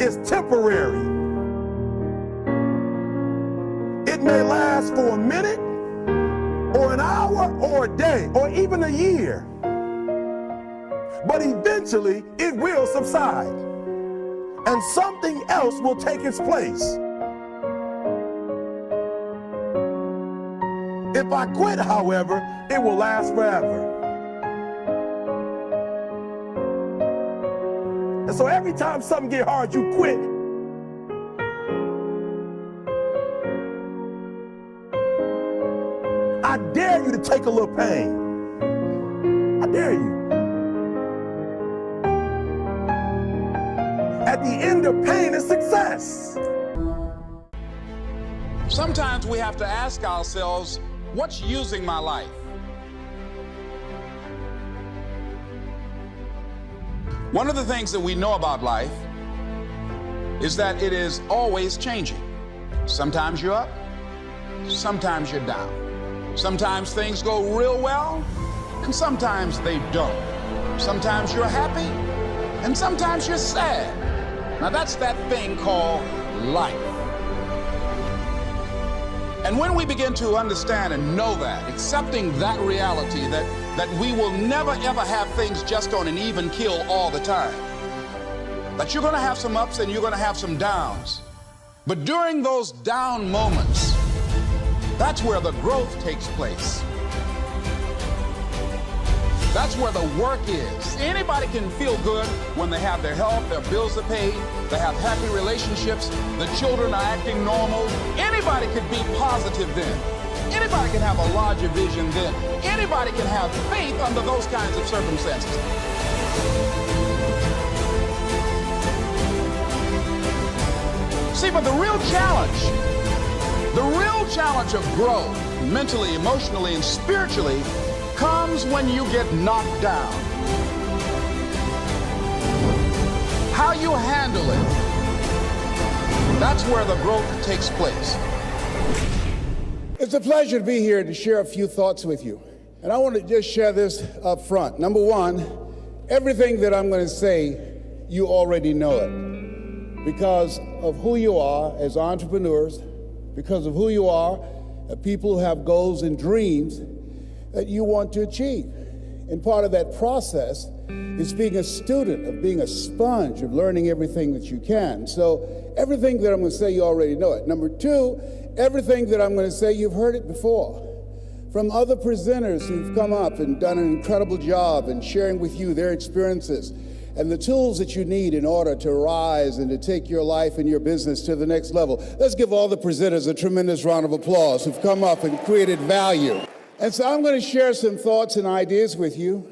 is temporary. It may last for a minute, or an hour, or a day, or even a year. But eventually, it will subside, and something else will take its place. If I quit, however, it will last forever. And so every time something gets hard, you quit. I dare you to take a little pain. I dare you. At the end of pain is success. Sometimes we have to ask ourselves, what's using my life? One of the things that we know about life is that it is always changing. Sometimes you're up, sometimes you're down. Sometimes things go real well, and sometimes they don't. Sometimes you're happy, and sometimes you're sad. Now that's that thing called life. And when we begin to understand and know that, accepting that reality that we will never ever have things just on an even keel all the time, that you're gonna have some ups and you're gonna have some downs. But during those down moments, that's where the growth takes place. That's where the work is. Anybody can feel good when they have their health, their bills are paid, they have happy relationships, the children are acting normal. Anybody could be positive then. Anybody can have a larger vision then. Anybody can have faith under those kinds of circumstances. See, but the real challenge of growth, mentally, emotionally, and spiritually, comes when you get knocked down. How you handle it, that's where the growth takes place. It's a pleasure to be here to share a few thoughts with you. And I want to just share this up front. Number one, everything that I'm going to say, you already know it. Because of who you are as entrepreneurs, because of who you are, people who have goals and dreams that you want to achieve. And part of that process is being a student, of being a sponge, of learning everything that you can. So everything that I'm going to say, you already know it. Number two, everything that I'm going to say, you've heard it before. From other presenters who've come up and done an incredible job in sharing with you their experiences and the tools that you need in order to rise and to take your life and your business to the next level. Let's give all the presenters a tremendous round of applause who've come up and created value. And so I'm going to share some thoughts and ideas with you.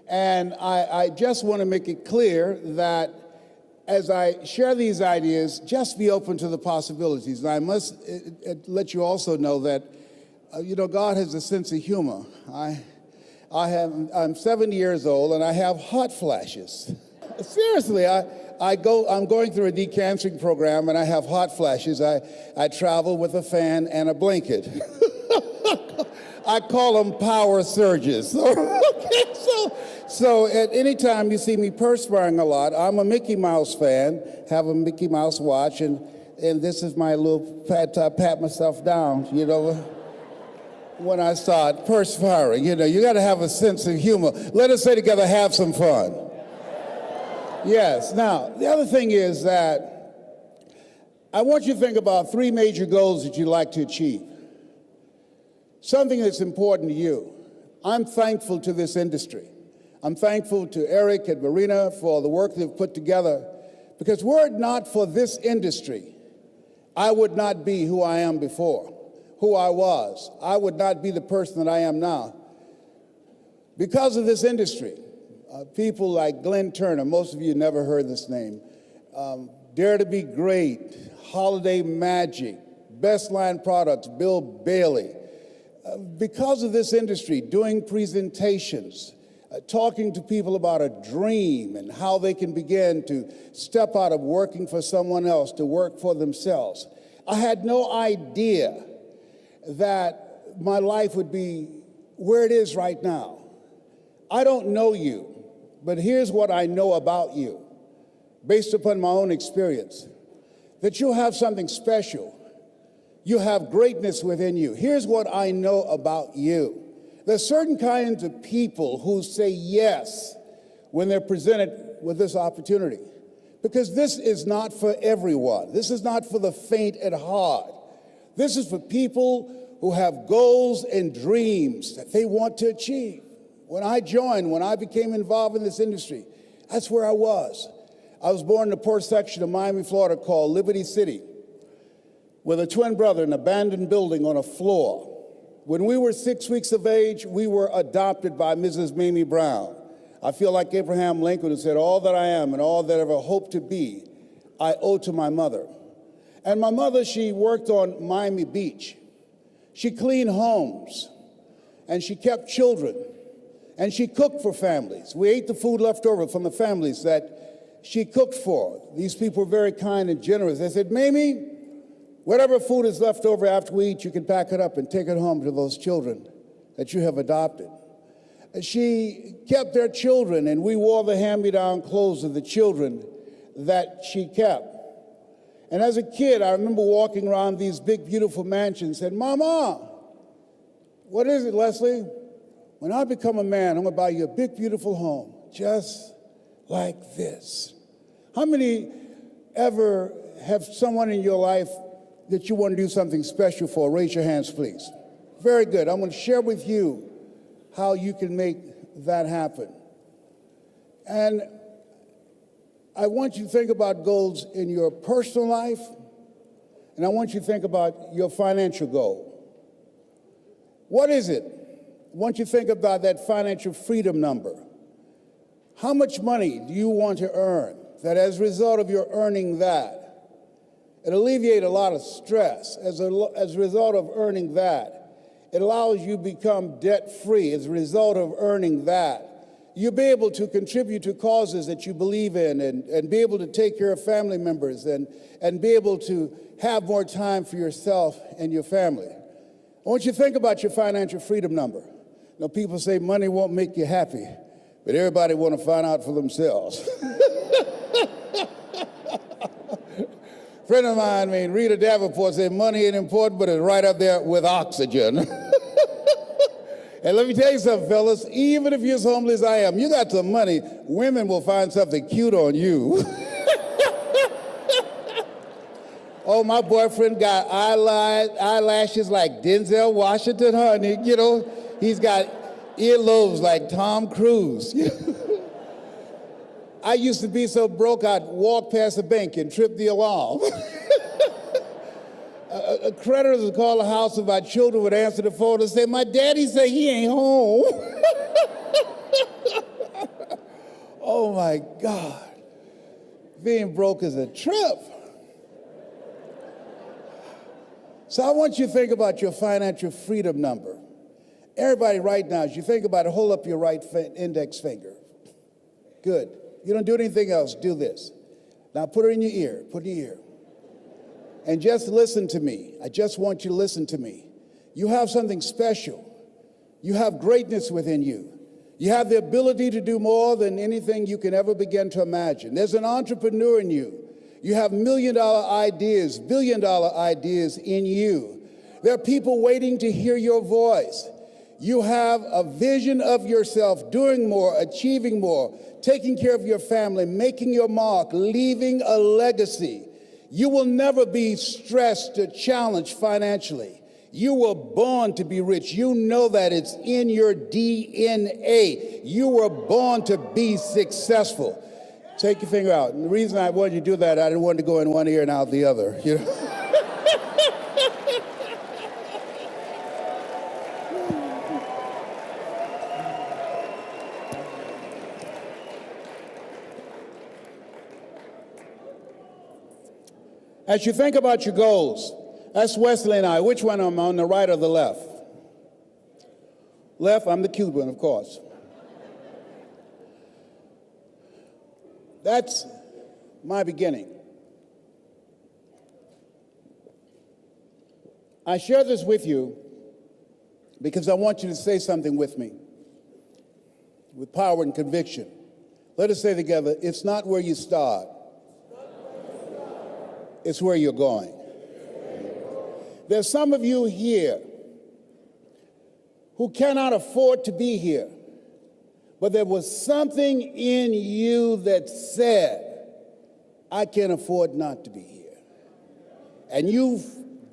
And I just want to make it clear that as I share these ideas, just be open to the possibilities. And I must let you also know that, God has a sense of humor. I'm 70 years old and I have hot flashes. Seriously, I'm going through a decancering program and I have hot flashes. I travel with a fan and a blanket. I call them power surges. Okay, so at any time you see me perspiring a lot, I'm a Mickey Mouse fan, have a Mickey Mouse watch, and this is my little pat myself down, when I start perspiring. You got to have a sense of humor. Let us say together, have some fun. Yes. Now, the other thing is that I want you to think about three major goals that you'd like to achieve. Something that's important to you. I'm thankful to this industry. I'm thankful to Eric and Marina for the work they've put together, because were it not for this industry, I would not be who I am before, who I was. I would not be the person that I am now. Because of this industry, people like Glenn Turner, most of you never heard this name, Dare to Be Great, Holiday Magic, Best Line Products, Bill Bailey. Because of this industry, doing presentations, talking to people about a dream and how they can begin to step out of working for someone else to work for themselves, I had no idea that my life would be where it is right now. I don't know you, but here's what I know about you. based upon my own experience, that you have something special. You have greatness within you. Here's what I know about you. There's certain kinds of people who say yes when they're presented with this opportunity, because this is not for everyone. This is not for the faint at heart. This is for people who have goals and dreams that they want to achieve. When I became involved in this industry, that's where I was. I was born in the poor section of Miami, Florida called Liberty City, with a twin brother in an abandoned building on a floor. When we were 6 weeks of age, we were adopted by Mrs. Mamie Brown. I feel like Abraham Lincoln, who said, "All that I am and all that I ever hope to be, I owe to my mother." And my mother, she worked on Miami Beach. She cleaned homes, and she kept children, and she cooked for families. We ate the food left over from the families that she cooked for. These people were very kind and generous. They said, "Mamie, whatever food is left over after we eat, you can pack it up and take it home to those children that you have adopted." She kept their children, and we wore the hand-me-down clothes of the children that she kept. And as a kid, I remember walking around these big, beautiful mansions and said, "Mama, what is it, Leslie? When I become a man, I'm going to buy you a big, beautiful home, just like this." How many ever have someone in your life that you want to do something special for? Raise your hands, please. Very good. I'm going to share with you how you can make that happen. And I want you to think about goals in your personal life, and I want you to think about your financial goal. What is it? I want you to think about that financial freedom number. How much money do you want to earn that as a result of your earning that, it alleviates a lot of stress. As a result of earning that, it allows you to become debt-free. As a result of earning that, you'll be able to contribute to causes that you believe in and be able to take care of family members and be able to have more time for yourself and your family. I want you to think about your financial freedom number. You know, people say money won't make you happy, but everybody want to find out for themselves. Friend of mine, Rita Davenport, said money ain't important, but it's right up there with oxygen. And let me tell you something, fellas, even if you're as homeless as I am, you got some money, women will find something cute on you. Oh, my boyfriend got eyelashes like Denzel Washington, honey. You know, he's got earlobes like Tom Cruise. I used to be so broke, I'd walk past a bank and trip the alarm. Creditors would call the house and my children would answer the phone and say, "My daddy said he ain't home." Oh my God. Being broke is a trip. So I want you to think about your financial freedom number. Everybody right now, as you think about it, hold up your right index finger. Good. You don't do anything else, do this. Now put it in your ear, put it in your ear. And just listen to me. I just want you to listen to me. You have something special. You have greatness within you. You have the ability to do more than anything you can ever begin to imagine. There's an entrepreneur in you. You have million-dollar ideas, billion-dollar ideas in you. There are people waiting to hear your voice. You have a vision of yourself doing more, achieving more, taking care of your family, making your mark, leaving a legacy. You will never be stressed or challenged financially. You were born to be rich. You know that it's in your DNA. You were born to be successful. Take your finger out. And the reason I wanted you to do that, I didn't want to go in one ear and out the other. You know? As you think about your goals, that's Wesley and I. Which one am I, on the right or the left? Left, I'm the cute one, of course. That's my beginning. I share this with you because I want you to say something with me, with power and conviction. Let us say together, it's not where you start, it's where you're going. There's some of you here who cannot afford to be here, but there was something in you that said, I can't afford not to be here. And you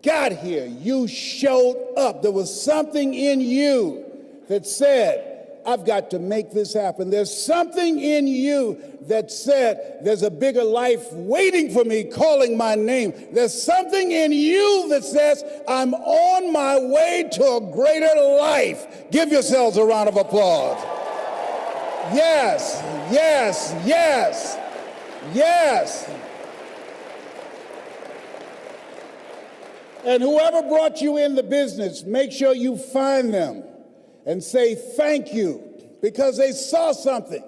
got here, you showed up. There was something in you that said, I've got to make this happen. There's something in you that said, there's a bigger life waiting for me, calling my name. There's something in you that says, I'm on my way to a greater life. Give yourselves a round of applause. Yes, yes, yes, yes. And whoever brought you in the business, make sure you find them and say thank you, because they saw something.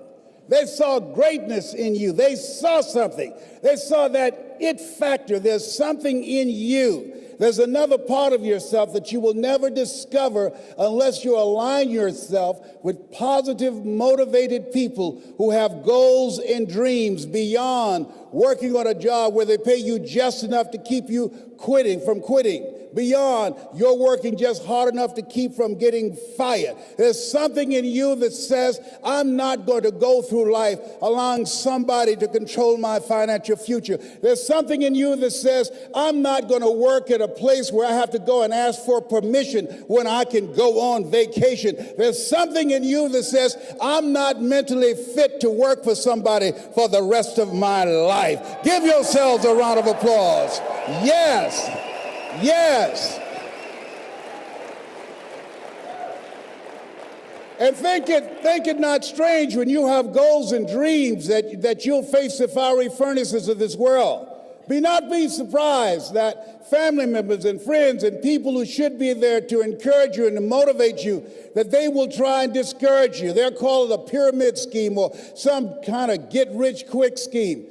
They saw greatness in you. They saw something. They saw that it factor. There's something in you. There's another part of yourself that you will never discover unless you align yourself with positive, motivated people who have goals and dreams beyond working on a job where they pay you just enough to keep you from quitting. Beyond you're working just hard enough to keep from getting fired. There's something in you that says, I'm not going to go through life allowing somebody to control my financial future. There's something in you that says, I'm not going to work at a place where I have to go and ask for permission when I can go on vacation. There's something in you that says, I'm not mentally fit to work for somebody for the rest of my life. Give yourselves a round of applause. Yes. Yes. And think it not strange when you have goals and dreams that you'll face the fiery furnaces of this world. Be surprised that family members and friends and people who should be there to encourage you and to motivate you, that they will try and discourage you. They'll call it a pyramid scheme or some kind of get-rich-quick scheme.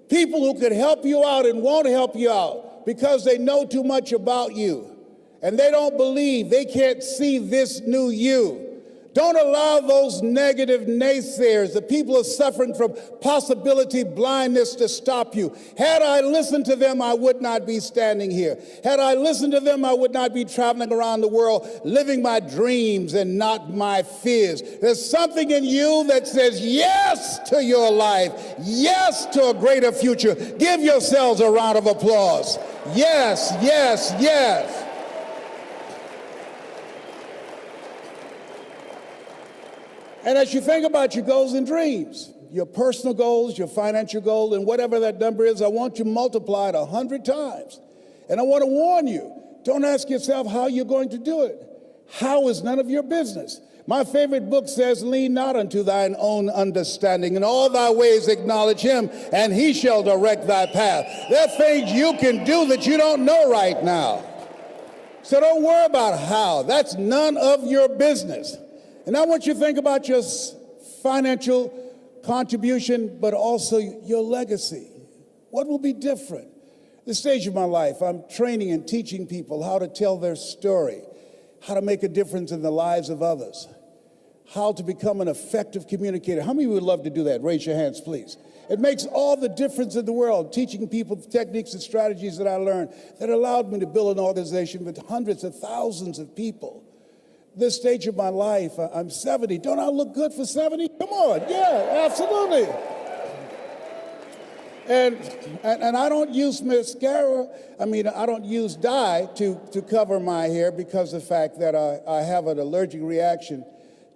People who could help you out and won't help you out because they know too much about you and they don't believe, they can't see this new you. Don't allow those negative naysayers, the people who are suffering from possibility blindness, to stop you. Had I listened to them, I would not be standing here. Had I listened to them, I would not be traveling around the world, living my dreams and not my fears. There's something in you that says yes to your life, yes to a greater future. Give yourselves a round of applause. Yes, yes, yes. And as you think about your goals and dreams, your personal goals, your financial goal, and whatever that number is, I want you multiplied 100 times. And I want to warn you, don't ask yourself how you're going to do it. How is none of your business. My favorite book says, lean not unto thine own understanding. In all thy ways acknowledge him, and he shall direct thy path. There are things you can do that you don't know right now. So don't worry about how. That's none of your business. And I want you to think about your financial contribution, but also your legacy. What will be different? This stage of my life, I'm training and teaching people how to tell their story, how to make a difference in the lives of others, how to become an effective communicator. How many of you would love to do that? Raise your hands, please. It makes all the difference in the world, teaching people the techniques and strategies that I learned that allowed me to build an organization with hundreds of thousands of people. This stage of my life, I'm 70. Don't I look good for 70? Come on, yeah, absolutely. And I don't use mascara. I don't use dye to cover my hair because of the fact that I have an allergic reaction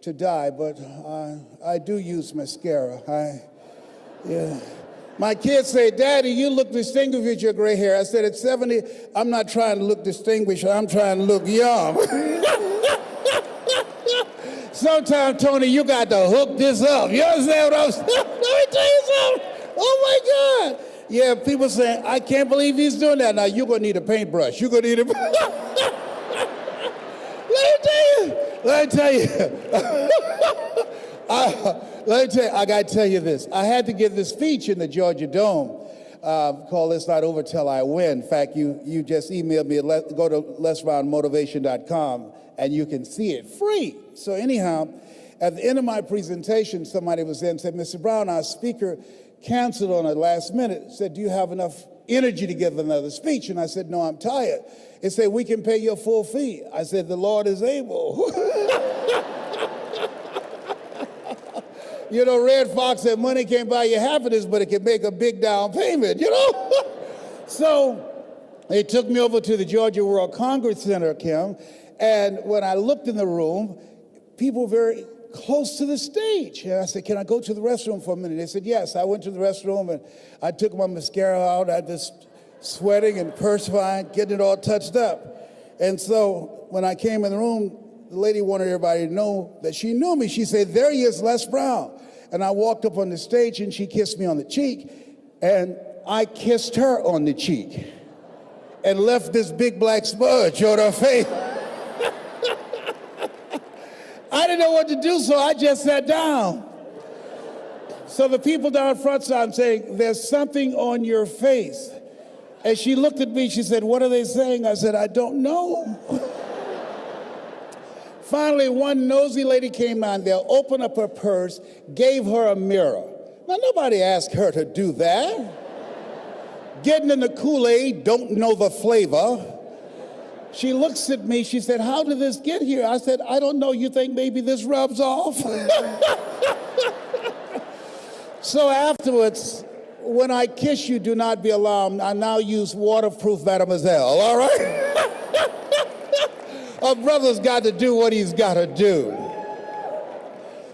to dye, but I do use mascara. Yeah. My kids say, Daddy, you look distinguished with your gray hair. I said, at 70, I'm not trying to look distinguished. I'm trying to look young. Sometimes, Tony, you got to hook this up. You understand what I'm saying? Let me tell you something. Oh, my God. Yeah, people saying, I can't believe he's doing that. Now, you're going to need a paintbrush. You're going to need a... Let me tell you. I got to tell you this. I had to give this speech in the Georgia Dome called It's Not Over Till I Win. In fact, you just emailed me. Go to lesroundmotivation.com and you can see it free. So anyhow, at the end of my presentation, somebody was there and said, Mr. Brown, our speaker canceled on the last minute. Said, do you have enough energy to give another speech. And I said, no, I'm tired. It said, we can pay your full fee. I said, the Lord is able. You know, Red Fox said money can't buy you happiness, but it can make a big down payment, you know? So they took me over to the Georgia World Congress Center, Kim, and when I looked in the room, people were very close to the stage. And I said, can I go to the restroom for a minute? They said, yes. I went to the restroom, and I took my mascara out. I just sweating and perspiring, getting it all touched up. And so when I came in the room, the lady wanted everybody to know that she knew me. She said, there he is, Les Brown. And I walked up on the stage, and she kissed me on the cheek, and I kissed her on the cheek and left this big black smudge on her face. I didn't know what to do, so I just sat down. So the people down front started saying, there's something on your face. And she looked at me, she said, what are they saying? I said, I don't know. Finally, one nosy lady came down there, opened up her purse, gave her a mirror. Now, nobody asked her to do that. Getting in the Kool-Aid, don't know the flavor. She looks at me, she said, how did this get here? I said, I don't know, you think maybe this rubs off? So afterwards, when I kiss you, do not be alarmed. I now use waterproof Mademoiselle, all right? A brother's got to do what he's got to do.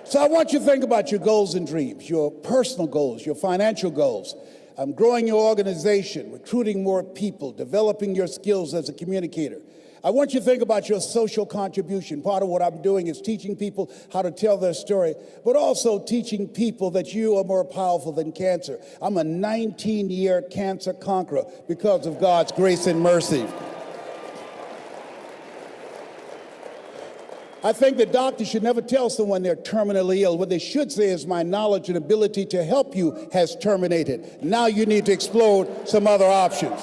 So I want you to think about your goals and dreams, your personal goals, your financial goals, growing your organization, recruiting more people, developing your skills as a communicator. I want you to think about your social contribution. Part of what I'm doing is teaching people how to tell their story, but also teaching people that you are more powerful than cancer. I'm a 19-year cancer conqueror because of God's grace and mercy. I think that doctors should never tell someone they're terminally ill. What they should say is, my knowledge and ability to help you has terminated. Now you need to explore some other options.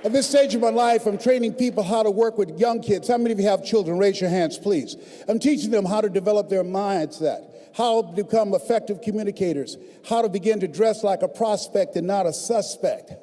At this stage of my life, I'm training people how to work with young kids. How many of you have children? Raise your hands, please. I'm teaching them how to develop their mindset, how to become effective communicators, how to begin to dress like a prospect and not a suspect,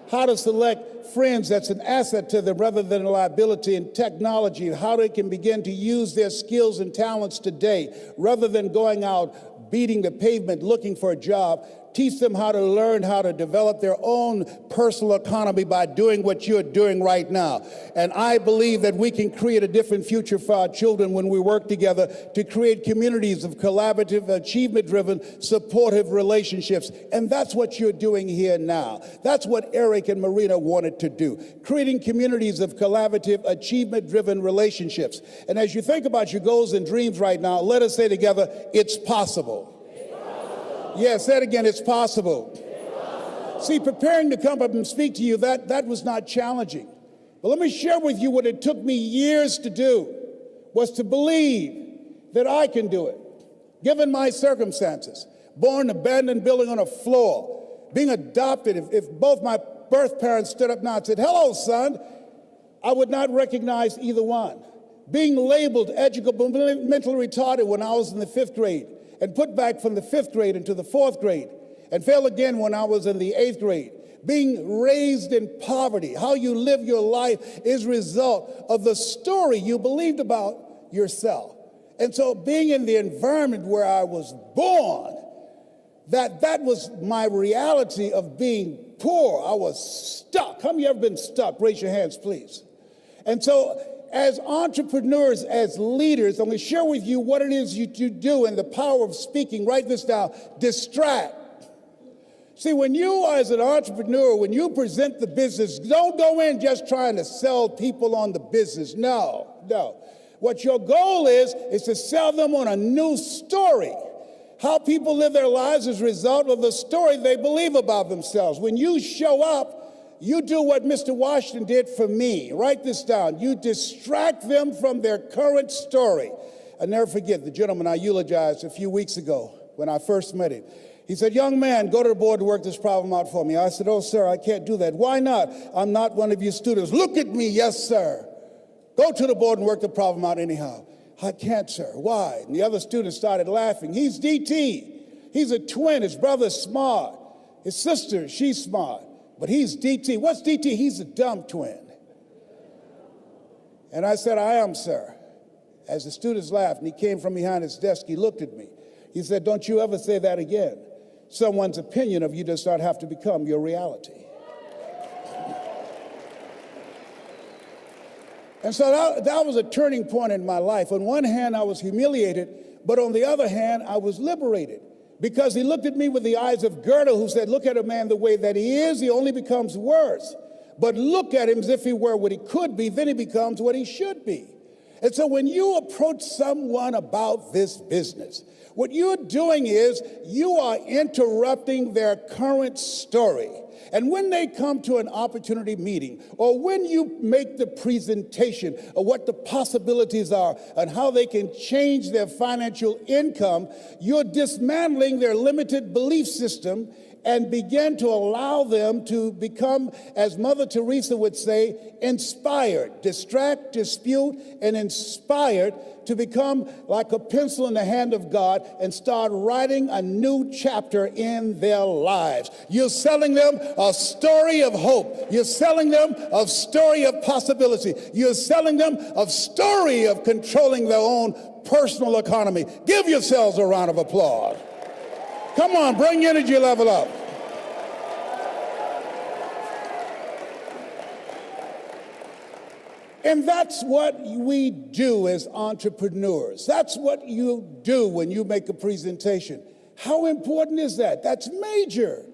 how to select friends that's an asset to them rather than a liability, in technology, how they can begin to use their skills and talents today rather than going out beating the pavement looking for a job. Teach them how to learn how to develop their own personal economy by doing what you're doing right now. And I believe that we can create a different future for our children when we work together to create communities of collaborative, achievement-driven, supportive relationships. And that's what you're doing here now. That's what Eric and Marina wanted to do, creating communities of collaborative, achievement-driven relationships. And as you think about your goals and dreams right now, let us say together, it's possible. Yes, say it again, it's possible. See, preparing to come up and speak to you, that was not challenging. But let me share with you what it took me years to do, was to believe that I can do it, given my circumstances. Born in an abandoned building on a floor, being adopted, if both my birth parents stood up now and said, hello, son, I would not recognize either one. Being labeled educable, mentally retarded when I was in the 5th grade, and put back from the 5th grade into the 4th grade, and fail again when I was in the 8th grade. Being raised in poverty, how you live your life is a result of the story you believed about yourself. And so being in the environment where I was born, that was my reality of being poor. I was stuck. How many of you ever been stuck? Raise your hands, please. And so as entrepreneurs, as leaders, I'm going to share with you what it is you do and the power of speaking. Write this down. Distract. See, when you as an entrepreneur, when you present the business, don't go in just trying to sell people on the business. No. What your goal is to sell them on a new story. How people live their lives is a result of the story they believe about themselves. When you show up, you do what Mr. Washington did for me. Write this down. You distract them from their current story. I'll never forget the gentleman I eulogized a few weeks ago when I first met him. He said, young man, go to the board to work this problem out for me. I said, oh, sir, I can't do that. Why not? I'm not one of your students. Look at me. Yes, sir. Go to the board and work the problem out anyhow. I can't, sir. Why? And the other students started laughing. He's DT. He's a twin. His brother's smart. His sister, she's smart. But he's DT. What's DT? He's a dumb twin. And I said, I am, sir. As the students laughed, and he came from behind his desk, he looked at me. He said, don't you ever say that again. Someone's opinion of you does not have to become your reality. And so that was a turning point in my life. On one hand, I was humiliated, but on the other hand, I was liberated. Because he looked at me with the eyes of Goethe, who said, look at a man the way that he is, he only becomes worse. But look at him as if he were what he could be, then he becomes what he should be. And so when you approach someone about this business, what you're doing is you are interrupting their current story. And when they come to an opportunity meeting, or when you make the presentation of what the possibilities are and how they can change their financial income, you're dismantling their limited belief system and begin to allow them to become, as Mother Teresa would say, inspired. Distract, dispute, and inspired to become like a pencil in the hand of God and start writing a new chapter in their lives. You're selling them a story of hope. You're selling them a story of possibility. You're selling them a story of controlling their own personal economy. Give yourselves a round of applause. Come on, bring your energy level up. And that's what we do as entrepreneurs. That's what you do when you make a presentation. How important is that? That's major.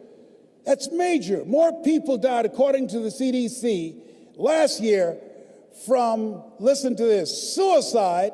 That's major. More people died, according to the CDC, last year from, listen to this, suicide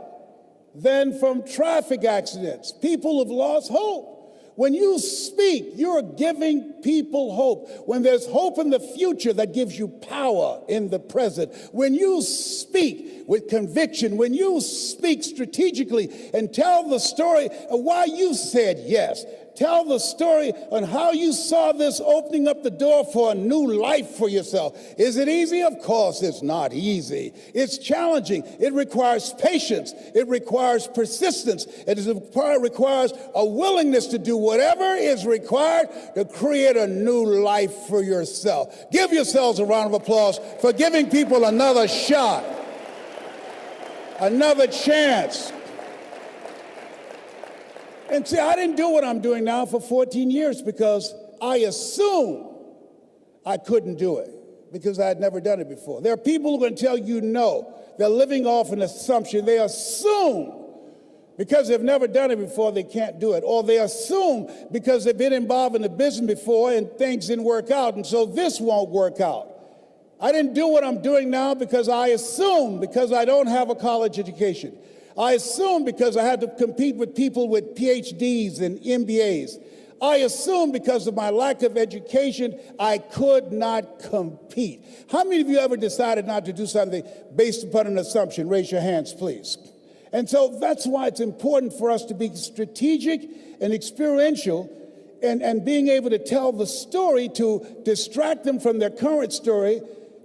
than from traffic accidents. People have lost hope. When you speak, you're giving people hope. When there's hope in the future, that gives you power in the present. When you speak with conviction, when you speak strategically and tell the story of why you said yes, tell the story on how you saw this opening up the door for a new life for yourself. Is it easy? Of course it's not easy. It's challenging. It requires patience. It requires persistence. It requires a willingness to do whatever is required to create a new life for yourself. Give yourselves a round of applause for giving people another shot, another chance. And see, I didn't do what I'm doing now for 14 years because I assumed I couldn't do it because I had never done it before. There are people who are going to tell you no. They're living off an assumption. They assume because they've never done it before they can't do it. Or they assume because they've been involved in the business before and things didn't work out, and so this won't work out. I didn't do what I'm doing now because I assume because I don't have a college education. I assume because I had to compete with people with PhDs and MBAs. I assume because of my lack of education, I could not compete. How many of you ever decided not to do something based upon an assumption? Raise your hands, please. And so that's why it's important for us to be strategic and experiential and being able to tell the story to distract them from their current story,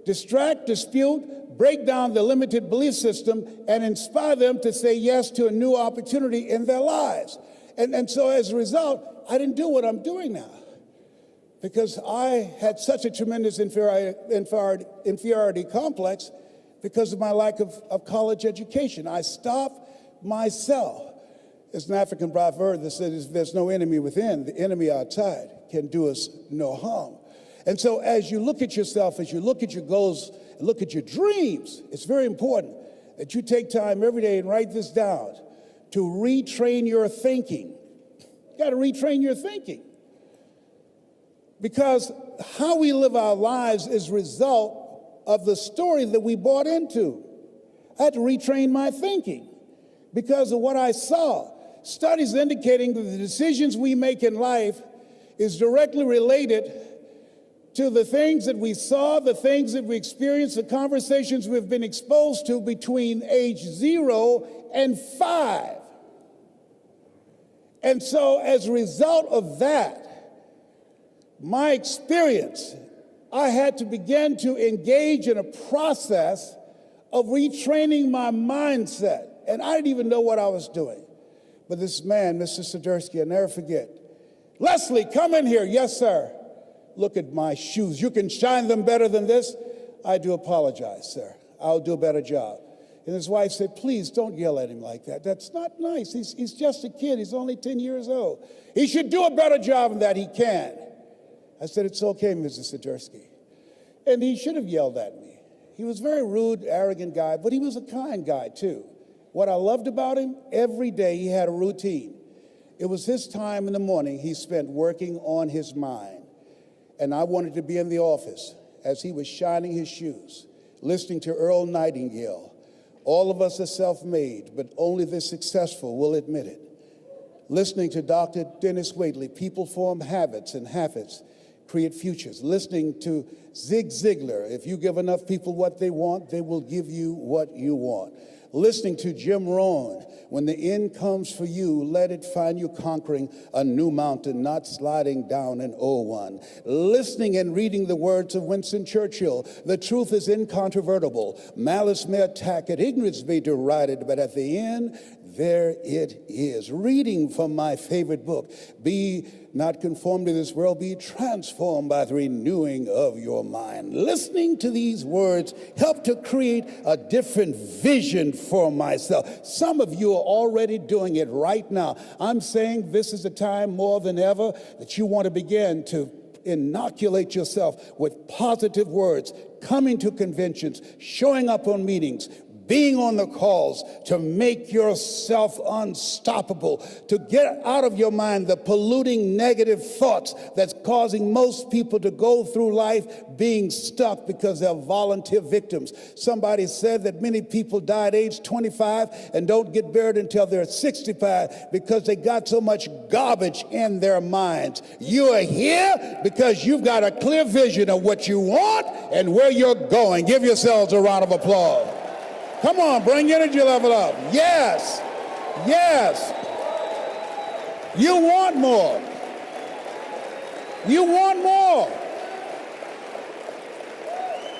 distract, dispute, break down the limited belief system, and inspire them to say yes to a new opportunity in their lives. And so as a result, I didn't do what I'm doing now because I had such a tremendous inferiority complex because of my lack of college education. I stopped myself. There's an African proverb that says there's no enemy within, the enemy outside can do us no harm. And so as you look at yourself, as you look at your goals, look at your dreams, it's very important that you take time every day and write this down to retrain your thinking. You got to retrain your thinking. Because how we live our lives is a result of the story that we bought into. I had to retrain my thinking because of what I saw. Studies indicating that the decisions we make in life is directly related to the things that we saw, the things that we experienced, the conversations we've been exposed to between age 0 and 5. And so as a result of that, my experience, I had to begin to engage in a process of retraining my mindset. And I didn't even know what I was doing. But this man, Mr. Swiderski, I'll never forget. Leslie, come in here. Yes, sir. Look at my shoes. You can shine them better than this? I do apologize, sir. I'll do a better job. And his wife said, please don't yell at him like that. That's not nice. He's just a kid. He's only 10 years old. He should do a better job than that. He can. I said, it's okay, Mrs. Swiderski. And he should have yelled at me. He was a very rude, arrogant guy, but he was a kind guy, too. What I loved about him, every day he had a routine. It was his time in the morning he spent working on his mind. And I wanted to be in the office as he was shining his shoes, listening to Earl Nightingale. All of us are self-made, but only the successful will admit it. Listening to Dr. Dennis Waitley, people form habits and habits create futures. Listening to Zig Ziglar, if you give enough people what they want, they will give you what you want. Listening to Jim Rohn, when the end comes for you, let it find you conquering a new mountain, not sliding down an old one. Listening and reading the words of Winston Churchill, the truth is incontrovertible. Malice may attack it, ignorance may deride it, but at the end, there it is. Reading from my favorite book, Be Not Conformed to This World, Be Transformed by the Renewing of Your Mind. Listening to these words helped to create a different vision for myself. Some of you are already doing it right now. I'm saying this is a time more than ever that you want to begin to inoculate yourself with positive words, coming to conventions, showing up on meetings, being on the calls, to make yourself unstoppable, to get out of your mind the polluting negative thoughts that's causing most people to go through life being stuck because they're volunteer victims. Somebody said that many people die at age 25 and don't get buried until they're 65 because they got so much garbage in their minds. You are here because you've got a clear vision of what you want and where you're going. Give yourselves a round of applause. Come on, bring energy level up. Yes, yes. You want more. You want more.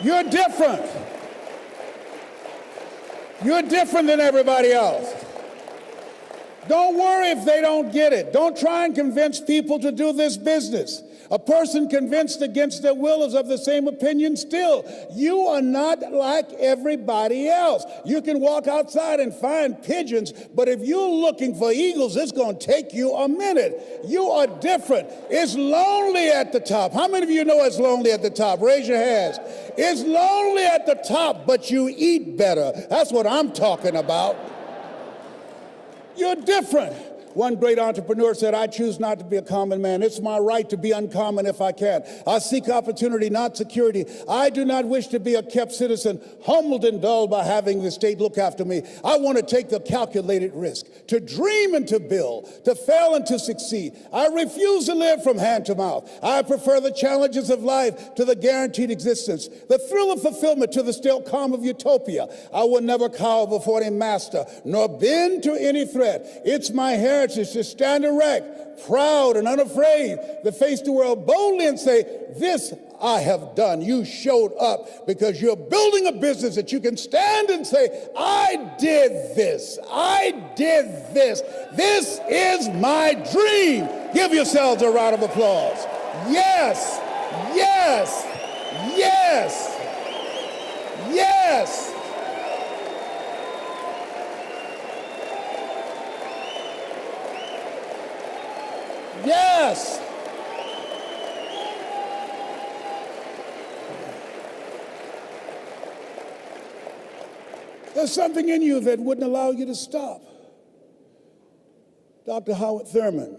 You're different. You're different than everybody else. Don't worry if they don't get it. Don't try and convince people to do this business. A person convinced against their will is of the same opinion still. You are not like everybody else. You can walk outside and find pigeons, but if you're looking for eagles, it's going to take you a minute. You are different. It's lonely at the top. How many of you know it's lonely at the top? Raise your hands. It's lonely at the top, but you eat better. That's what I'm talking about. You're different. One great entrepreneur said, I choose not to be a common man. It's my right to be uncommon if I can. I seek opportunity, not security. I do not wish to be a kept citizen, humbled and dulled by having the state look after me. I want to take the calculated risk, to dream and to build, to fail and to succeed. I refuse to live from hand to mouth. I prefer the challenges of life to the guaranteed existence, the thrill of fulfillment to the still calm of utopia. I will never cower before any master, nor bend to any threat. It's my heritage to stand erect, proud and unafraid, to face the world boldly and say, this I have done. You showed up because you're building a business that you can stand and say, I did this. I did this. This is my dream. Give yourselves a round of applause. Yes, yes, yes, yes. Yes. There's something in you that wouldn't allow you to stop. Dr. Howard Thurman,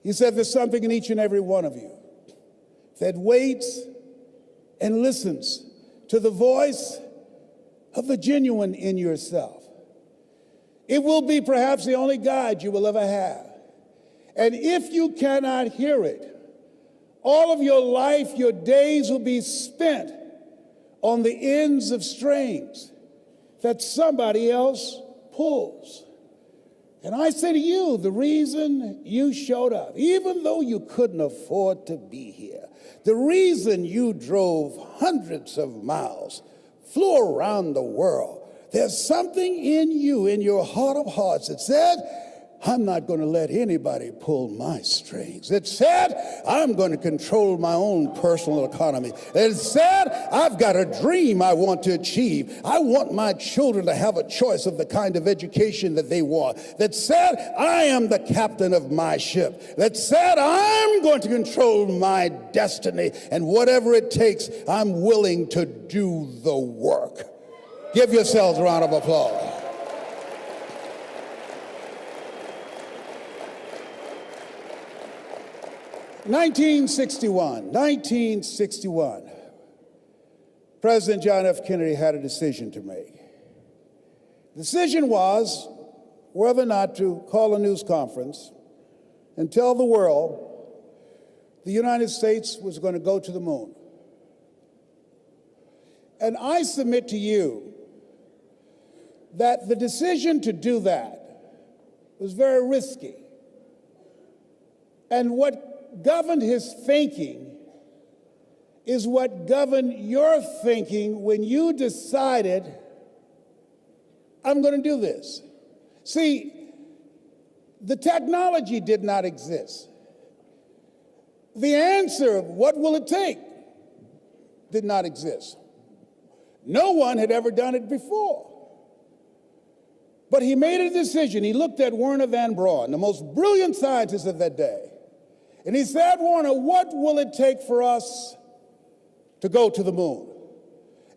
he said there's something in each and every one of you that waits and listens to the voice of the genuine in yourself. It will be perhaps the only guide you will ever have. And if you cannot hear it, all of your life, your days will be spent on the ends of strings that somebody else pulls. And I say to you, the reason you showed up, even though you couldn't afford to be here, the reason you drove hundreds of miles, flew around the world, There's something in you, in your heart of hearts, that said, I'm not going to let anybody pull my strings. It said, I'm going to control my own personal economy. It said, I've got a dream I want to achieve. I want my children to have a choice of the kind of education that they want. That said, I am the captain of my ship. That said, I'm going to control my destiny. And whatever it takes, I'm willing to do the work. Give yourselves a round of applause. "1961, President John F. Kennedy had a decision to make. The decision was whether or not to call a news conference and tell the world the United States was going to go to the moon. And I submit to you that the decision to do that was very risky. And what governed his thinking is what governed your thinking when you decided, I'm going to do this. See, the technology did not exist. The answer of what will it take did not exist. No one had ever done it before. But he made a decision. He looked at Werner von Braun, the most brilliant scientist of that day, and he said, Werner, what will it take for us to go to the moon?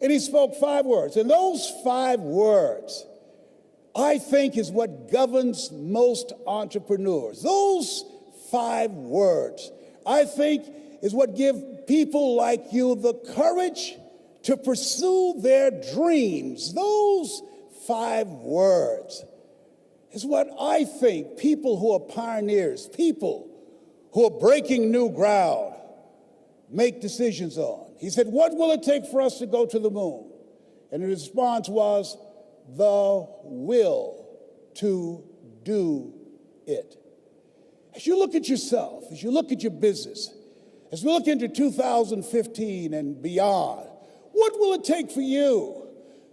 And he spoke 5 words. And those 5 words, I think, is what governs most entrepreneurs. Those 5 words, I think, is what give people like you the courage to pursue their dreams. Those 5 words is what I think people who are pioneers, people who are breaking new ground, make decisions on. He said, what will it take for us to go to the moon? And the response was, the will to do it. As you look at yourself, as you look at your business, as we look into 2015 and beyond, what will it take for you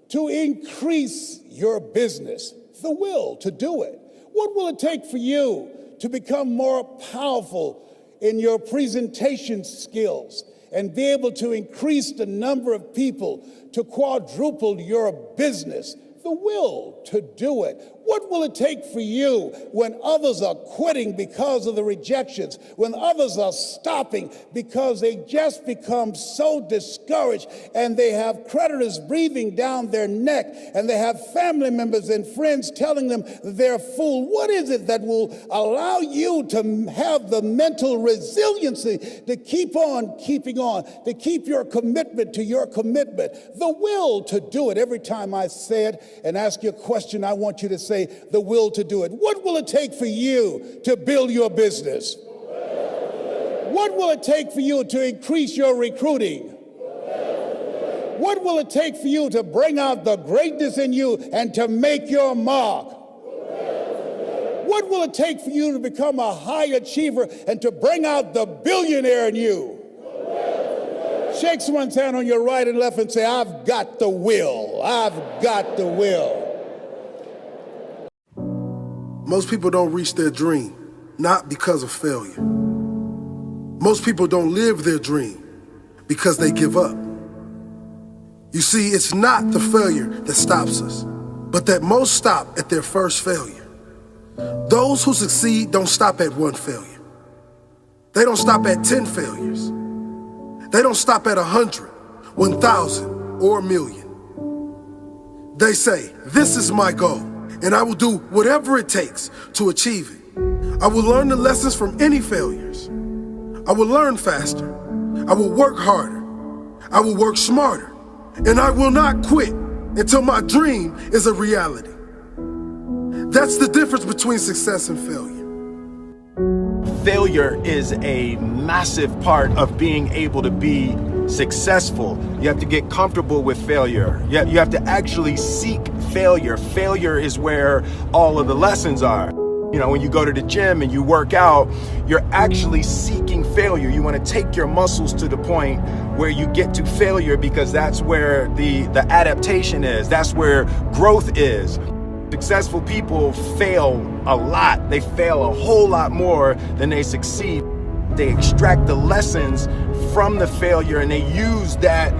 to increase your business? The will to do it. What will it take for you to become more powerful in your presentation skills and be able to increase the number of people, to quadruple your business? The will to do it. What will it take for you when others are quitting because of the rejections, when others are stopping because they just become so discouraged and they have creditors breathing down their neck and they have family members and friends telling them they're a fool? What is it that will allow you to have the mental resiliency to keep on keeping on, to keep your commitment to your commitment? The will to do it. Every time I say it and ask you a question, I want you to say, the will to do it. What will it take for you to build your business? What will it take for you to increase your recruiting? What will it take for you to bring out the greatness in you and to make your mark? What will it take for you to become a high achiever and to bring out the billionaire in you? Shake someone's hand on your right and left and say, I've got the will. I've got the will. Most people don't reach their dream, not because of failure. Most people don't live their dream because they give up. You see, it's not the failure that stops us, but that most stop at their first failure. Those who succeed don't stop at 1 failure. They don't stop at 10 failures. They don't stop at 100, 1,000, or 1,000,000. They say, this is my goal, and I will do whatever it takes to achieve it. I will learn the lessons from any failures. I will learn faster. I will work harder. I will work smarter. And I will not quit until my dream is a reality. That's the difference between success and failure. Failure is a massive part of being able to be successful. You have to get comfortable with failure. You have to actually seek failure. Failure is where all of the lessons are. You know, when you go to the gym and you work out, you're actually seeking failure. You want to take your muscles to the point where you get to failure, because that's where the adaptation is. That's where growth is. Successful people fail a lot. They fail a whole lot more than they succeed. They extract the lessons from the failure, and they use that,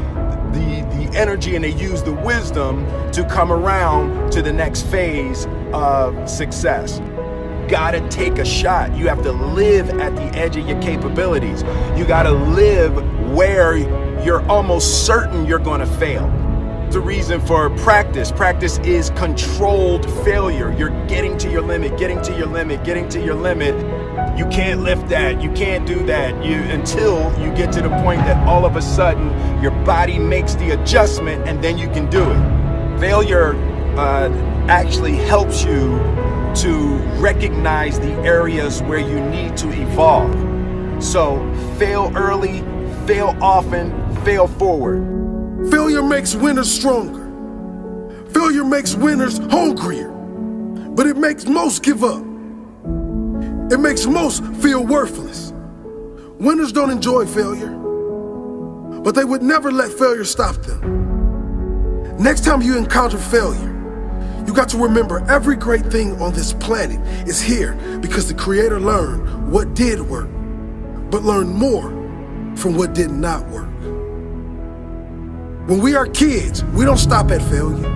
the energy, and they use the wisdom to come around to the next phase of success. Gotta take a shot. You have to live at the edge of your capabilities. You gotta live where you're almost certain you're gonna fail. The reason for practice. Practice is controlled failure. You're getting to your limit, getting to your limit, getting to your limit. You can't lift that, you can't do that, until you get to the point that all of a sudden your body makes the adjustment, and then you can do it. Failure actually helps you to recognize the areas where you need to evolve. So fail early, fail often, fail forward. Failure makes winners stronger. Failure makes winners hungrier. But it makes most give up. It makes most feel worthless. Winners don't enjoy failure, but they would never let failure stop them. Next time you encounter failure, you got to remember every great thing on this planet is here because the Creator learned what did work, but learned more from what did not work. When we are kids, we don't stop at failure.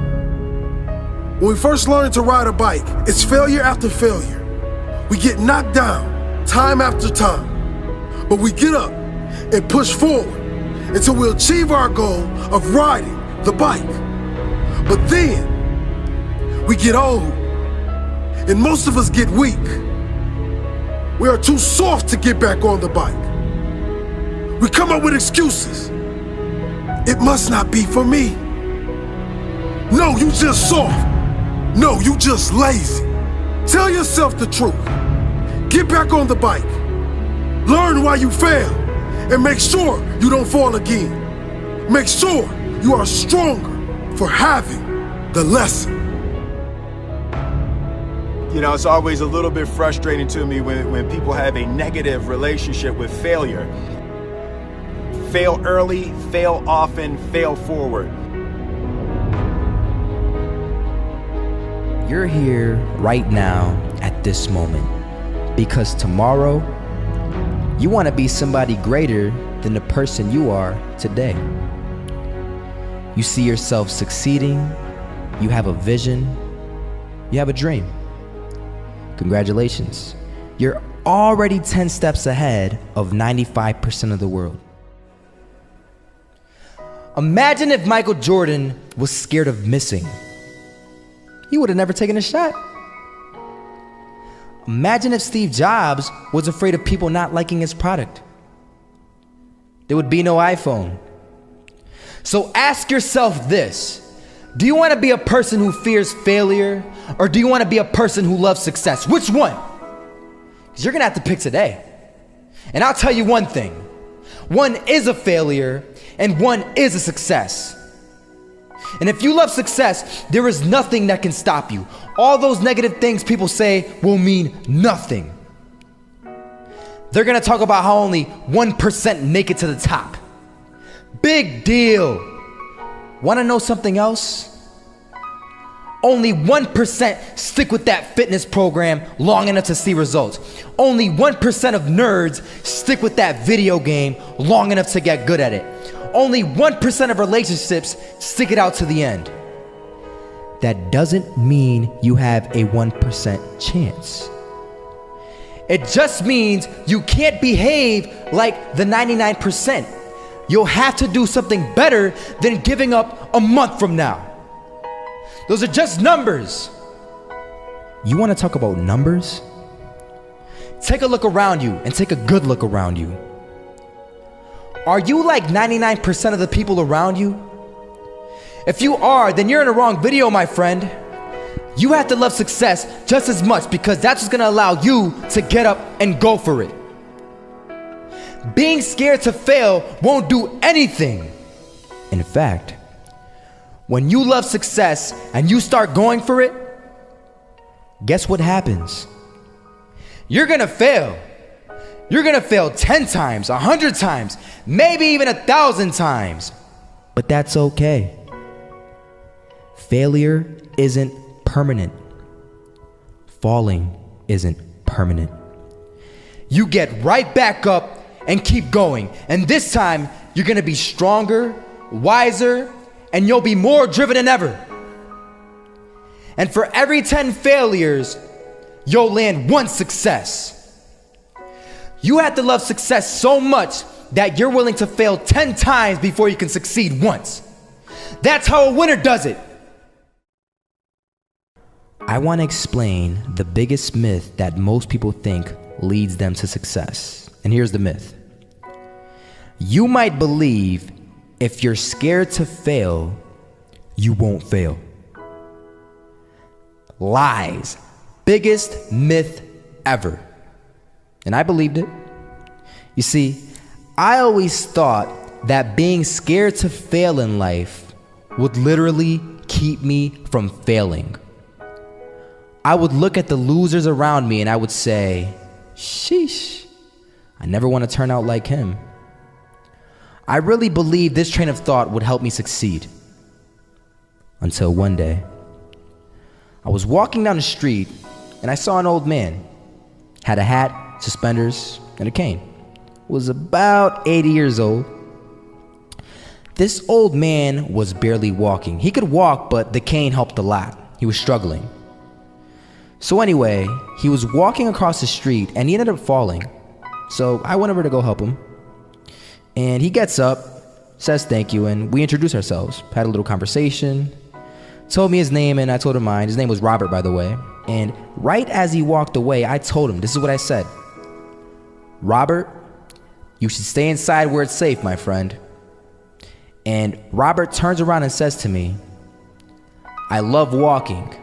When we first learn to ride a bike, it's failure after failure. We get knocked down time after time, but we get up and push forward until we achieve our goal of riding the bike. But then we get old, and most of us get weak. We are too soft to get back on the bike. We come up with excuses. It must not be for me. No, you just soft. No, you just lazy. Tell yourself the truth. Get back on the bike. Learn why you failed, and make sure you don't fall again. Make sure you are stronger for having the lesson. You know, it's always a little bit frustrating to me when people have a negative relationship with failure. Fail early, fail often, fail forward. You're here right now at this moment because tomorrow you want to be somebody greater than the person you are today. You see yourself succeeding, you have a vision, you have a dream. Congratulations. You're already 10 steps ahead of 95% of the world. Imagine if Michael Jordan was scared of missing. He would have never taken a shot. Imagine if Steve Jobs was afraid of people not liking his product. There would be no iPhone. So ask yourself this. Do you want to be a person who fears failure, or do you want to be a person who loves success? Which one? Because you're going to have to pick today. And I'll tell you one thing. One is a failure, and one is a success. And if you love success, there is nothing that can stop you. All those negative things people say will mean nothing. They're going to talk about how only 1% make it to the top. Big deal. Want to know something else? Only 1% stick with that fitness program long enough to see results. Only 1% of nerds stick with that video game long enough to get good at it. Only 1% of relationships stick it out to the end. That doesn't mean you have a 1% chance. It just means you can't behave like the 99%. You'll have to do something better than giving up a month from now. Those are just numbers. You want to talk about numbers? Take a look around you and take a good look around you. Are you like 99% of the people around you? If you are, then you're in the wrong video, my friend. You have to love success just as much because that's what's going to allow you to get up and go for it. Being scared to fail won't do anything. In fact, when you love success and you start going for it, guess what happens? You're gonna fail. You're gonna fail 10 times, 100 times, maybe even 1,000 times. But that's okay. Failure isn't permanent. Falling isn't permanent. You get right back up and keep going. And this time, you're gonna be stronger, wiser, and you'll be more driven than ever. And for every 10 failures, you'll land one success. You have to love success so much that you're willing to fail 10 times before you can succeed once. That's how a winner does it. I want to explain the biggest myth that most people think leads them to success. And here's the myth. You might believe if you're scared to fail, you won't fail. Lies. Biggest myth ever. And I believed it. You see, I always thought that being scared to fail in life would literally keep me from failing. I would look at the losers around me and I would say, sheesh, I never want to turn out like him. I really believed this train of thought would help me succeed. Until one day, I was walking down the street and I saw an old man. Had a hat, suspenders, and a cane. Was about 80 years old. This old man was barely walking. He could walk, but the cane helped a lot. He was struggling. So anyway, he was walking across the street and he ended up falling. So I went over to go help him. And he gets up, says thank you, and we introduced ourselves. Had a little conversation. Told me his name and I told him mine. His name was Robert, by the way. And right as he walked away, I told him, this is what I said. Robert, you should stay inside where it's safe, my friend. And Robert turns around and says to me, I love walking.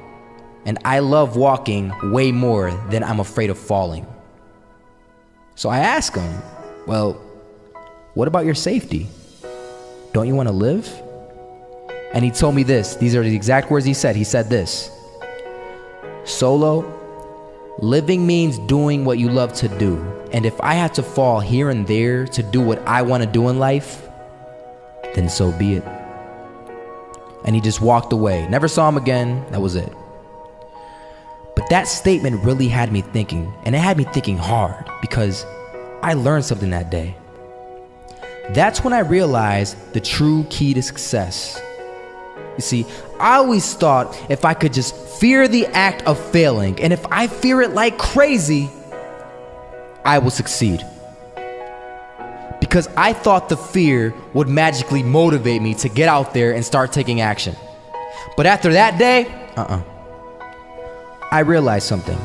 And I love walking way more than I'm afraid of falling. So I asked him, well, what about your safety? Don't you want to live? And he told me this. These are the exact words he said. He said this. Solo, living means doing what you love to do. And if I have to fall here and there to do what I want to do in life, then so be it. And he just walked away. Never saw him again. That was it. But that statement really had me thinking, and it had me thinking hard because I learned something that day. That's when I realized the true key to success. You see, I always thought if I could just fear the act of failing, and if I fear it like crazy, I will succeed. Because I thought the fear would magically motivate me to get out there and start taking action. But after that day, I realized something.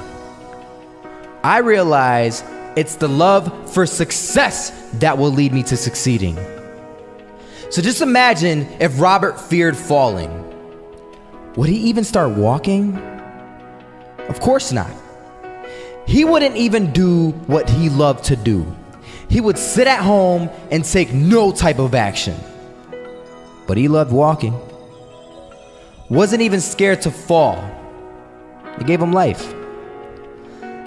I realized it's the love for success that will lead me to succeeding. So just imagine if Robert feared falling. Would he even start walking? Of course not. He wouldn't even do what he loved to do. He would sit at home and take no type of action. But he loved walking. Wasn't even scared to fall. It gave him life.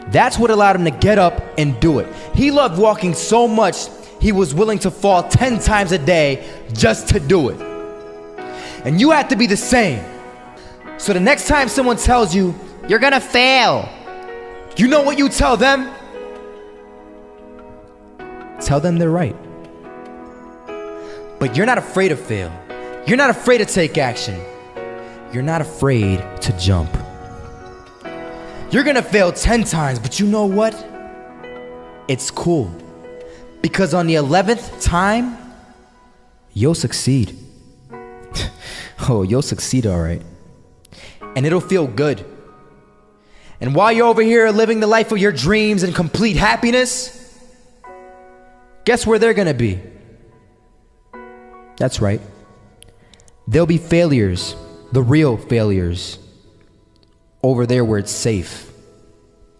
That's what allowed him to get up and do it. He loved walking so much, he was willing to fall 10 times a day just to do it. And you have to be the same. So the next time someone tells you, you're gonna fail, you know what you tell them? Tell them they're right. But you're not afraid to fail. You're not afraid to take action. You're not afraid to jump. You're gonna fail 10 times, but you know what? It's cool. Because on the 11th time, you'll succeed. Oh, you'll succeed all right. And it'll feel good. And while you're over here living the life of your dreams and complete happiness, guess where they're gonna be? That's right. They'll be failures, the real failures. Over there where it's safe,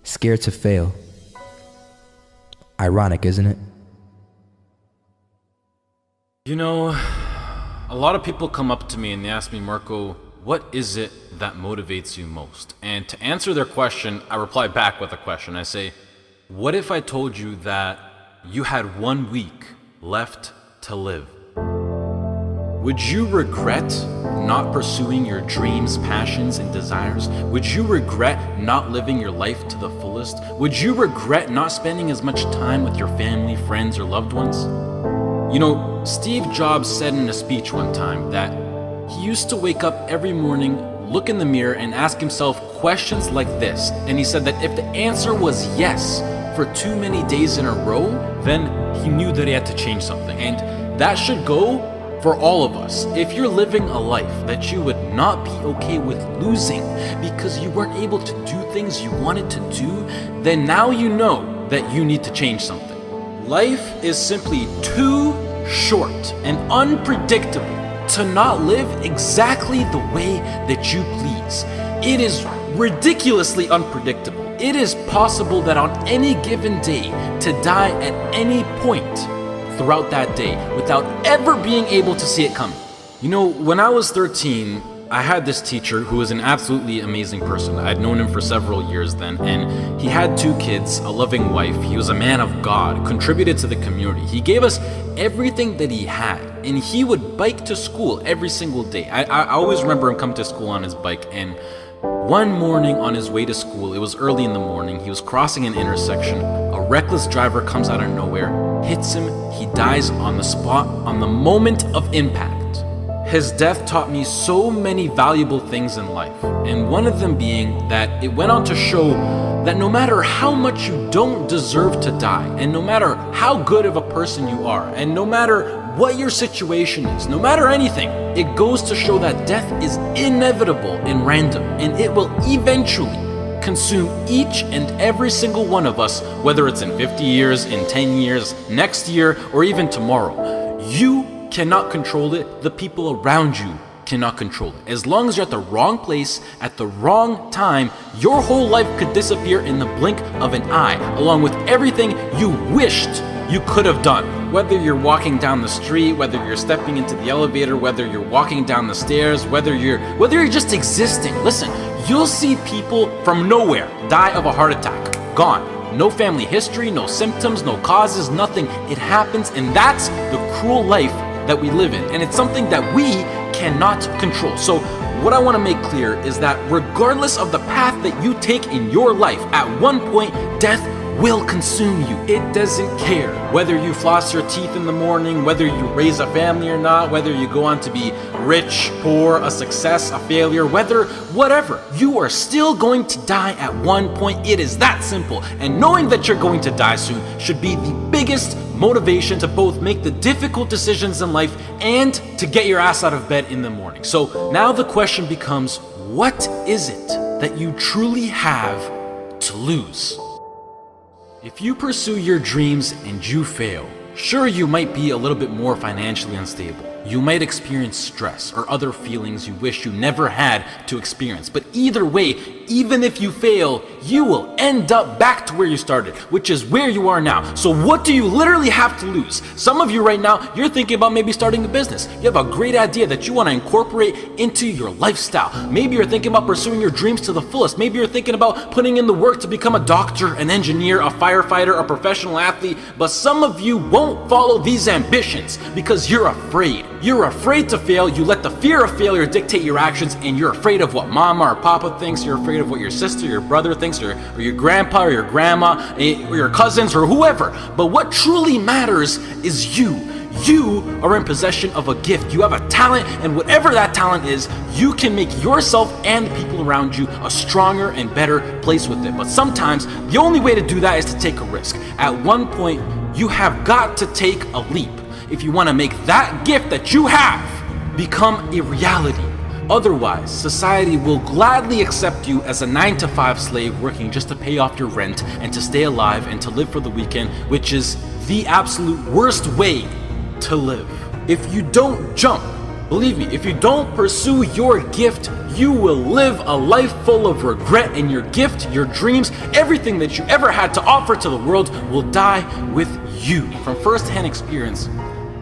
scared to fail. Ironic, isn't it? You know, a lot of people come up to me and they ask me, Marco, what is it that motivates you most? And to answer their question, I reply back with a question. I say, what if I told you that you had 1 week left to live, would you regret not pursuing your dreams, passions, and desires? Would you regret not living your life to the fullest? Would you regret not spending as much time with your family, friends, or loved ones? You know, Steve Jobs said in a speech one time that he used to wake up every morning, look in the mirror, and ask himself questions like this. And he said that if the answer was yes for too many days in a row, then he knew that he had to change something. And that should go for all of us. If you're living a life that you would not be okay with losing because you weren't able to do things you wanted to do, then now you know that you need to change something. Life is simply too short and unpredictable to not live exactly the way that you please. It is ridiculously unpredictable. It is possible that on any given day to die at any point throughout that day without ever being able to see it coming. You know, when I was 13, I had this teacher who was an absolutely amazing person. I'd known him for several years then, and he had 2 kids, a loving wife. He was a man of God, contributed to the community. He gave us everything that he had, and he would bike to school every single day. I always remember him coming to school on his bike, and one morning on his way to school, it was early in the morning, he was crossing an intersection. A reckless driver comes out of nowhere, hits him, he dies on the spot, on the moment of impact. His death taught me so many valuable things in life, and one of them being that it went on to show that no matter how much you don't deserve to die, and no matter how good of a person you are, and no matter what your situation is, no matter anything, it goes to show that death is inevitable and random, and it will eventually consume each and every single one of us, whether it's in 50 years, in 10 years, next year, or even tomorrow. You cannot control it. The people around you cannot control it. As long as you're at the wrong place at the wrong time, your whole life could disappear in the blink of an eye, along with everything you wished you could have done. Whether you're walking down the street, whether you're stepping into the elevator, whether you're walking down the stairs, whether you're just existing. Listen, you'll see people from nowhere die of a heart attack. Gone. No family history, no symptoms, no causes, nothing. It happens, and that's the cruel life that we live in, and it's something that we cannot control. So what I want to make clear is that regardless of the path that you take in your life, at one point, death will consume you. It doesn't care whether you floss your teeth in the morning, whether you raise a family or not, whether you go on to be rich, poor, a success, a failure, whatever, you are still going to die at one point. It is that simple. And knowing that you're going to die soon should be the biggest motivation to both make the difficult decisions in life and to get your ass out of bed in the morning. So now the question becomes, what is it that you truly have to lose? If you pursue your dreams and you fail, sure, you might be a little bit more financially unstable. You might experience stress or other feelings you wish you never had to experience. But either way, even if you fail, you will end up back to where you started, which is where you are now. So what do you literally have to lose? Some of you right now, you're thinking about maybe starting a business. You have a great idea that you want to incorporate into your lifestyle. Maybe you're thinking about pursuing your dreams to the fullest. Maybe you're thinking about putting in the work to become a doctor, an engineer, a firefighter, a professional athlete. But some of you won't follow these ambitions because you're afraid. You're afraid to fail. You let the fear of failure dictate your actions, and you're afraid of what mama or papa thinks. You're afraid of what your sister, your brother thinks, or your grandpa or your grandma, or your cousins, or whoever. But what truly matters is you. You are in possession of a gift. You have a talent, and whatever that talent is, you can make yourself and the people around you a stronger and better place with it. But sometimes the only way to do that is to take a risk. At one point, you have got to take a leap if you want to make that gift that you have become a reality. Otherwise, society will gladly accept you as a 9-to-5 slave working just to pay off your rent and to stay alive and to live for the weekend, which is the absolute worst way to live. If you don't jump, believe me, if you don't pursue your gift, you will live a life full of regret, and your gift, your dreams, everything that you ever had to offer to the world will die with you. From first-hand experience,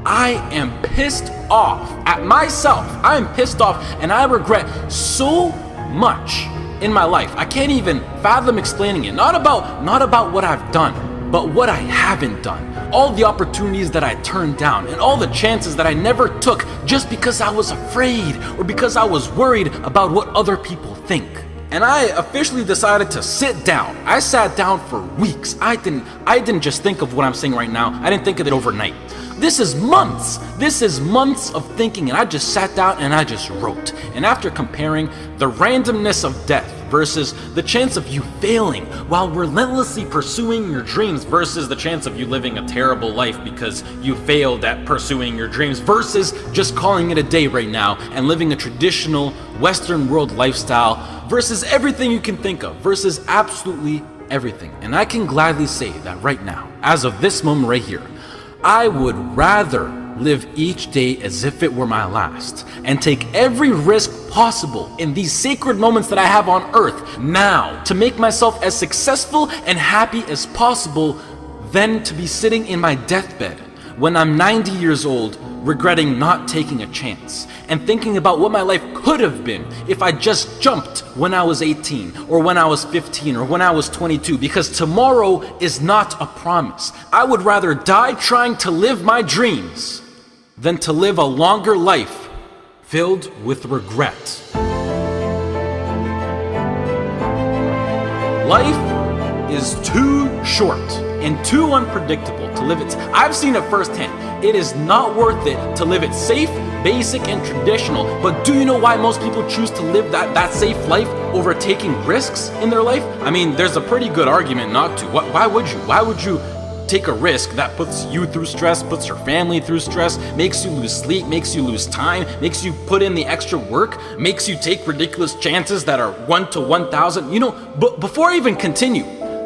I am pissed off at myself. I am pissed off, and I regret so much in my life. I can't even fathom explaining it. Not about what I've done, but what I haven't done. all the opportunities that I turned down and all the chances that I never took just because I was afraid or because I was worried about what other people think. And I officially decided to sit down. I sat down for weeks. I didn't just think of what I'm saying right now. I didn't think of it overnight. This is months. This is months of thinking, and I just sat down and I just wrote. And after comparing the randomness of death versus the chance of you failing while relentlessly pursuing your dreams versus the chance of you living a terrible life because you failed at pursuing your dreams versus just calling it a day right now and living a traditional Western world lifestyle versus everything you can think of versus absolutely everything. And I can gladly say that right now, as of this moment right here, I would rather live each day as if it were my last and take every risk possible in these sacred moments that I have on earth now to make myself as successful and happy as possible than to be sitting in my deathbed when I'm 90 years old regretting not taking a chance and thinking about what my life could have been if I just jumped when I was 18 or when I was 15 or when I was 22, because tomorrow is not a promise. I would rather die trying to live my dreams than to live a longer life filled with regret. Life is too short and too unpredictable to live it. I've seen it firsthand. It is not worth it to live it safe, basic, and traditional. But do you know why most people choose to live that safe life over taking risks in their life? I mean, there's a pretty good argument not to. Why would you? Why would you take a risk that puts you through stress, puts your family through stress, makes you lose sleep, makes you lose time, makes you put in the extra work, makes you take ridiculous chances that are 1 to 1,000? You know, but before I even continue,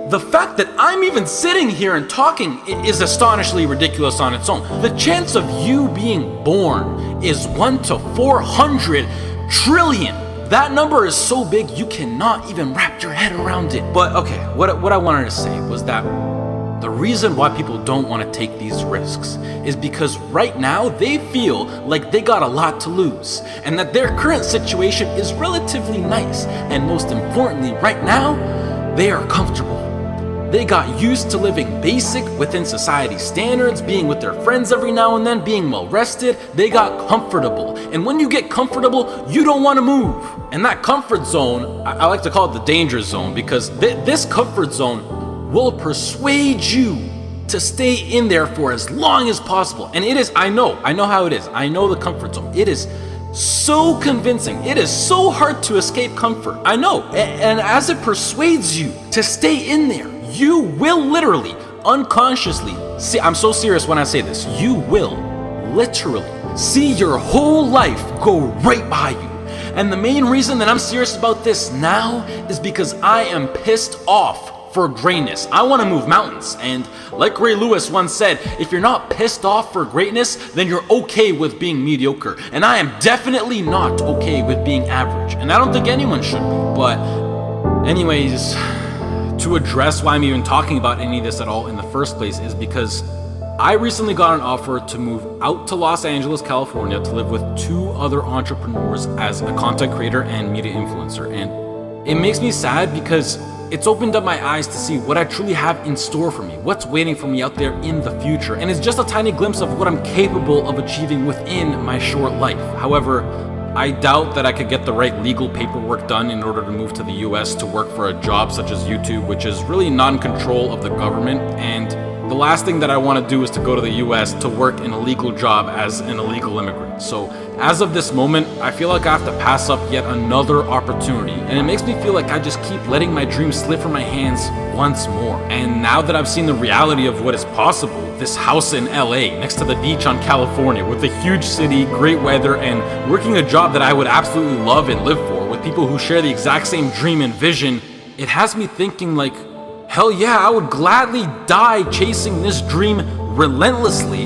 the fact that I'm even sitting here and talking is astonishingly ridiculous on its own. The chance of you being born is 1 to 400 trillion. That number is so big you cannot even wrap your head around it. But okay, what I wanted to say was that the reason why people don't want to take these risks is because right now they feel like they got a lot to lose and that their current situation is relatively nice. And most importantly, right now, they are comfortable. They got used to living basic within society standards, being with their friends every now and then, being well rested. They got comfortable. And when you get comfortable, you don't want to move. And that comfort zone, I like to call it the danger zone, because this comfort zone will persuade you to stay in there for as long as possible. And it is, I know how it is. I know the comfort zone. It is so convincing. It is so hard to escape comfort. I know. And as it persuades you to stay in there, you will literally, unconsciously, see, I'm so serious when I say this, you will literally see your whole life go right by you. And the main reason that I'm serious about this now is because I am pissed off for greatness. I want to move mountains. And like Ray Lewis once said, if you're not pissed off for greatness, then you're okay with being mediocre. And I am definitely not okay with being average. And I don't think anyone should be. But anyways, to address why I'm even talking about any of this at all in the first place is because I recently got an offer to move out to Los Angeles, California to live with 2 other entrepreneurs as a content creator and media influencer. And it makes me sad because it's opened up my eyes to see what I truly have in store for me, what's waiting for me out there in the future. And it's just a tiny glimpse of what I'm capable of achieving within my short life. However, I doubt that I could get the right legal paperwork done in order to move to the US to work for a job such as YouTube, which is really not in control of the government. And the last thing that I want to do is to go to the US to work in a legal job as an illegal immigrant. So as of this moment, I feel like I have to pass up yet another opportunity. And it makes me feel like I just keep letting my dreams slip from my hands once more. And now that I've seen the reality of what is possible, this house in LA next to the beach on California with a huge city, great weather, and working a job that I would absolutely love and live for with people who share the exact same dream and vision, it has me thinking like, hell yeah, I would gladly die chasing this dream relentlessly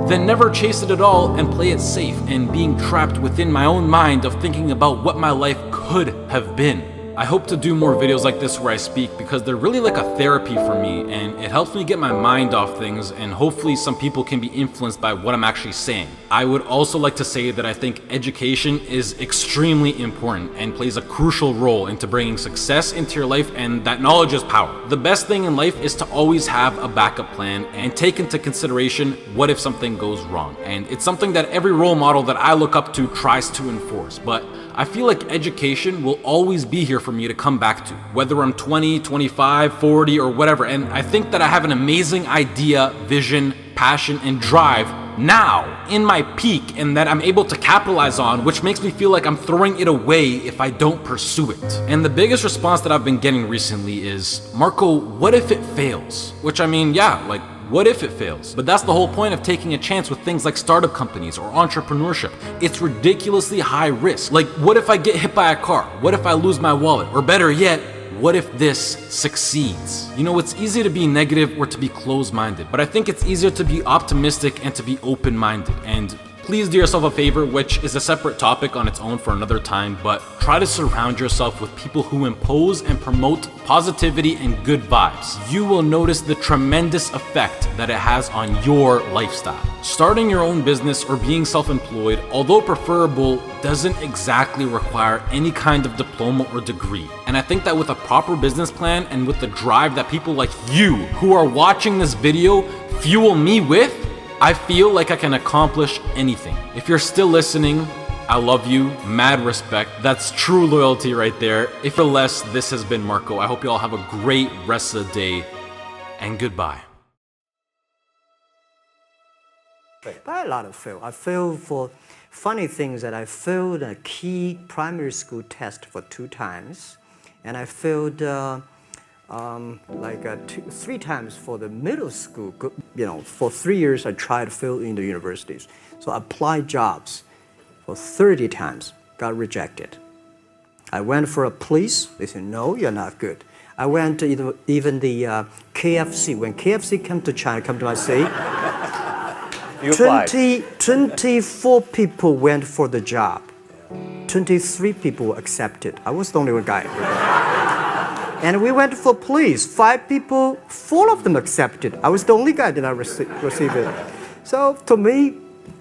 than never chase it at all and play it safe and being trapped within my own mind of thinking about what my life could have been. I hope to do more videos like this where I speak because they're really like a therapy for me, and it helps me get my mind off things, and hopefully some people can be influenced by what I'm actually saying. I would also like to say that I think education is extremely important and plays a crucial role into bringing success into your life, and that knowledge is power. The best thing in life is to always have a backup plan and take into consideration what if something goes wrong. And it's something that every role model that I look up to tries to enforce, but I feel like education will always be here for me to come back to, whether I'm 20, 25, 40, or whatever. And I think that I have an amazing idea, vision, passion, and drive now in my peak, and that I'm able to capitalize on, which makes me feel like I'm throwing it away if I don't pursue it. And the biggest response that I've been getting recently is, Marco, what if it fails? Which, I mean, yeah, like, what if it fails? But that's the whole point of taking a chance with things like startup companies or entrepreneurship. It's ridiculously high risk. Like, what if I get hit by a car? What if I lose my wallet? Or better yet, what if this succeeds? You know, it's easy to be negative or to be closed-minded, but I think it's easier to be optimistic and to be open-minded. And please do yourself a favor, which is a separate topic on its own for another time, but try to surround yourself with people who impose and promote positivity and good vibes. You will notice the tremendous effect that it has on your lifestyle. Starting your own business or being self-employed, although preferable, doesn't exactly require any kind of diploma or degree. And I think that with a proper business plan and with the drive that people like you who are watching this video fuel me with, I feel like I can accomplish anything. If you're still listening, I love you, mad respect. That's true loyalty right there. If you're less, this has been Marco. I hope you all have a great rest of the day, and goodbye. By a lot of fail. I failed for funny things that I failed a key primary school test for 2 times, and I failed 3 times for the middle school. You know, for 3 years I tried to fill in the universities. So I applied jobs for 30 times, got rejected. I went for a police, they said, no, you're not good. I went to even the KFC. When KFC came to China, come to my city, 24 people went for the job. 23 people were accepted. I was the only one guy. And we went for police. 5 people, 4 of them accepted. I was the only guy that I received it. So to me,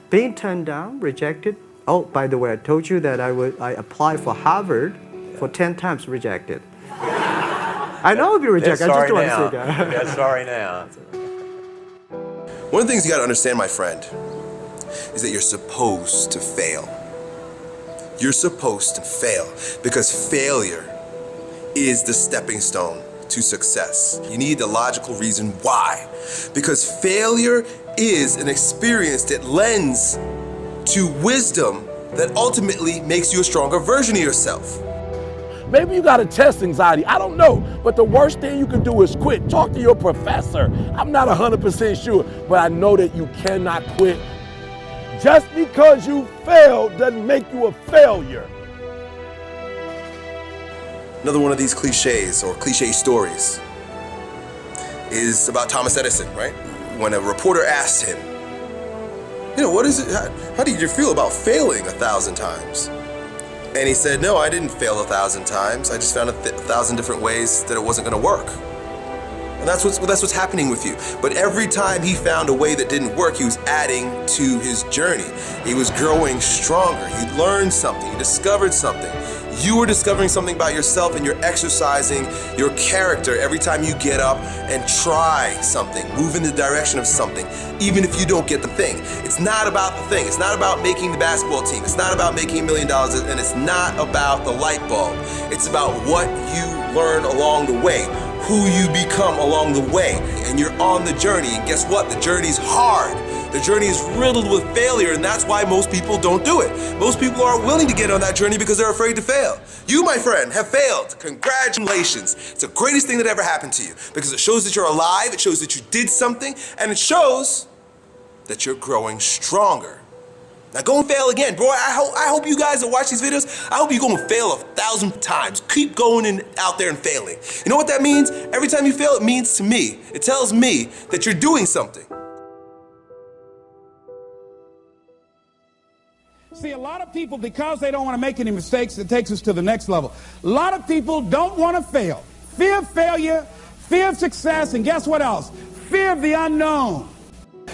being turned down, rejected. Oh, by the way, I told you that I applied for Harvard for 10 times, rejected. I know I'll be rejected. I just don't want to say that. Yeah, sorry now. One of the things you got to understand, my friend, is that you're supposed to fail. You're supposed to fail because failure is the stepping stone to success. You need the logical reason why. Because failure is an experience that lends to wisdom that ultimately makes you a stronger version of yourself. Maybe you got a test anxiety, I don't know. But the worst thing you can do is quit. Talk to your professor. I'm not 100% sure, but I know that you cannot quit. Just because you failed doesn't make you a failure. Another one of these cliches or cliche stories is about Thomas Edison, right? When a reporter asked him, you know, what is it? How did you feel about failing 1,000 times? And he said, no, I didn't fail 1,000 times. I just found 1,000 different ways that it wasn't going to work. And that's what's happening with you. But every time he found a way that didn't work, he was adding to his journey. He was growing stronger. He learned something. He discovered something. You are discovering something about yourself, and you're exercising your character every time you get up and try something, move in the direction of something, even if you don't get the thing. It's not about the thing. It's not about making the basketball team. It's not about making $1 million, and it's not about the light bulb. It's about what you learn along the way, who you become along the way, and you're on the journey. And guess what? The journey's hard. The journey is riddled with failure, and that's why most people don't do it. Most people aren't willing to get on that journey because they're afraid to fail. You, my friend, have failed. Congratulations. It's the greatest thing that ever happened to you because it shows that you're alive, it shows that you did something, and it shows that you're growing stronger. Now go and fail again, bro. I hope you guys that watch these videos, I hope you go and fail 1,000 times. Keep going out there and failing. You know what that means? Every time you fail, it means to me, it tells me that you're doing something. See, a lot of people, because they don't want to make any mistakes, it takes us to the next level. A lot of people don't want to fail. Fear of failure, fear of success, and guess what else? Fear of the unknown.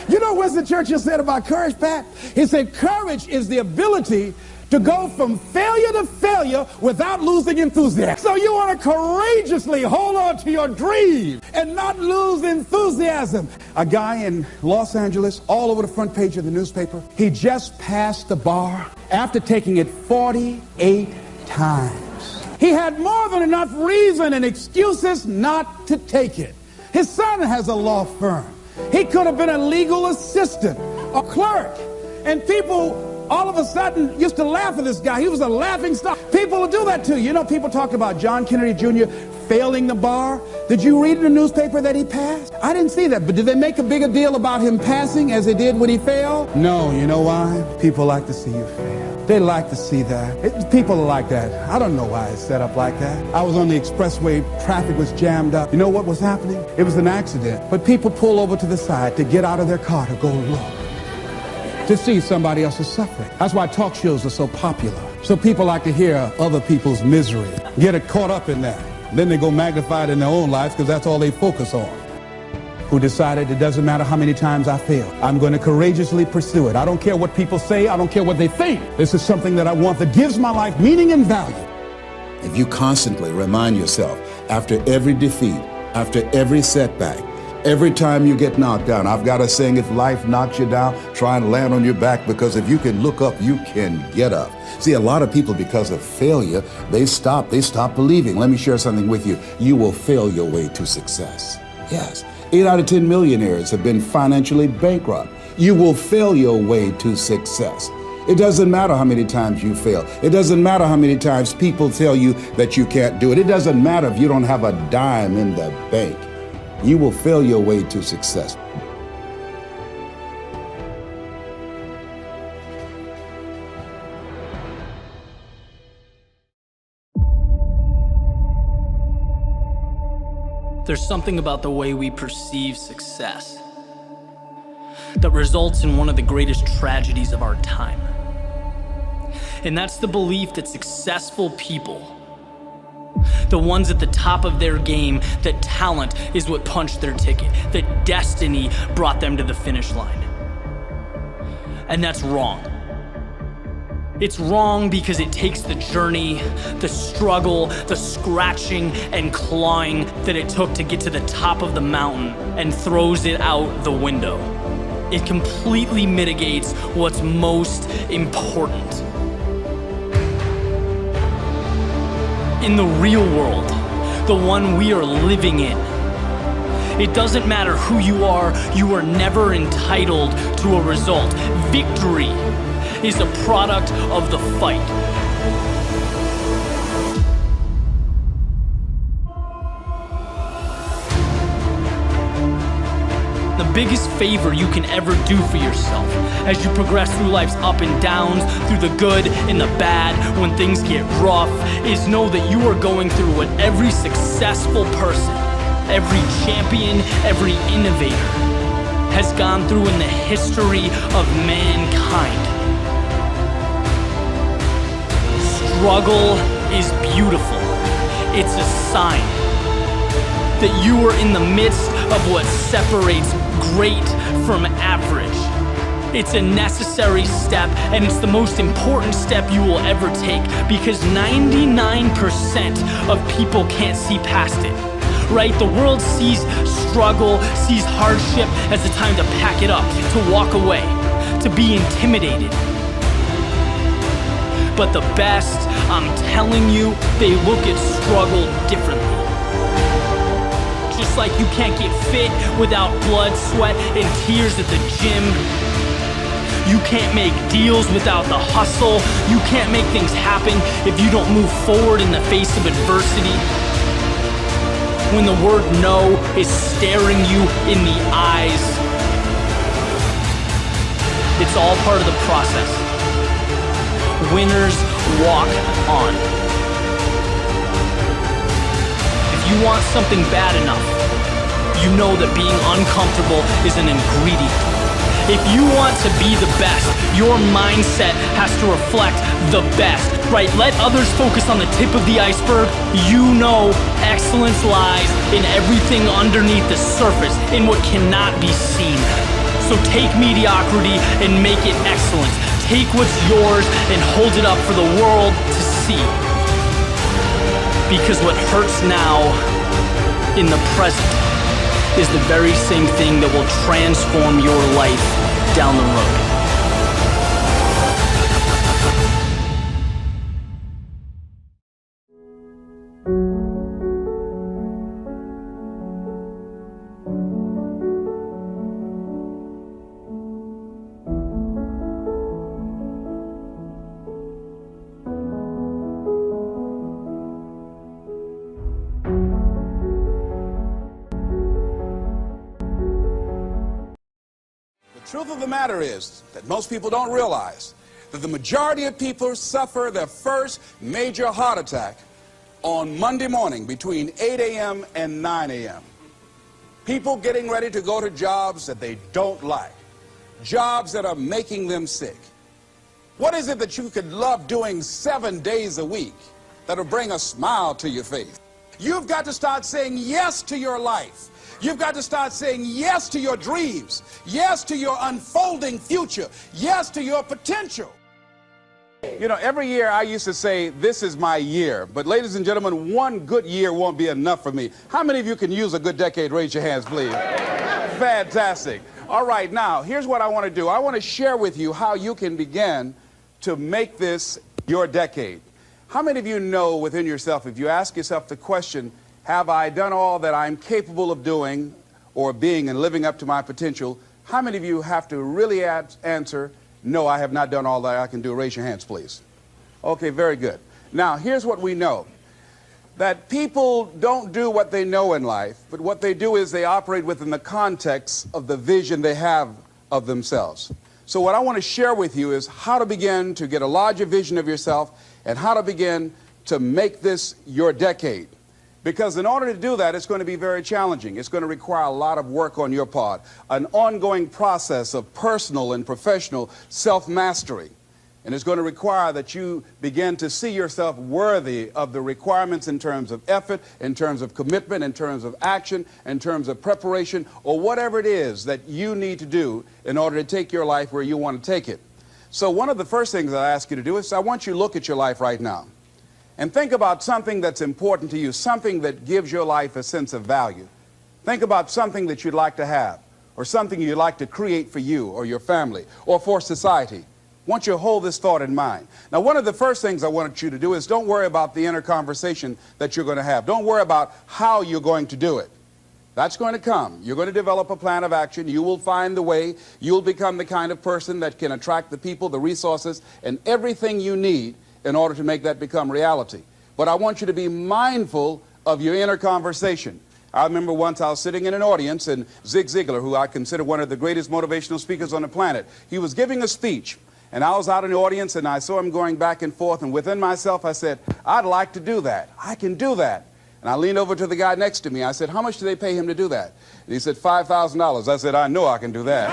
You know what Winston Churchill said about courage, Pat? He said, courage is the ability to go from failure to failure without losing enthusiasm. So you want to courageously hold on to your dream and not lose enthusiasm. A guy in Los Angeles, all over the front page of the newspaper, he just passed the bar after taking it 48 times. He had more than enough reason and excuses not to take it. His son has a law firm. He could have been a legal assistant, a clerk, and people all of a sudden used to laugh at this guy. He was a laughing stock. People will do that too. You know, people talk about John Kennedy Jr. failing the bar. Did you read in the newspaper that he passed? I didn't see that, but did they make a bigger deal about him passing as they did when he failed? No, you know why? People like to see you fail. They like to see that. People are like that. I don't know why it's set up like that. I was on the expressway, traffic was jammed up. You know what was happening? It was an accident. But people pull over to the side to get out of their car to go look, to see somebody else's suffering. That's why talk shows are so popular. So people like to hear other people's misery, get it caught up in that. Then they go magnify it in their own lives because that's all they focus on. Who decided it doesn't matter how many times I fail. I'm going to courageously pursue it. I don't care what people say. I don't care what they think. This is something that I want that gives my life meaning and value. If you constantly remind yourself after every defeat, after every setback, every time you get knocked down, I've got a saying, if life knocks you down, try and land on your back, because if you can look up, you can get up. See, a lot of people, because of failure, they stop believing. Let me share something with you. You will fail your way to success. Yes, 8 out of 10 millionaires have been financially bankrupt. You will fail your way to success. It doesn't matter how many times you fail. It doesn't matter how many times people tell you that you can't do it. It doesn't matter if you don't have a dime in the bank. You will fail your way to success. There's something about the way we perceive success that results in one of the greatest tragedies of our time. And that's the belief that successful people, the ones at the top of their game, that talent is what punched their ticket, that destiny brought them to the finish line. And that's wrong. It's wrong because it takes the journey, the struggle, the scratching and clawing that it took to get to the top of the mountain and throws it out the window. It completely mitigates what's most important. In the real world, the one we are living in, it doesn't matter who you are never entitled to a result. Victory is a product of the fight. The biggest favor you can ever do for yourself as you progress through life's up and downs, through the good and the bad, when things get rough, is know that you are going through what every successful person, every champion, every innovator has gone through in the history of mankind. Struggle is beautiful. It's a sign that you are in the midst of what separates great from average. It's a necessary step, and it's the most important step you will ever take, because 99% of people can't see past it, right? The world sees struggle, sees hardship as a time to pack it up, to walk away, to be intimidated. But the best, I'm telling you, they look at struggle differently. Just like you can't get fit without blood, sweat, and tears at the gym. You can't make deals without the hustle. You can't make things happen if you don't move forward in the face of adversity. When the word no is staring you in the eyes, it's all part of the process. Winners walk on. If you want something bad enough, you know that being uncomfortable is an ingredient. If you want to be the best, your mindset has to reflect the best, right? Let others focus on the tip of the iceberg. You know excellence lies in everything underneath the surface, in what cannot be seen. So take mediocrity and make it excellence. Take what's yours and hold it up for the world to see. Because what hurts now in the present is the very same thing that will transform your life down the road. The truth of the matter is that most people don't realize that the majority of people suffer their first major heart attack on Monday morning between 8 a.m. and 9 a.m. People getting ready to go to jobs that they don't like, jobs that are making them sick. What is it that you could love doing 7 days a week that'll bring a smile to your face? You've got to start saying yes to your life. You've got to start saying yes to your dreams, yes to your unfolding future, yes to your potential. You know, every year I used to say, this is my year. But ladies and gentlemen, one good year won't be enough for me. How many of you can use a good decade? Raise your hands, please. Fantastic. All right, now, here's what I want to do. I want to share with you how you can begin to make this your decade. How many of you know within yourself, if you ask yourself the question, have I done all that I'm capable of doing or being and living up to my potential? How many of you have to really answer, no, I have not done all that I can do? Raise your hands, please. Okay, very good. Now, here's what we know. That people don't do what they know in life, but what they do is they operate within the context of the vision they have of themselves. So what I want to share with you is how to begin to get a larger vision of yourself and how to begin to make this your decade. Because in order to do that, it's going to be very challenging. It's going to require a lot of work on your part, an ongoing process of personal and professional self-mastery. And it's going to require that you begin to see yourself worthy of the requirements in terms of effort, in terms of commitment, in terms of action, in terms of preparation, or whatever it is that you need to do in order to take your life where you want to take it. So one of the first things I ask you to do is I want you to look at your life right now. And think about something that's important to you, something that gives your life a sense of value. Think about something that you'd like to have, or something you'd like to create for you or your family or for society. I want you to hold this thought in mind. Now, one of the first things I want you to do is don't worry about the inner conversation that you're going to have. Don't worry about how you're going to do it. That's going to come. You're going to develop a plan of action. You will find the way. You'll become the kind of person that can attract the people, the resources, and everything you need in order to make that become reality. But I want you to be mindful of your inner conversation. I remember once I was sitting in an audience and Zig Ziglar, who I consider one of the greatest motivational speakers on the planet, he was giving a speech. And I was out in the audience and I saw him going back and forth, and within myself I said, I'd like to do that. I can do that. And I leaned over to the guy next to me. I said, how much do they pay him to do that? And he said, $5,000. I said, I know I can do that.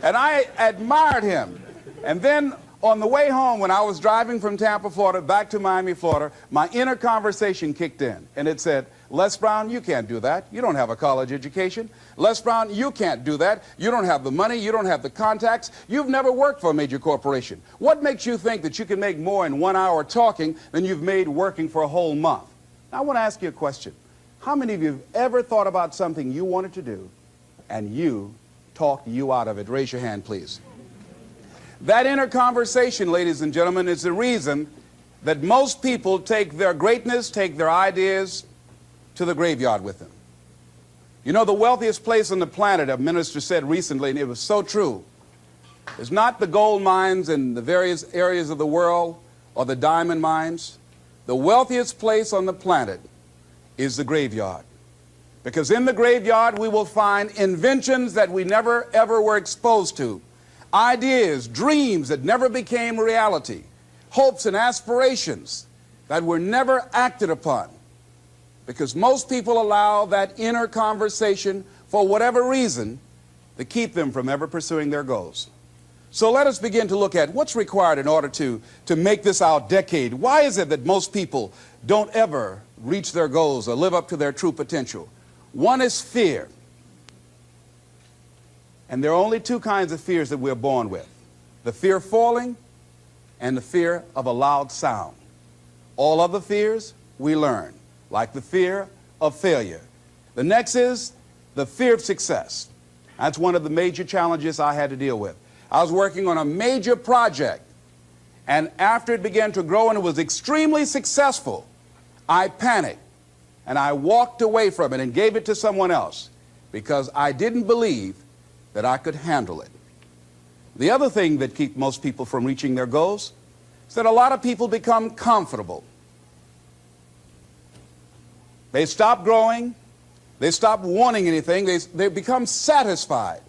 And I admired him. And then on the way home, when I was driving from Tampa, Florida, back to Miami, Florida, my inner conversation kicked in. And it said, Les Brown, you can't do that. You don't have a college education. Les Brown, you can't do that. You don't have the money. You don't have the contacts. You've never worked for a major corporation. What makes you think that you can make more in 1 hour talking than you've made working for a whole month? Now, I want to ask you a question. How many of you have ever thought about something you wanted to do and you talked you out of it? Raise your hand, please. That inner conversation, ladies and gentlemen, is the reason that most people take their greatness, take their ideas to the graveyard with them. You know, the wealthiest place on the planet, a minister said recently, and it was so true, is not the gold mines in the various areas of the world or the diamond mines. The wealthiest place on the planet is the graveyard. Because in the graveyard we will find inventions that we never ever were exposed to. Ideas, dreams that never became reality, hopes and aspirations that were never acted upon. Because most people allow that inner conversation, for whatever reason, that keep them from ever pursuing their goals. So let us begin to look at what's required in order to make this our decade. Why is it that most people don't ever reach their goals or live up to their true potential? One is fear. And there are only two kinds of fears that we're born with: the fear of falling and the fear of a loud sound. All other fears we learn, like the fear of failure. The next is the fear of success. That's one of the major challenges I had to deal with. I was working on a major project, and after it began to grow and it was extremely successful, I panicked and I walked away from it and gave it to someone else because I didn't believe that I could handle it. The other thing that keeps most people from reaching their goals is that a lot of people become comfortable. They stop growing. They stop wanting anything. They become satisfied.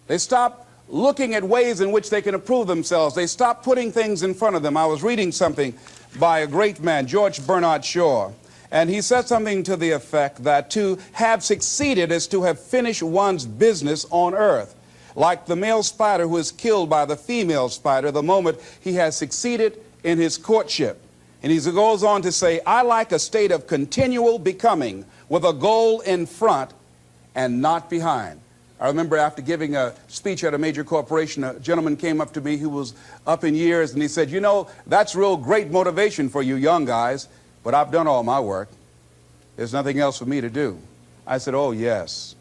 They stop looking at ways in which they can improve themselves. They stop putting things in front of them. I was reading something by a great man, George Bernard Shaw, and he said something to the effect that to have succeeded is to have finished one's business on earth, like the male spider who is killed by the female spider the moment he has succeeded in his courtship. And he goes on to say, I like a state of continual becoming with a goal in front and not behind. I remember after giving a speech at a major corporation, a gentleman came up to me who was up in years, and he said, you know, that's real great motivation for you young guys, but I've done all my work. There's nothing else for me to do. I said, oh yes,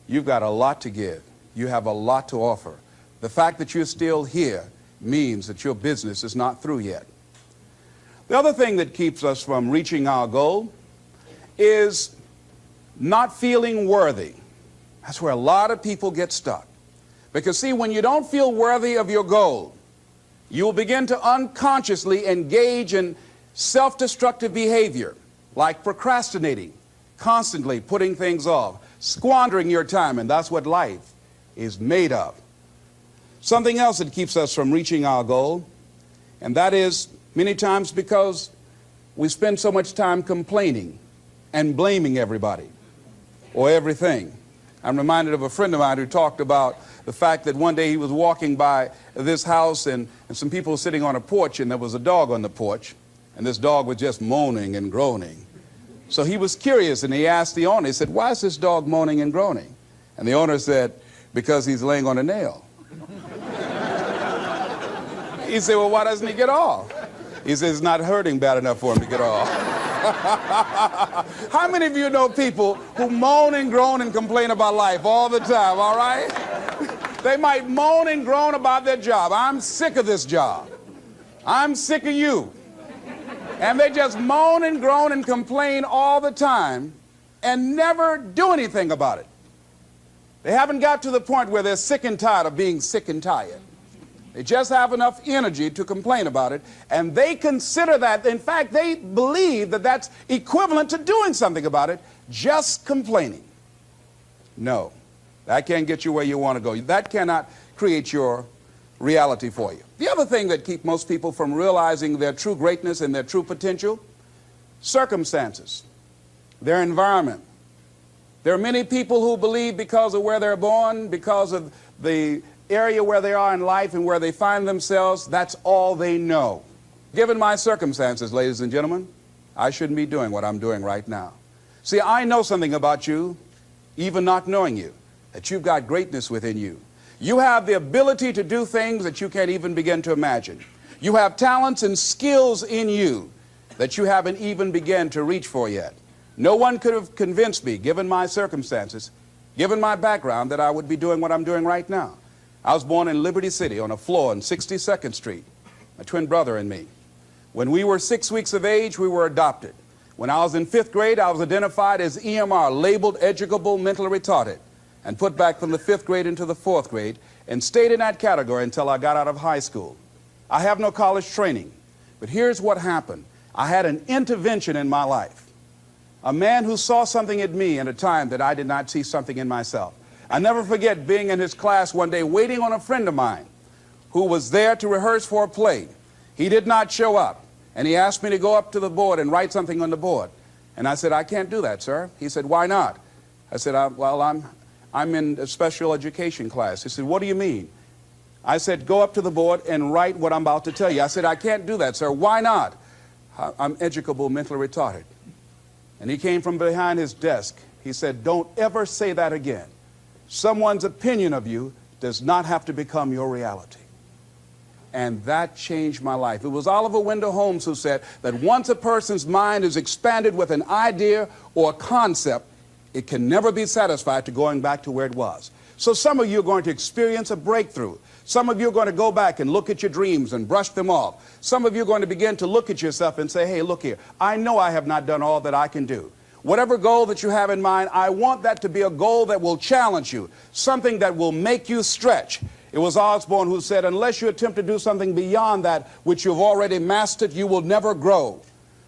you've got a lot to give. You have a lot to offer. The fact that you're still here means that your business is not through yet. The other thing that keeps us from reaching our goal is not feeling worthy. That's where a lot of people get stuck. Because see, when you don't feel worthy of your goal, you will begin to unconsciously engage in self-destructive behavior, like procrastinating, constantly putting things off, squandering your time, and that's what life is made of. Something else that keeps us from reaching our goal, and that is many times because we spend so much time complaining and blaming everybody or everything. I'm reminded of a friend of mine who talked about the fact that one day he was walking by this house and some people were sitting on a porch, and there was a dog on the porch, and this dog was just moaning and groaning. So he was curious, and he asked the owner, he said, why is this dog moaning and groaning? And the owner said, because he's laying on a nail. He said, well, why doesn't he get off? He says, it's not hurting bad enough for him to get off. How many of you know people who moan and groan and complain about life all the time, all right? They might moan and groan about their job. I'm sick of this job. I'm sick of you. And they just moan and groan and complain all the time and never do anything about it. They haven't got to the point where they're sick and tired of being sick and tired. They just have enough energy to complain about it, and they consider that, in fact, they believe that that's equivalent to doing something about it, just complaining. No, that can't get you where you want to go. That cannot create your reality for you. The other thing that keeps most people from realizing their true greatness and their true potential, circumstances, their environment. There are many people who believe because of where they're born, because of the area where they are in life and where they find themselves, that's all they know. Given my circumstances, ladies and gentlemen, I shouldn't be doing what I'm doing right now. See, I know something about you, even not knowing you, that you've got greatness within you. You have the ability to do things that you can't even begin to imagine. You have talents and skills in you that you haven't even begun to reach for yet. No one could have convinced me, given my circumstances, given my background, that I would be doing what I'm doing right now. I was born in Liberty City on a floor on 62nd Street, my twin brother and me. When we were 6 weeks of age, we were adopted. When I was in 5th grade, I was identified as EMR, labeled educable mentally retarded, and put back from the 5th grade into the 4th grade, and stayed in that category until I got out of high school. I have no college training, but here's what happened. I had an intervention in my life. A man who saw something in me at a time that I did not see something in myself. I never forget being in his class one day waiting on a friend of mine who was there to rehearse for a play. He did not show up, and he asked me to go up to the board and write something on the board. And I said, I can't do that, sir. He said, why not? I said, well, I'm in a special education class. He said, what do you mean? I said, go up to the board and write what I'm about to tell you. I said, I can't do that, sir. Why not? I'm educable, mentally retarded. And he came from behind his desk. He said, don't ever say that again. Someone's opinion of you does not have to become your reality. And that changed my life. It was Oliver Wendell Holmes who said that once a person's mind is expanded with an idea or a concept, it can never be satisfied to going back to where it was. So some of you are going to experience a breakthrough. Some of you are going to go back and look at your dreams and brush them off. Some of you are going to begin to look at yourself and say, hey, look here, I know I have not done all that I can do. Whatever goal that you have in mind, I want that to be a goal that will challenge you, something that will make you stretch. It was Osborne who said, unless you attempt to do something beyond that which you've already mastered, you will never grow.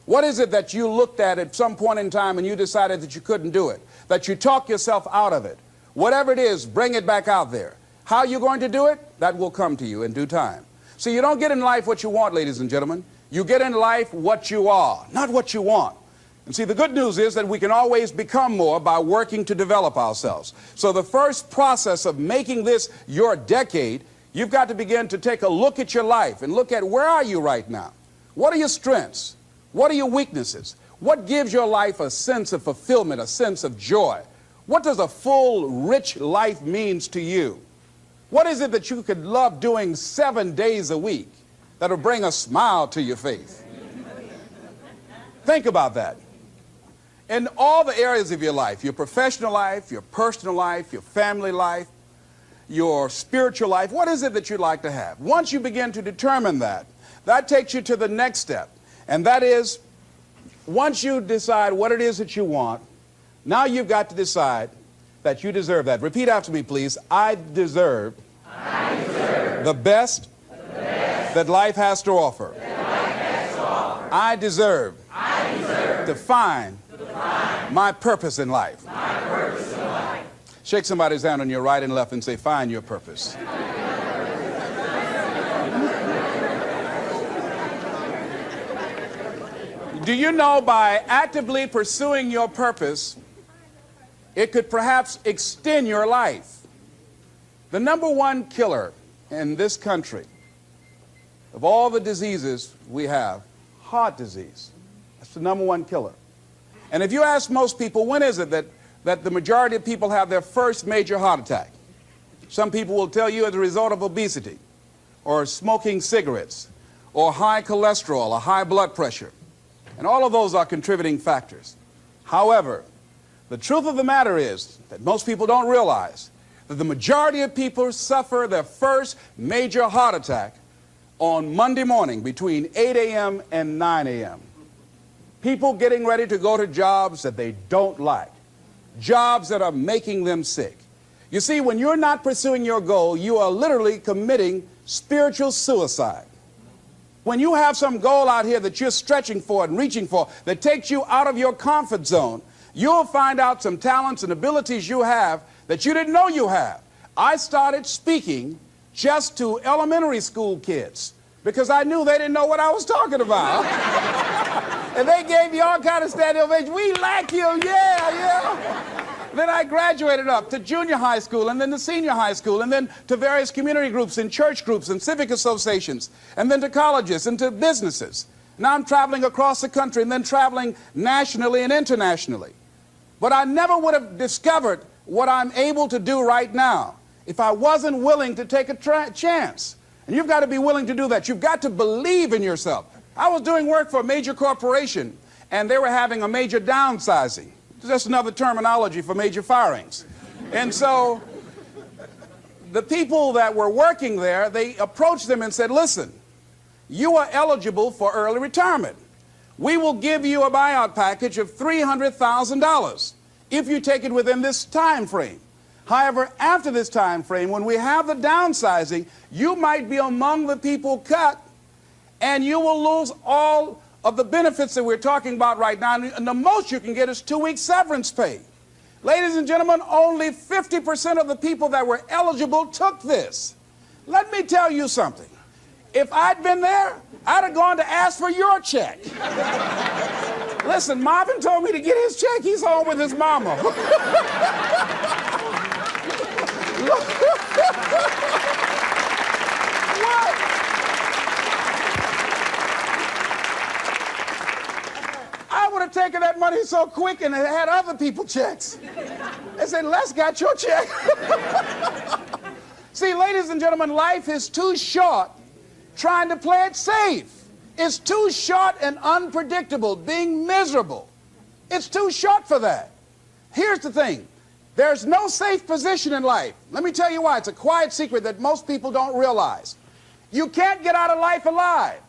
What is it that you looked at some point in time and you decided that you couldn't do it, that you talk yourself out of it? Whatever it is, bring it back out there. How you're going to do it, that will come to you in due time. So you don't get in life what you want, ladies and gentlemen. You get in life what you are, not what you want. And see, the good news is that we can always become more by working to develop ourselves. So the first process of making this your decade, you've got to begin to take a look at your life and look at where are you right now? What are your strengths? What are your weaknesses? What gives your life a sense of fulfillment, a sense of joy? What does a full, rich life means to you? What is it that you could love doing 7 days a week that'll bring a smile to your face? Think about that. In all the areas of your life, your professional life, your personal life, your family life, your spiritual life, what is it that you'd like to have? Once you begin to determine that, that takes you to the next step. And that is, once you decide what it is that you want, now you've got to decide that you deserve that. Repeat after me, please. I deserve the best that life has to offer. I deserve to find my purpose in life. Shake somebody's hand on your right and left and say, find your purpose. Do you know by actively pursuing your purpose, it could perhaps extend your life? The number one killer in this country of all the diseases we have, heart disease. That's the number one killer. And if you ask most people, when is it that the majority of people have their first major heart attack? Some people will tell you as a result of obesity, or smoking cigarettes, or high cholesterol, or high blood pressure. And all of those are contributing factors. However, the truth of the matter is that most people don't realize that the majority of people suffer their first major heart attack on Monday morning between 8 a.m. and 9 a.m. People getting ready to go to jobs that they don't like, jobs that are making them sick. You see, when you're not pursuing your goal, you are literally committing spiritual suicide. When you have some goal out here that you're stretching for and reaching for that takes you out of your comfort zone, you'll find out some talents and abilities you have that you didn't know you have. I started speaking just to elementary school kids because I knew they didn't know what I was talking about. And they gave me all kind of standing ovation. We like you, yeah. Then I graduated up to junior high school and then to senior high school and then to various community groups and church groups and civic associations and then to colleges and to businesses. Now I'm traveling across the country and then traveling nationally and internationally. But I never would have discovered what I'm able to do right now if I wasn't willing to take a chance. And you've got to be willing to do that. You've got to believe in yourself. I was doing work for a major corporation and they were having a major downsizing. Just another terminology for major firings. And so the people that were working there, they approached them and said, listen, you are eligible for early retirement. We will give you a buyout package of $300,000 if you take it within this time frame. However, after this time frame, when we have the downsizing, you might be among the people cut and you will lose all of the benefits that we're talking about right now, and the most you can get is 2 weeks severance pay. Ladies and gentlemen, only 50% of the people that were eligible took this. Let me tell you something. If I'd been there, I'd have gone to ask for your check. Listen, Marvin told me to get his check. He's home with his mama. I would have taken that money so quick and had other people checks. They said, Les got your check. See, ladies and gentlemen, life is too short trying to play it safe. It's too short and unpredictable, being miserable. It's too short for that. Here's the thing. There's no safe position in life. Let me tell you why. It's a quiet secret that most people don't realize. You can't get out of life alive.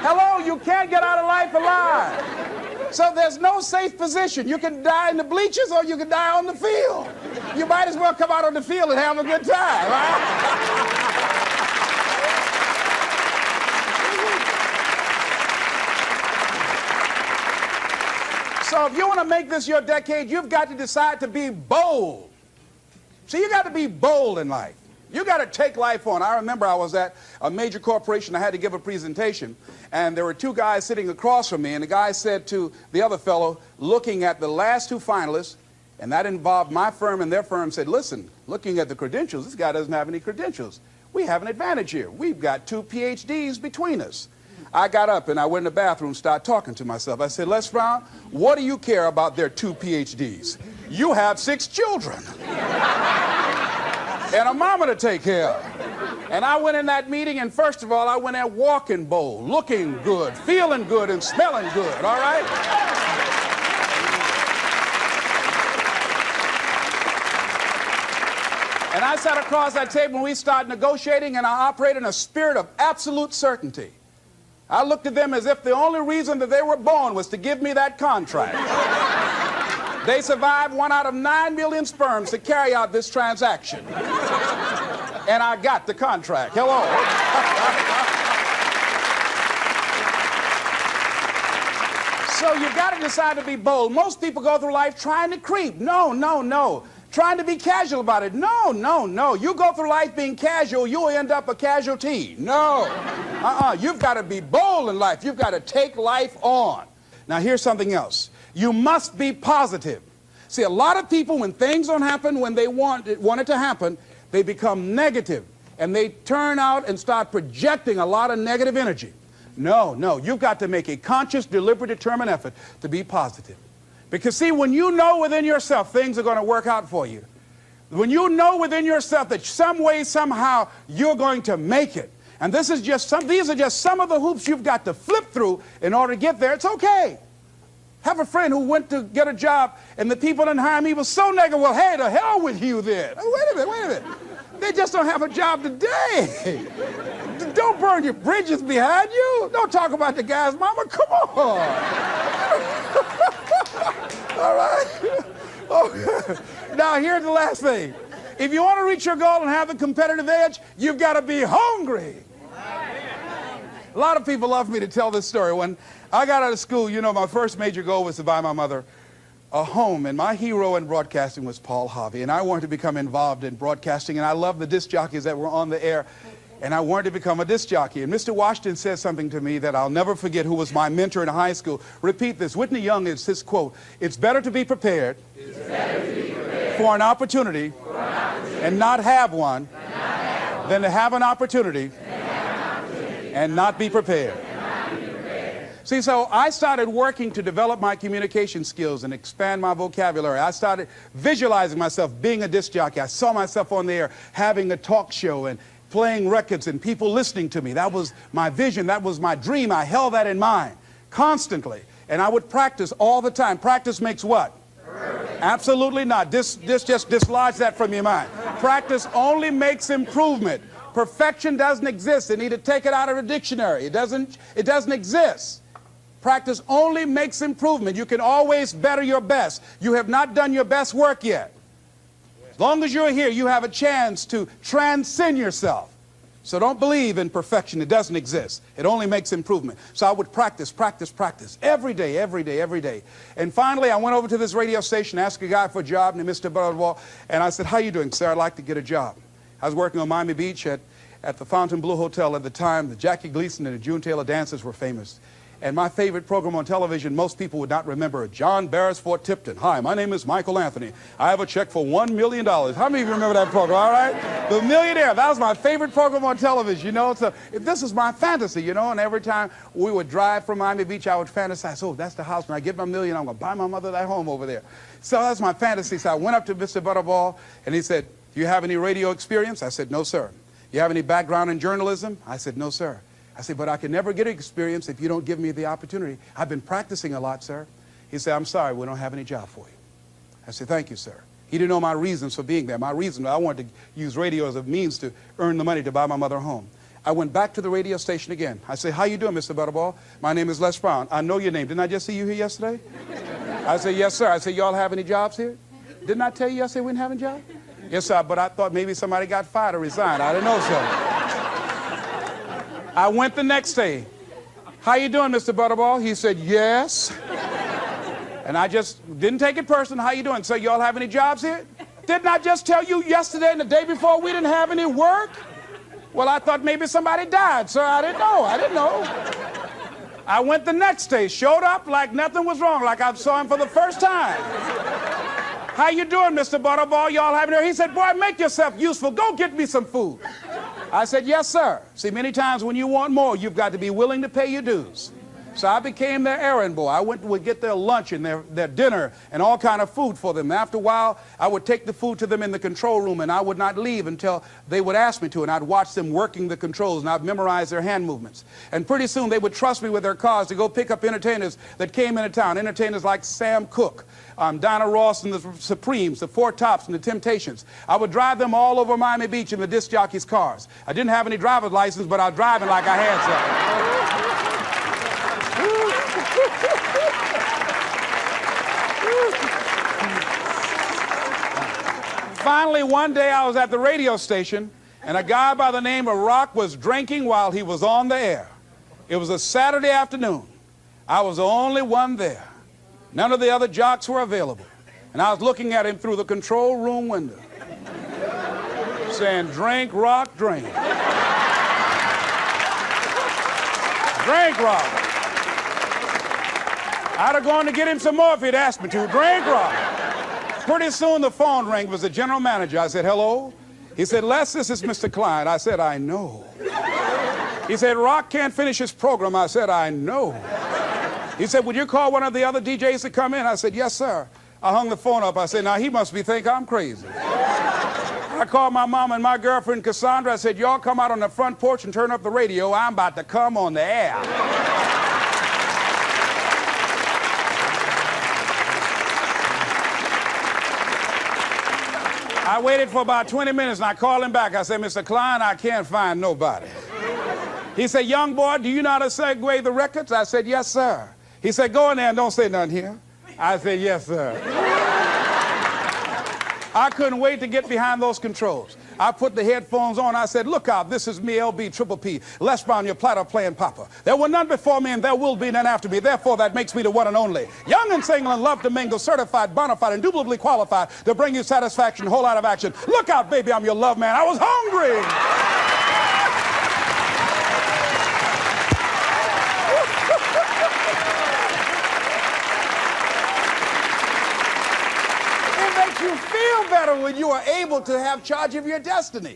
Hello, you can't get out of life alive. So there's no safe position. You can die in the bleachers or you can die on the field. You might as well come out on the field and have a good time, right? So if you want to make this your decade, you've got to decide to be bold. See, you got to be bold in life. You got to take life on. I remember I was at a major corporation. I had to give a presentation, and there were two guys sitting across from me, and the guy said to the other fellow, looking at the last two finalists, and that involved my firm and their firm, said, listen, looking at the credentials, this guy doesn't have any credentials. We have an advantage here. We've got 2 PhDs between us. I got up and I went in the bathroom and started talking to myself. I said, Les Brown, what do you care about their 2 PhDs? You have 6 children and a mama to take care of. And I went in that meeting, and first of all, I went there walking bold, looking good, feeling good, and smelling good, all right? And I sat across that table and we started negotiating, and I operated in a spirit of absolute certainty. I looked at them as if the only reason that they were born was to give me that contract. They survived 1 out of 9 million sperms to carry out this transaction. And I got the contract. Hello. So you've got to decide to be bold. Most people go through life trying to creep. No, no, no. Trying to be casual about it. No, no, no. You go through life being casual, you'll end up a casualty. No. You've got to be bold in life. You've got to take life on. Now, here's something else. You must be positive. See, a lot of people, when things don't happen when they want it to happen, they become negative, and they turn out and start projecting a lot of negative energy. No, no. You've got to make a conscious, deliberate, determined effort to be positive. Because, see, when you know within yourself things are going to work out for you, when you know within yourself that some way, somehow, you're going to make it, and these are just some of the hoops you've got to flip through in order to get there, it's okay. Have a friend who went to get a job, and the people didn't hire him. He was so negative. Well, hey, to hell with you then. Wait a minute. They just don't have a job today. Don't burn your bridges behind you. Don't talk about the guy's mama. Come on. All right? Okay. Now, here's the last thing. If you want to reach your goal and have a competitive edge, you've got to be hungry. A lot of people love me to tell this story. When I got out of school, you know, my first major goal was to buy my mother a home, and my hero in broadcasting was Paul Harvey, and I wanted to become involved in broadcasting, and I loved the disc jockeys that were on the air, and I wanted to become a disc jockey. And Mr. Washington said something to me that I'll never forget, who was my mentor in high school. Repeat this. Whitney Young is his quote. It's better to be prepared, for an opportunity, and not have one, than to have an opportunity and not be prepared. See, so I started working to develop my communication skills and expand my vocabulary. I started visualizing myself being a disc jockey. I saw myself on the air having a talk show and playing records and people listening to me. That was my vision. That was my dream. I held that in mind constantly. And I would practice all the time. Practice makes what? Perfect. Absolutely not. Just dislodge that from your mind. Practice only makes improvement. Perfection doesn't exist. They need to take it out of the dictionary. It doesn't exist. Practice only makes improvement. You can always better your best. You have not done your best work yet. As long as you're here, you have a chance to transcend yourself. So don't believe in perfection. It doesn't exist. It only makes improvement. So I would practice every day. And finally, I went over to this radio station, asked a guy for a job named Mr. Butterwall, and I said, how you doing, sir? I'd like to get a job. I was working on Miami Beach at the Fontainebleau Hotel at the time. The Jackie Gleason and the June Taylor dancers were famous. And my favorite program on television, most people would not remember, John Beresford Tipton. Hi, my name is Michael Anthony. I have a check for $1 million. How many of you remember that program, all right? The Millionaire, that was my favorite program on television, you know. So this is my fantasy, you know, and every time we would drive from Miami Beach, I would fantasize, oh, that's the house. When I get my million, I'm going to buy my mother that home over there. So that's my fantasy. So I went up to Mr. Butterball, and he said, do you have any radio experience? I said, no, sir. You have any background in journalism? I said, no, sir. I said, but I can never get experience if you don't give me the opportunity. I've been practicing a lot, sir. He said, I'm sorry, we don't have any job for you. I said, thank you, sir. He didn't know my reasons for being there. My reason, I wanted to use radio as a means to earn the money to buy my mother a home. I went back to the radio station again. I said, how you doing, Mr. Butterball? My name is Les Brown. I know your name. Didn't I just see you here yesterday? I said, yes, sir. I said, y'all have any jobs here? Didn't I tell you yesterday we didn't have any jobs? Yes, sir, but I thought maybe somebody got fired or resigned. I didn't know so. I went the next day. How you doing, Mr. Butterball? He said, yes. And I just didn't take it personal. How you doing? So y'all have any jobs here? Didn't I just tell you yesterday and the day before we didn't have any work? Well, I thought maybe somebody died, sir. I didn't know. I went the next day, showed up like nothing was wrong, like I saw him for the first time. How you doing, Mr. Butterball? Y'all have any? He said, boy, make yourself useful. Go get me some food. I said, yes, sir. See, many times when you want more, you've got to be willing to pay your dues. So I became their errand boy. I would get their lunch and their dinner and all kind of food for them. After a while, I would take the food to them in the control room, and I would not leave until they would ask me to, and I'd watch them working the controls, and I'd memorize their hand movements. And pretty soon, they would trust me with their cars to go pick up entertainers that came into town, entertainers like Sam Cooke, Dinah Ross and the Supremes, the Four Tops and the Temptations. I would drive them all over Miami Beach in the disc jockeys' cars. I didn't have any driver's license, but I was driving like I had some. Finally, one day I was at the radio station, and a guy by the name of Rock was drinking while he was on the air. It was a Saturday afternoon. I was the only one there. None of the other jocks were available. And I was looking at him through the control room window, saying, drink, Rock, drink. Drink, Rock. I'd have gone to get him some more if he'd asked me to. Drink, Rock. Pretty soon the phone rang. It was the general manager. I said, hello? He said, Les, this is Mr. Klein. I said, I know. He said, Rock can't finish his program. I said, I know. He said, would you call one of the other DJs to come in? I said, yes, sir. I hung the phone up. I said, now he must think I'm crazy. I called my mom and my girlfriend, Cassandra. I said, y'all come out on the front porch and turn up the radio. I'm about to come on the air. I waited for about 20 minutes, and I called him back. I said, Mr. Klein, I can't find nobody. He said, young boy, do you know how to segue the records? I said, yes, sir. He said, go in there and don't say nothing here. I said, yes, sir. I couldn't wait to get behind those controls. I put the headphones on. I said, look out, this is me, LB, Triple P, Les Brown, your platter playing Papa. There were none before me, and there will be none after me. Therefore, that makes me the one and only. Young and single and love to mingle, certified, bona fide, indubitably qualified to bring you satisfaction, whole lot of action. Look out, baby, I'm your love man. I was hungry. You feel better when you are able to have charge of your destiny,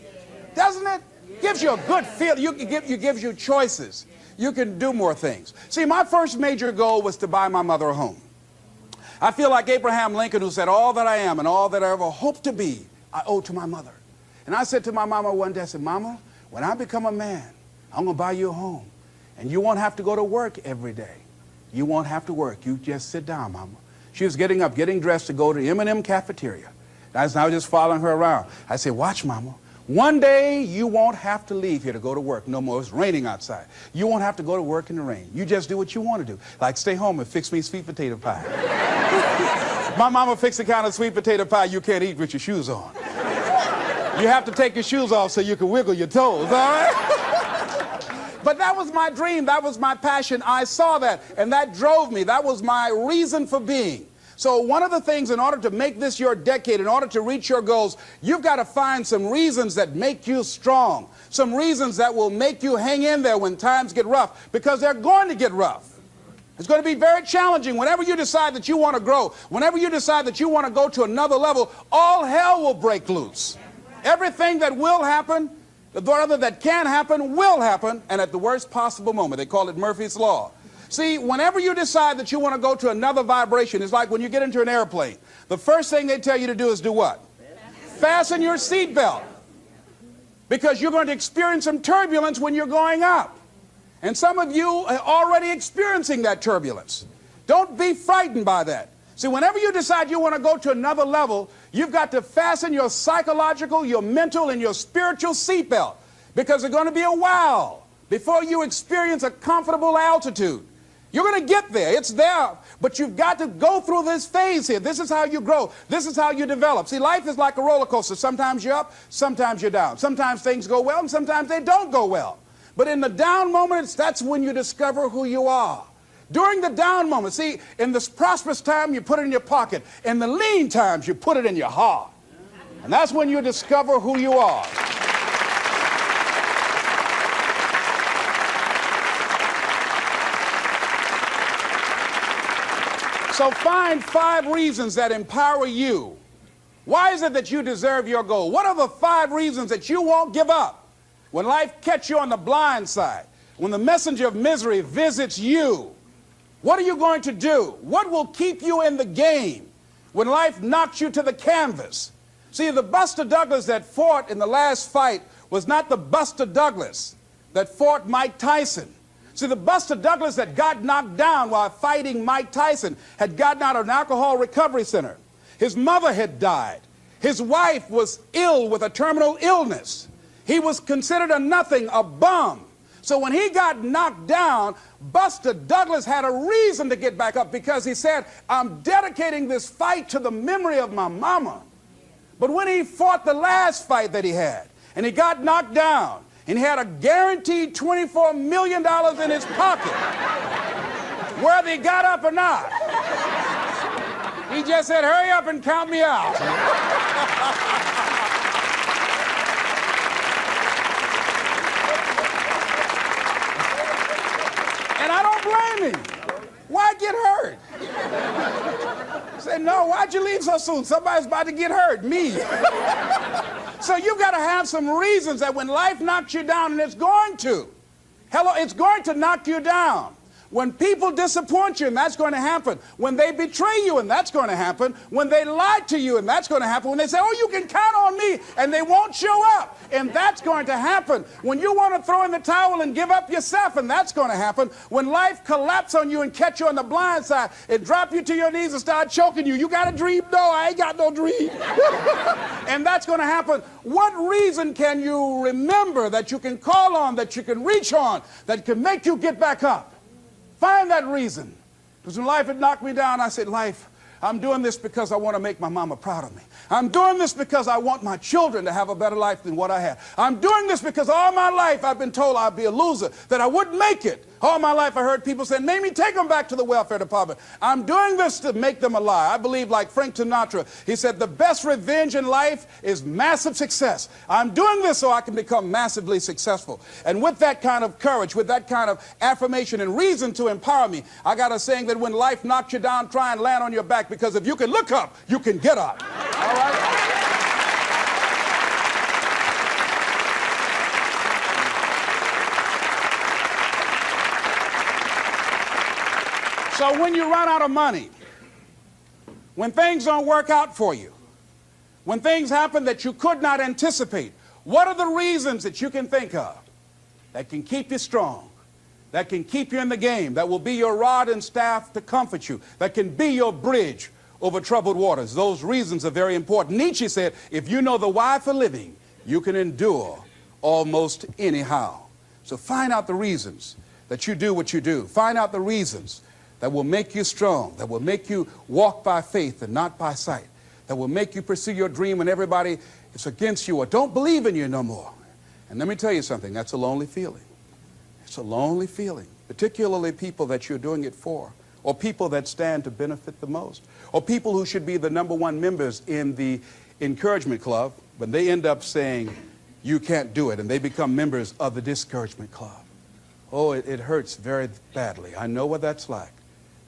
doesn't it? Gives you a good feel. Gives you choices. You can do more things. See, my first major goal was to buy my mother a home. I feel like Abraham Lincoln, who said, all that I am and all that I ever hope to be, I owe to my mother. And I said to my mama one day, I said, Mama, when I become a man, I'm going to buy you a home. And you won't have to go to work every day. You won't have to work. You just sit down, Mama. She was getting up, getting dressed to go to M&M cafeteria. I was just following her around. I said, watch, Mama. One day you won't have to leave here to go to work no more. It's raining outside. You won't have to go to work in the rain. You just do what you want to do. Like stay home and fix me sweet potato pie. My mama fixed the kind of sweet potato pie you can't eat with your shoes on. You have to take your shoes off so you can wiggle your toes, all right? But that was my dream. That was my passion. I saw that, and that drove me. That was my reason for being. So one of the things, in order to make this your decade, in order to reach your goals, you've got to find some reasons that make you strong, some reasons that will make you hang in there when times get rough, because they're going to get rough. It's going to be very challenging. Whenever you decide that you want to grow, whenever you decide that you want to go to another level, all hell will break loose. Everything that will happen, rather that can happen, will happen, and at the worst possible moment. They call it Murphy's Law. See, whenever you decide that you want to go to another vibration, it's like when you get into an airplane. The first thing they tell you to do is do what? Fasten your seatbelt. Because you're going to experience some turbulence when you're going up. And some of you are already experiencing that turbulence. Don't be frightened by that. See, whenever you decide you want to go to another level, you've got to fasten your psychological, your mental, and your spiritual seatbelt. Because it's going to be a while before you experience a comfortable altitude. You're going to get there. It's there. But you've got to go through this phase here. This is how you grow. This is how you develop. See, life is like a roller coaster. Sometimes you're up, sometimes you're down. Sometimes things go well, and sometimes they don't go well. But in the down moments, that's when you discover who you are. During the down moments, see, in this prosperous time, you put it in your pocket. In the lean times, you put it in your heart. And that's when you discover who you are. So find 5 reasons that empower you. Why is it that you deserve your goal? What are the 5 reasons that you won't give up? When life catches you on the blind side, when the messenger of misery visits you, what are you going to do? What will keep you in the game when life knocks you to the canvas? See, the Buster Douglas that fought in the last fight was not the Buster Douglas that fought Mike Tyson. See, the Buster Douglas that got knocked down while fighting Mike Tyson had gotten out of an alcohol recovery center. His mother had died. His wife was ill with a terminal illness. He was considered a nothing, a bum. So when he got knocked down, Buster Douglas had a reason to get back up because he said, I'm dedicating this fight to the memory of my mama. But when he fought the last fight that he had, and he got knocked down, and he had a guaranteed $24 million in his pocket, whether he got up or not, he just said, hurry up and count me out. And I don't blame him. Why get hurt? Say, no, why'd you leave so soon? Somebody's about to get hurt, me. So you've got to have some reasons that when life knocks you down, and it's going to. Hello, it's going to knock you down. When people disappoint you, and that's going to happen. When they betray you, and that's going to happen. When they lie to you, and that's going to happen. When they say, oh, you can count on me, and they won't show up, and that's going to happen. When you want to throw in the towel and give up yourself, and that's going to happen. When life collapses on you and catch you on the blind side, and drop you to your knees and start choking you. You got a dream? No, I ain't got no dream. And that's going to happen. What reason can you remember that you can call on, that you can reach on, that can make you get back up? Find that reason. Because when life had knocked me down, I said, life, I'm doing this because I want to make my mama proud of me. I'm doing this because I want my children to have a better life than what I had. I'm doing this because all my life I've been told I'd be a loser, that I wouldn't make it. All my life I heard people say, Mamie, take them back to the welfare department. I'm doing this to make them alive. I believe like Frank Sinatra, he said, the best revenge in life is massive success. I'm doing this so I can become massively successful. And with that kind of courage, with that kind of affirmation and reason to empower me, I got a saying that when life knocks you down, try and land on your back, because if you can look up, you can get up. All right? So when you run out of money, when things don't work out for you, when things happen that you could not anticipate, what are the reasons that you can think of that can keep you strong, that can keep you in the game, that will be your rod and staff to comfort you, that can be your bridge over troubled waters? Those reasons are very important. Nietzsche said, if you know the why for living, you can endure almost anyhow. So find out the reasons that you do what you do. Find out the reasons that will make you strong, that will make you walk by faith and not by sight, that will make you pursue your dream when everybody is against you or don't believe in you no more. And let me tell you something, that's a lonely feeling. It's a lonely feeling, particularly people that you're doing it for, or people that stand to benefit the most, or people who should be the #1 members in the encouragement club, but they end up saying, you can't do it, and they become members of the discouragement club. Oh, it hurts very badly. I know what that's like.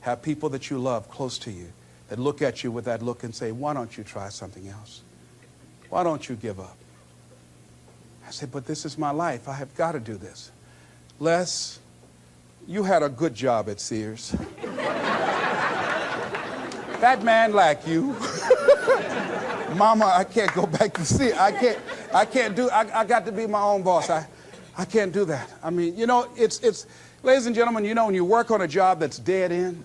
have people that you love close to you that look at you with that look and say, why don't you try something else? Why don't you give up? I said, but this is my life. I have got to do this. Les, you had a good job at Sears. That man like you. Mama, I can't go back to Sears. I got to be my own boss. I can't do that. I mean, you know, it's ladies and gentlemen, you know, when you work on a job that's dead end,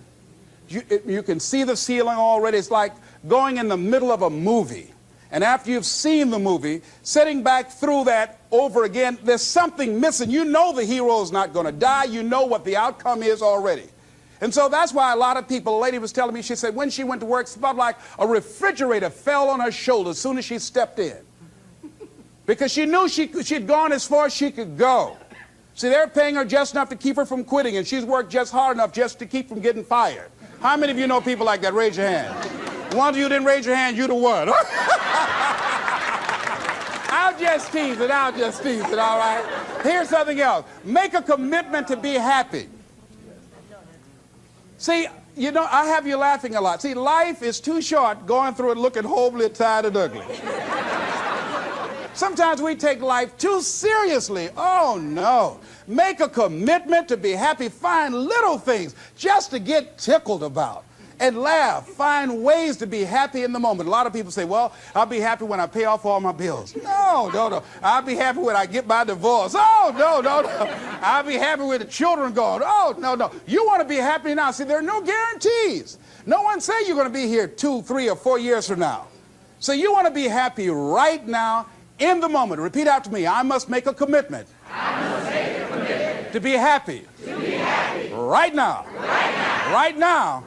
you can see the ceiling already. It's like going in the middle of a movie. And after you've seen the movie, sitting back through that over again, there's something missing. You know the hero's not going to die. You know what the outcome is already. And so that's why a lot of people, a lady was telling me, she said when she went to work, it felt like a refrigerator fell on her shoulder as soon as she stepped in. Because she knew she'd gone as far as she could go. See, they're paying her just enough to keep her from quitting, and she's worked just hard enough just to keep from getting fired. How many of you know people like that? Raise your hand. One of you didn't raise your hand, you the one. I'll just tease it, all right? Here's something else. Make a commitment to be happy. See, you know, I have you laughing a lot. See, life is too short going through it looking homely, tired, and ugly. Sometimes we take life too seriously. Oh, no. Make a commitment to be happy. Find little things just to get tickled about and laugh. Find ways to be happy in the moment. A lot of people say, well, I'll be happy when I pay off all my bills. No. I'll be happy when I get my divorce. Oh, no. I'll be happy with the children gone. Oh, no. You want to be happy now. See, there are no guarantees. No one say you're going to be here 2, 3, or 4 years from now. So you want to be happy right now, in the moment. Repeat after me. I must make a commitment. To be happy. Right now. Right now.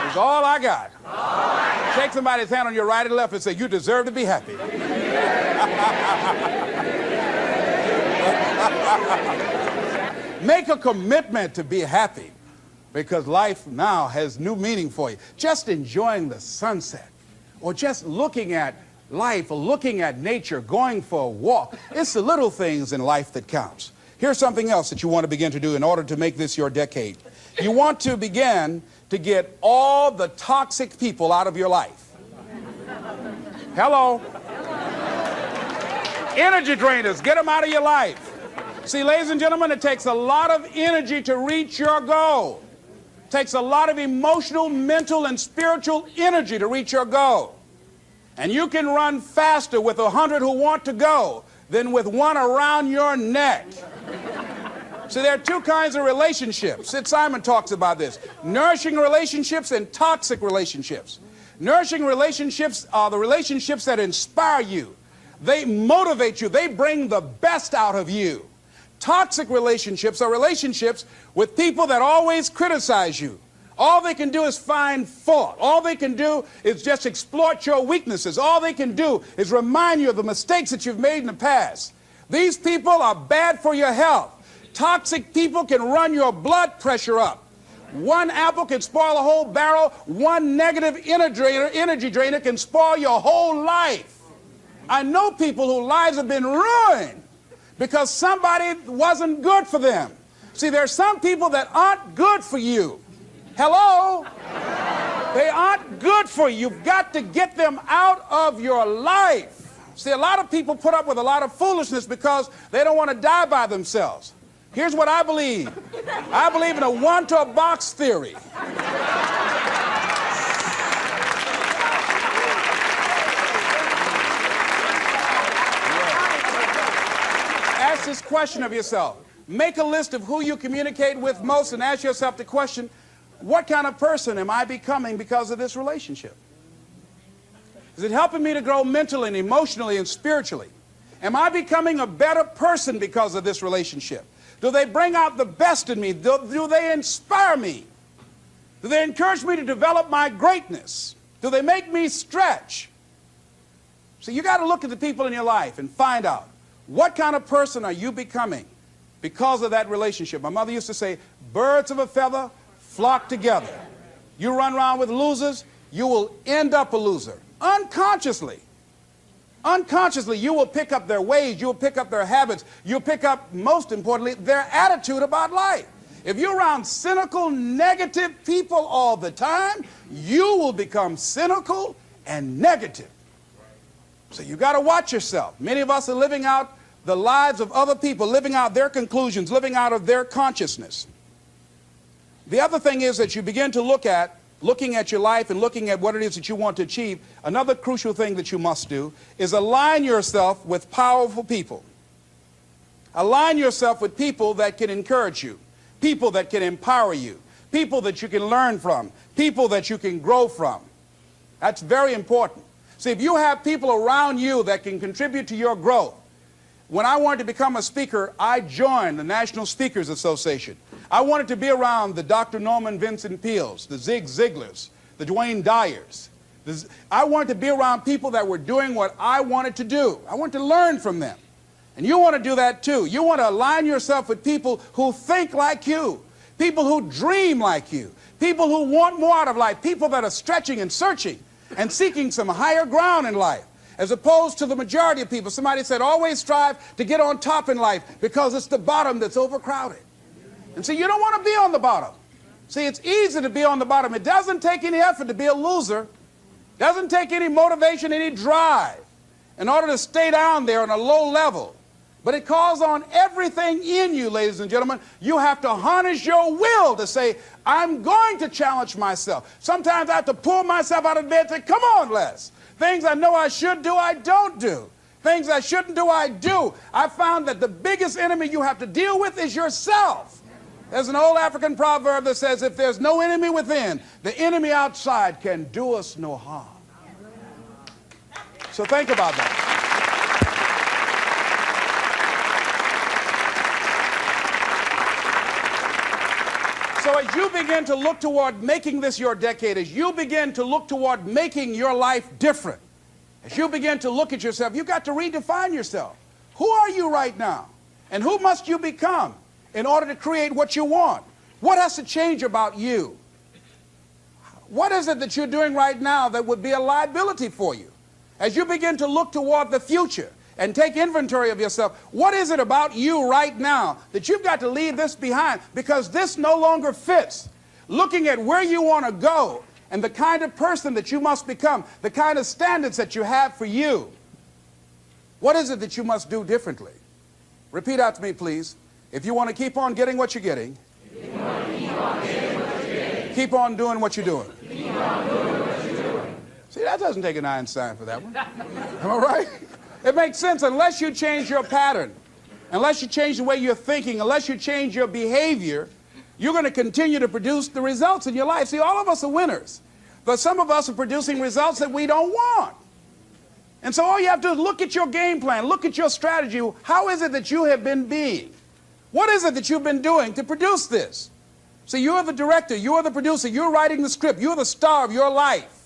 Is all I got. Shake somebody's hand on your right and left and say, you deserve to be happy. Make a commitment to be happy, because life now has new meaning for you. Just enjoying the sunset, or just looking at life, or looking at nature, going for a walk. It's the little things in life that counts. Here's something else that you want to begin to do in order to make this your decade. You want to begin to get all the toxic people out of your life. Hello? Energy drainers, get them out of your life. See, ladies and gentlemen, it takes a lot of energy to reach your goal. It takes a lot of emotional, mental, and spiritual energy to reach your goal. And you can run faster with 100 who want to go than with one around your neck. So there are two kinds of relationships. Sid Simon talks about this. Nourishing relationships and toxic relationships. Nourishing relationships are the relationships that inspire you. They motivate you. They bring the best out of you. Toxic relationships are relationships with people that always criticize you. All they can do is find fault. All they can do is just exploit your weaknesses. All they can do is remind you of the mistakes that you've made in the past. These people are bad for your health. Toxic people can run your blood pressure up. One apple can spoil a whole barrel. One negative energy drainer can spoil your whole life. I know people whose lives have been ruined because somebody wasn't good for them. See, there are some people that aren't good for you. Hello? They aren't good for you. You've got to get them out of your life. See, a lot of people put up with a lot of foolishness because they don't want to die by themselves. Here's what I believe. I believe in a one-to-a-box theory. Ask this question of yourself. Make a list of who you communicate with most and ask yourself the question, what kind of person am I becoming because of this relationship? Is it helping me to grow mentally and emotionally and spiritually? Am I becoming a better person because of this relationship? Do they bring out the best in me? Do they inspire me? Do they encourage me to develop my greatness? Do they make me stretch? So you got to look at the people in your life and find out what kind of person are you becoming because of that relationship. My mother used to say, birds of a feather flock together. You run around with losers, you will end up a loser. Unconsciously, you will pick up their ways, you'll pick up their habits, you'll pick up, most importantly, their attitude about life. If you're around cynical, negative people all the time, you will become cynical and negative. So you got to watch yourself. Many of us are living out the lives of other people, living out their conclusions, living out of their consciousness. The other thing is that you begin to looking at your life and looking at what it is that you want to achieve. Another crucial thing that you must do is align yourself with powerful people. Align yourself with people that can encourage you, people that can empower you, people that you can learn from, people that you can grow from. That's very important. See, if you have people around you that can contribute to your growth. When I wanted to become a speaker, I joined the National Speakers Association. I wanted to be around the Dr. Norman Vincent Peales, the Zig Ziglars, the Dwayne Dyers. I wanted to be around people that were doing what I wanted to do. I wanted to learn from them. And you want to do that too. You want to align yourself with people who think like you, people who dream like you, people who want more out of life, people that are stretching and searching and seeking some higher ground in life. As opposed to the majority of people. Somebody said, always strive to get on top in life because it's the bottom that's overcrowded. And so you don't want to be on the bottom. See, it's easy to be on the bottom. It doesn't take any effort to be a loser. It doesn't take any motivation, any drive in order to stay down there on a low level. But it calls on everything in you, ladies and gentlemen. You have to harness your will to say, I'm going to challenge myself. Sometimes I have to pull myself out of bed and say, come on, Les. Things I know I should do, I don't do. Things I shouldn't do, I do. I found that the biggest enemy you have to deal with is yourself. There's an old African proverb that says, if there's no enemy within, the enemy outside can do us no harm. So think about that. So as you begin to look toward making this your decade, as you begin to look toward making your life different, as you begin to look at yourself, you've got to redefine yourself. Who are you right now? And who must you become in order to create what you want? What has to change about you? What is it that you're doing right now that would be a liability for you? As you begin to look toward the future and take inventory of yourself, what is it about you right now that you've got to leave this behind because this no longer fits? Looking at where you want to go and the kind of person that you must become, the kind of standards that you have for you. What is it that you must do differently? Repeat out to me, please. If you want to keep on getting what you're getting, keep on doing what you're doing. See, that doesn't take an Einstein for that one. Am I right? It makes sense unless you change your pattern, unless you change the way you're thinking, unless you change your behavior, you're going to continue to produce the results in your life. See, all of us are winners, but some of us are producing results that we don't want. And so all you have to do is look at your game plan, look at your strategy. How is it that you have been being? What is it that you've been doing to produce this? See, you're the director, you're the producer, you're writing the script, you're the star of your life.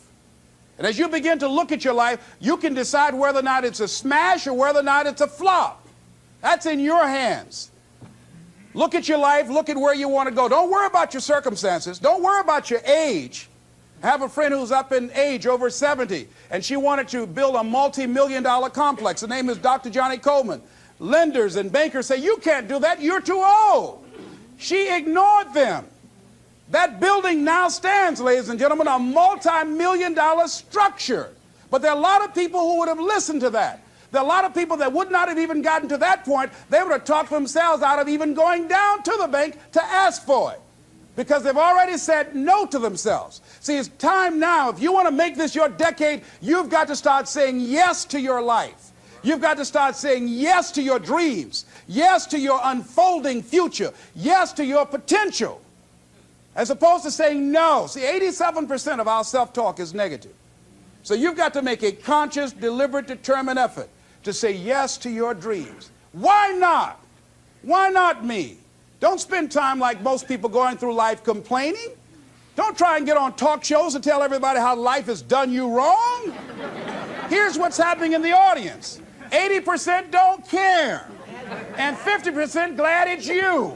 And as you begin to look at your life, you can decide whether or not it's a smash or whether or not it's a flop. That's in your hands. Look at your life, look at where you want to go. Don't worry about your circumstances. Don't worry about your age. I have a friend who's up in age, over 70, and she wanted to build a multi-million-dollar complex. The name is Dr. Johnny Coleman. Lenders and bankers say, you can't do that, you're too old. She ignored them. That building now stands, ladies and gentlemen, a multi-million-dollar structure. But there are a lot of people who would have listened to that. There are a lot of people that would not have even gotten to that point. They would have talked themselves out of even going down to the bank to ask for it because they've already said no to themselves. See, it's time now. If you want to make this your decade, you've got to start saying yes to your life. You've got to start saying yes to your dreams, yes to your unfolding future, yes to your potential, as opposed to saying no. See, 87% of our self-talk is negative. So you've got to make a conscious, deliberate, determined effort to say yes to your dreams. Why not? Why not me? Don't spend time like most people going through life complaining. Don't try and get on talk shows and tell everybody how life has done you wrong. Here's what's happening in the audience. 80% don't care, and 50% glad it's you.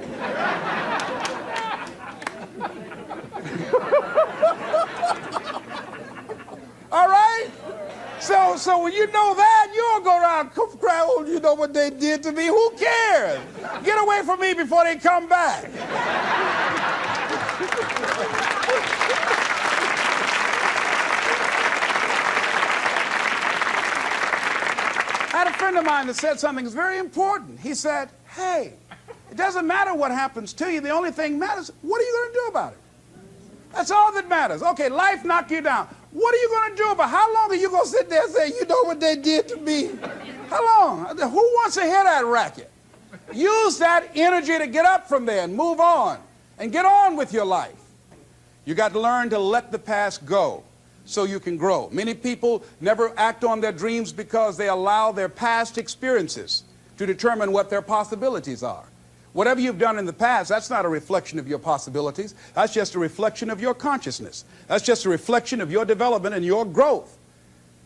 All right? So so when you know that, you don't go around crying, oh, you know what they did to me? Who cares? Get away from me before they come back. I had a friend of mine that said something that's very important. He said, hey, it doesn't matter what happens to you. The only thing matters, what are you going to do about it? That's all that matters. Okay, life knocked you down. What are you going to do about it? How long are you going to sit there and say, you know what they did to me? How long? Who wants to hear that racket? Use that energy to get up from there and move on and get on with your life. You got to learn to let the past go so you can grow. Many people never act on their dreams because they allow their past experiences to determine what their possibilities are. Whatever you've done in the past, that's not a reflection of your possibilities. That's just a reflection of your consciousness. That's just a reflection of your development and your growth.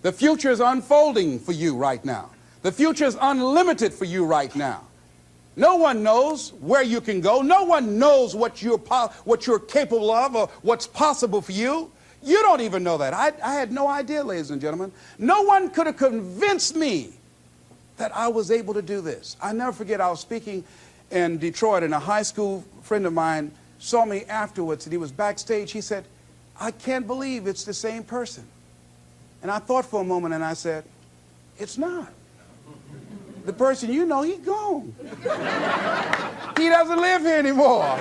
The future is unfolding for you right now. The future is unlimited for you right now. No one knows where you can go. No one knows what you're capable of or what's possible for you. You don't even know that. I had no idea, ladies and gentlemen. No one could have convinced me that I was able to do this. I never forget, I was speaking in Detroit, and a high school friend of mine saw me afterwards, and he was backstage. He said, I can't believe it's the same person. And I thought for a moment, and I said, it's not. The person you know, he's gone. He doesn't live here anymore.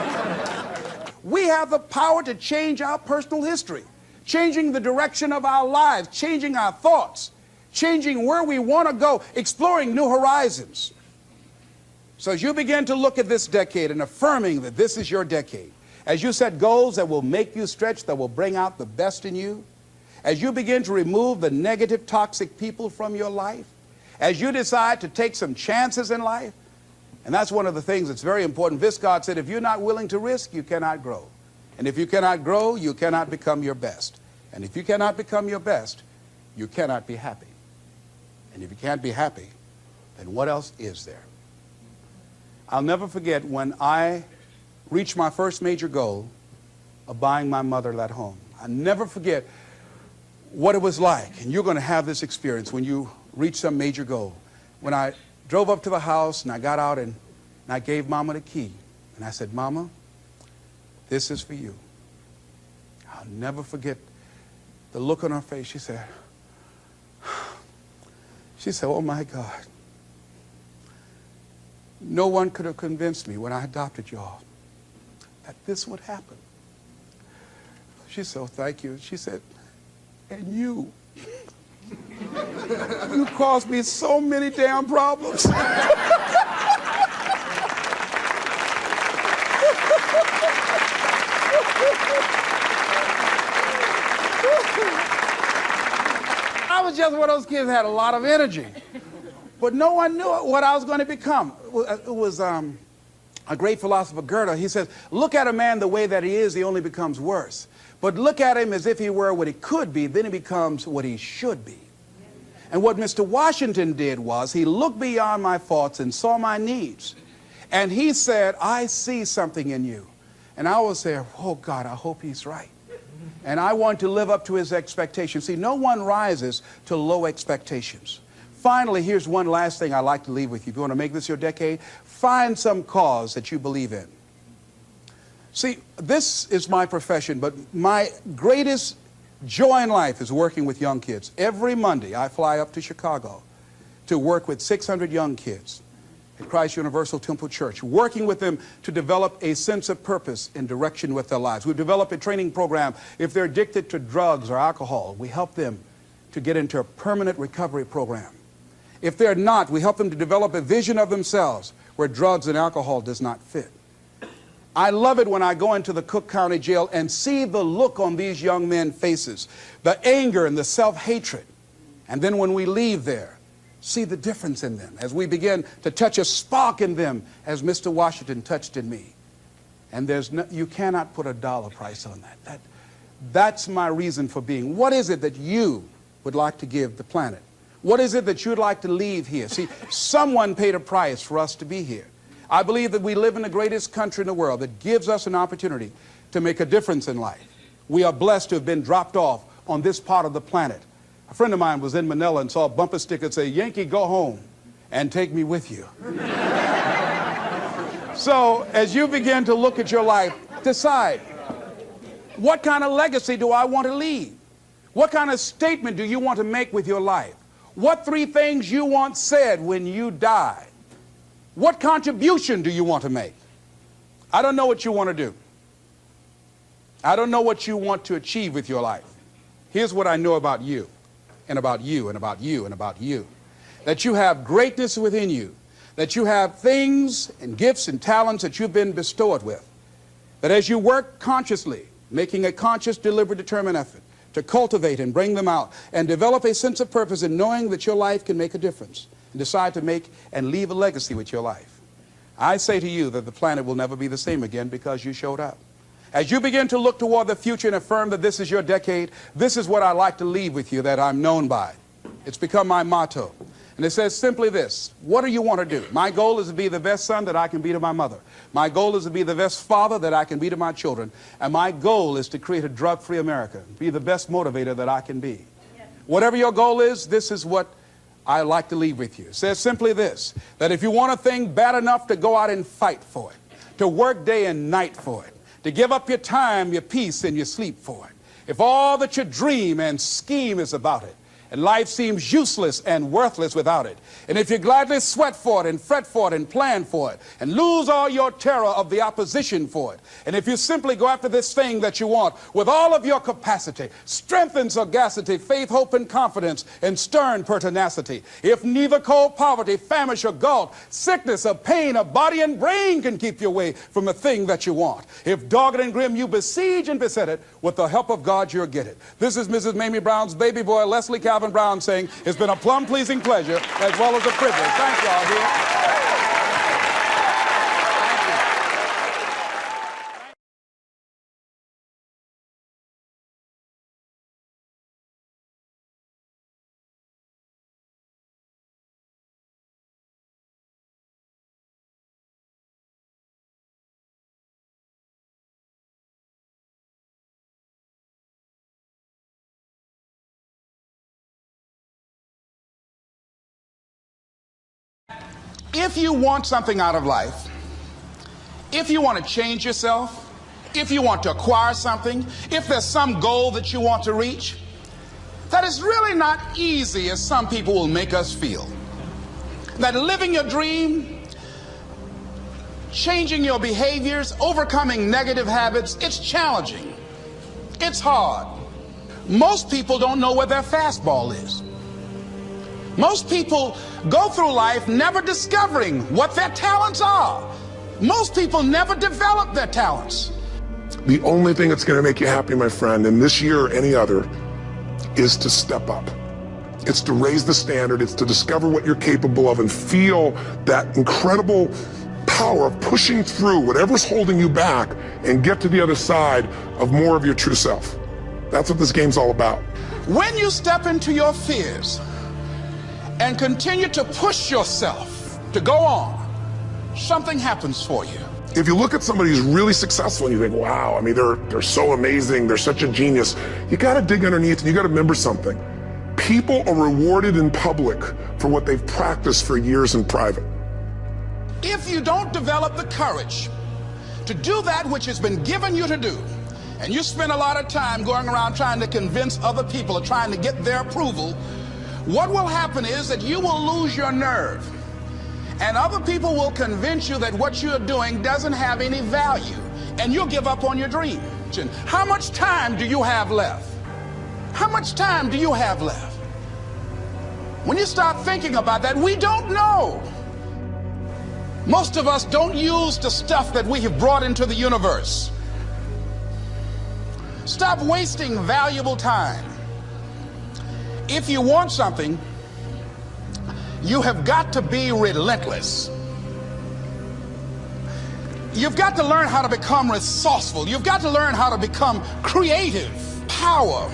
We have the power to change our personal history, changing the direction of our lives, changing our thoughts, changing where we want to go, exploring new horizons. So as you begin to look at this decade and affirming that this is your decade, as you set goals that will make you stretch, that will bring out the best in you, as you begin to remove the negative, toxic people from your life, as you decide to take some chances in life, and that's one of the things that's very important. Viscard said, if you're not willing to risk, you cannot grow. And if you cannot grow, you cannot become your best. And if you cannot become your best, you cannot be happy. And if you can't be happy, then what else is there? I'll never forget when I reached my first major goal of buying my mother that home. I'll never forget what it was like, and you're going to have this experience when you reach some major goal. When I drove up to the house and I got out and I gave Mama the key, and I said, Mama, this is for you. I'll never forget the look on her face. She said, oh my God. No one could have convinced me when I adopted y'all that this would happen. She said, oh, thank you. She said, and you. You caused me so many damn problems. I was just one of those kids that had a lot of energy. But no one knew what I was going to become. It was a great philosopher, Goethe. He says, look at a man the way that he is, he only becomes worse. But look at him as if he were what he could be, then he becomes what he should be. And what Mr. Washington did was he looked beyond my faults and saw my needs. And he said, I see something in you. And I was there, oh God, I hope he's right. And I want to live up to his expectations. See, no one rises to low expectations. Finally, here's one last thing I'd like to leave with you. If you want to make this your decade, find some cause that you believe in. See, this is my profession, but my greatest joy in life is working with young kids. Every Monday, I fly up to Chicago to work with 600 young kids at Christ Universal Temple Church, working with them to develop a sense of purpose and direction with their lives. We've developed a training program. If they're addicted to drugs or alcohol, we help them to get into a permanent recovery program. If they're not, we help them to develop a vision of themselves where drugs and alcohol does not fit. I love it when I go into the Cook County Jail and see the look on these young men's faces, the anger and the self-hatred. And then when we leave there, see the difference in them as we begin to touch a spark in them as Mr. Washington touched in me. And you cannot put a dollar price on that. That's my reason for being. What is it that you would like to give the planet? What is it that you'd like to leave here? See, someone paid a price for us to be here. I believe that we live in the greatest country in the world that gives us an opportunity to make a difference in life. We are blessed to have been dropped off on this part of the planet A friend of mine was in Manila and saw a bumper sticker that said, "Yankee, go home and take me with you." So as you begin to look at your life, decide, what kind of legacy do I want to leave? What kind of statement do you want to make with your life? What 3 things you want said when you die? What contribution do you want to make? I don't know what you want to do. I don't know what you want to achieve with your life. Here's what I know about you, and about you, and about you, and about you. That you have greatness within you. That you have things and gifts and talents that you've been bestowed with. That as you work consciously, making a conscious, deliberate, determined effort to cultivate and bring them out and develop a sense of purpose in knowing that your life can make a difference and decide to make and leave a legacy with your life. I say to you that the planet will never be the same again because you showed up. As you begin to look toward the future and affirm that this is your decade, this is what I like to leave with you that I'm known by. It's become my motto. And it says simply this: what do you want to do? My goal is to be the best son that I can be to my mother. My goal is to be the best father that I can be to my children. And my goal is to create a drug-free America, be the best motivator that I can be. Whatever your goal is, this is what I like to leave with you. It says simply this, that if you want a thing bad enough to go out and fight for it, to work day and night for it, to give up your time, your peace, and your sleep for it, if all that you dream and scheme is about it, and life seems useless and worthless without it, and if you gladly sweat for it and fret for it and plan for it and lose all your terror of the opposition for it, and if you simply go after this thing that you want with all of your capacity, strength and sagacity, faith, hope, and confidence, and stern pertinacity, if neither cold poverty, famish, or gulf, sickness, or pain, or body and brain can keep you away from the thing that you want, if dogged and grim you besiege and beset it, with the help of God you'll get it. This is Mrs. Mamie Brown's baby boy, Leslie Calvin Brown, saying it's been a plumb pleasing pleasure as well as a privilege. Thank y'all here. If you want something out of life, if you want to change yourself, if you want to acquire something, if there's some goal that you want to reach, that is really not easy as some people will make us feel. That living your dream, changing your behaviors, overcoming negative habits, it's challenging. It's hard. Most people don't know where their fastball is. Most people go through life never discovering what their talents are. Most people never develop their talents. The only thing that's going to make you happy, my friend, in this year or any other, is to step up. It's to raise the standard. It's to discover what you're capable of and feel that incredible power of pushing through whatever's holding you back and get to the other side of more of your true self. That's what this game's all about. When you step into your fears and continue to push yourself to go on, something happens for you. If you look at somebody who's really successful and you think, wow, I mean, they're so amazing, they're such a genius, you gotta dig underneath and you gotta remember something. People are rewarded in public for what they've practiced for years in private. If you don't develop the courage to do that which has been given you to do, and you spend a lot of time going around trying to convince other people or trying to get their approval, what will happen is that you will lose your nerve. And other people will convince you that what you're doing doesn't have any value, and you'll give up on your dream. How much time do you have left? How much time do you have left? When you start thinking about that, we don't know. Most of us don't use the stuff that we have brought into the universe. Stop wasting valuable time. If you want something, you have got to be relentless. You've got to learn how to become resourceful. You've got to learn how to become creative. Power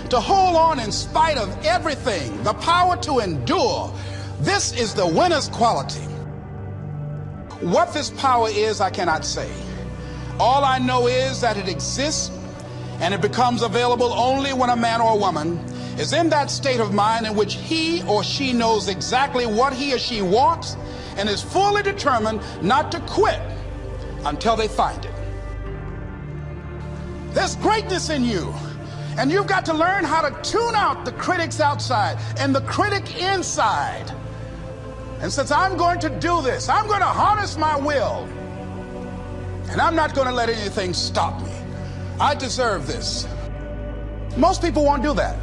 to hold on in spite of everything. The power to endure. This is the winner's quality. What this power is, I cannot say. All I know is that it exists, and it becomes available only when a man or a woman is in that state of mind in which he or she knows exactly what he or she wants and is fully determined not to quit until they find it. There's greatness in you, and you've got to learn how to tune out the critics outside and the critic inside. And since I'm going to do this, I'm going to harness my will, and I'm not going to let anything stop me. I deserve this. Most people won't do that.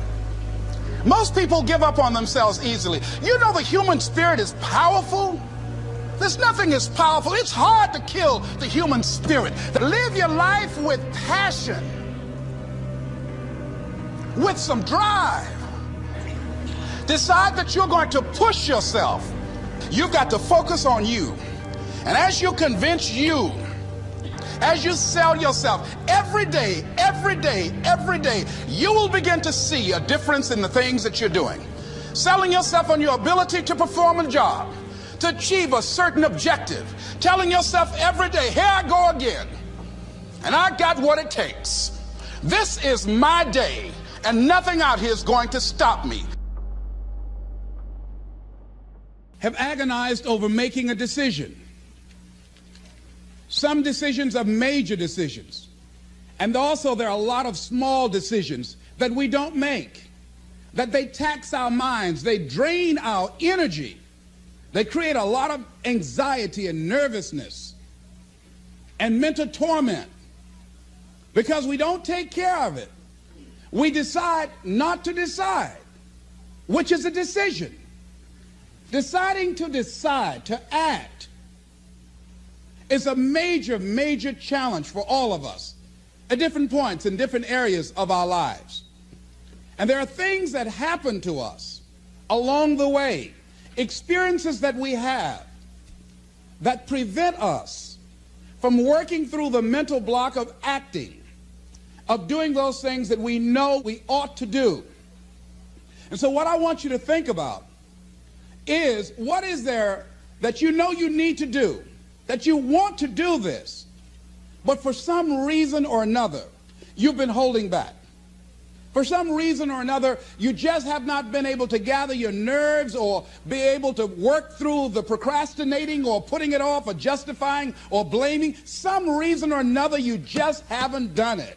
Most people give up on themselves easily. You know the human spirit is powerful. There's nothing as powerful. It's hard to kill the human spirit. Live your life with passion, with some drive. Decide that you're going to push yourself. You've got to focus on you. And as you convince you, as you sell yourself every day, you will begin to see a difference in the things that you're doing. Selling yourself on your ability to perform a job, to achieve a certain objective. Telling yourself every day, here I go again, and I got what it takes. This is my day, and nothing out here is going to stop me. Have agonized over making a decision. Some decisions are major decisions. And also there are a lot of small decisions that we don't make, that they tax our minds, they drain our energy, they create a lot of anxiety and nervousness and mental torment because we don't take care of it. We decide not to decide, which is a decision. Deciding to decide, to act, is a major, major challenge for all of us at different points in different areas of our lives. And there are things that happen to us along the way, experiences that we have that prevent us from working through the mental block of acting, of doing those things that we know we ought to do. And so what I want you to think about is, what is there that you know you need to do, that you want to do this, but for some reason or another, you've been holding back. For some reason or another, you just have not been able to gather your nerves or be able to work through the procrastinating or putting it off or justifying or blaming. Some reason or another, you just haven't done it.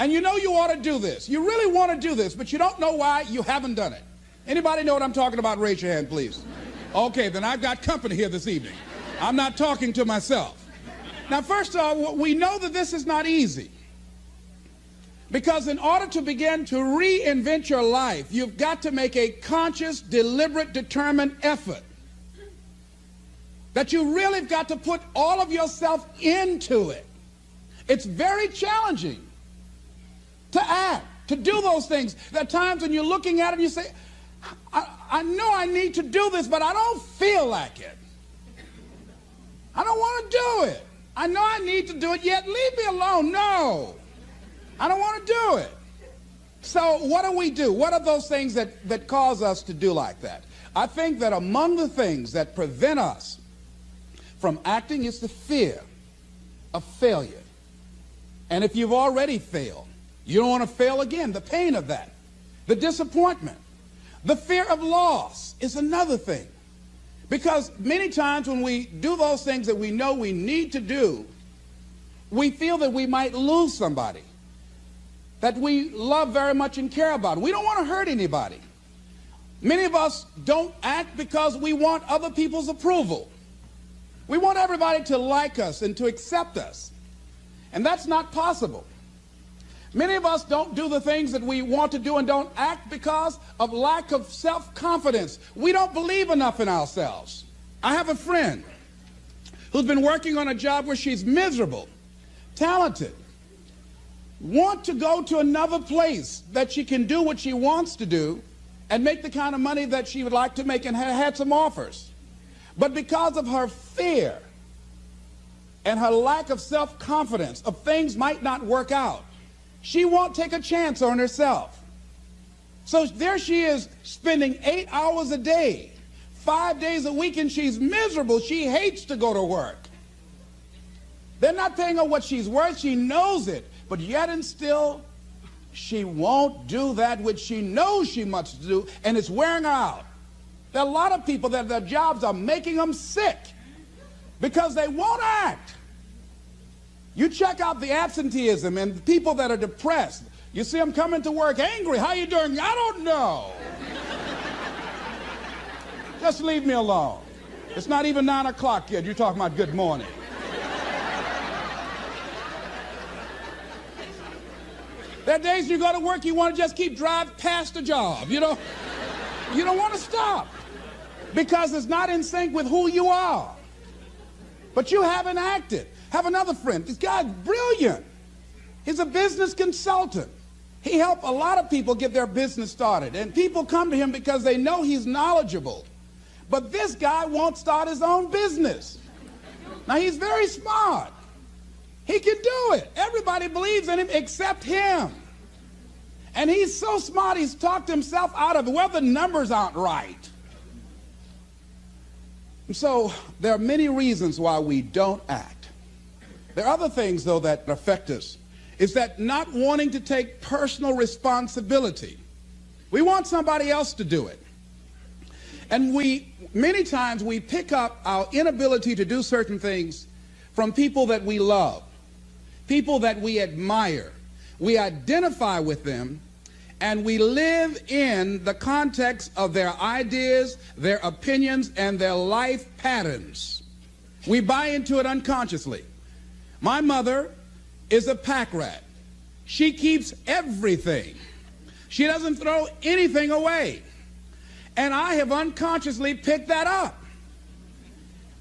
And you know you ought to do this. You really want to do this, but you don't know why you haven't done it. Anybody know what I'm talking about? Raise your hand, please. Okay, then I've got company here this evening. I'm not talking to myself. Now, first of all, we know that this is not easy. Because in order to begin to reinvent your life, you've got to make a conscious, deliberate, determined effort. That you really have got to put all of yourself into it. It's very challenging to act, to do those things. There are times when you're looking at it and you say, I know I need to do this, but I don't feel like it. I don't want to do it. I know I need to do it, yet leave me alone. No, I don't want to do it. So what do we do? What are those things that cause us to do like that? I think that among the things that prevent us from acting is the fear of failure. And if you've already failed, you don't want to fail again. The pain of that, the disappointment. The fear of loss is another thing. Because many times when we do those things that we know we need to do, we feel that we might lose somebody that we love very much and care about. We don't want to hurt anybody. Many of us don't act because we want other people's approval. We want everybody to like us and to accept us. And that's not possible. Many of us don't do the things that we want to do and don't act because of lack of self-confidence. We don't believe enough in ourselves. I have a friend who's been working on a job where she's miserable, talented, want to go to another place that she can do what she wants to do and make the kind of money that she would like to make, and had some offers. But because of her fear and her lack of self-confidence of things might not work out, she won't take a chance on herself. So there she is spending 8 hours a day, 5 days a week, and she's miserable. She hates to go to work. They're not paying her what she's worth. She knows it, but yet and still she won't do that which she knows she must do, and it's wearing her out. There are a lot of people that their jobs are making them sick because they won't act. You check out the absenteeism and the people that are depressed. You see them coming to work angry. How you doing? I don't know. Just leave me alone. It's not even 9 o'clock yet. You're talking about good morning. There are days you go to work, you want to just keep driving past the job. You don't want to stop because it's not in sync with who you are. But you haven't acted. Have another friend. This guy's brilliant. He's a business consultant. He helped a lot of people get their business started. And people come to him because they know he's knowledgeable. But this guy won't start his own business. Now, he's very smart. He can do it. Everybody believes in him except him. And he's so smart, he's talked himself out of it. Well, the numbers aren't right. And so there are many reasons why we don't act. There are other things, though, that affect us. Is that not wanting to take personal responsibility. We want somebody else to do it. And many times we pick up our inability to do certain things from people that we love, people that we admire. We identify with them, and we live in the context of their ideas, their opinions, and their life patterns. We buy into it unconsciously. My mother is a pack rat. She keeps everything. She doesn't throw anything away. And I have unconsciously picked that up.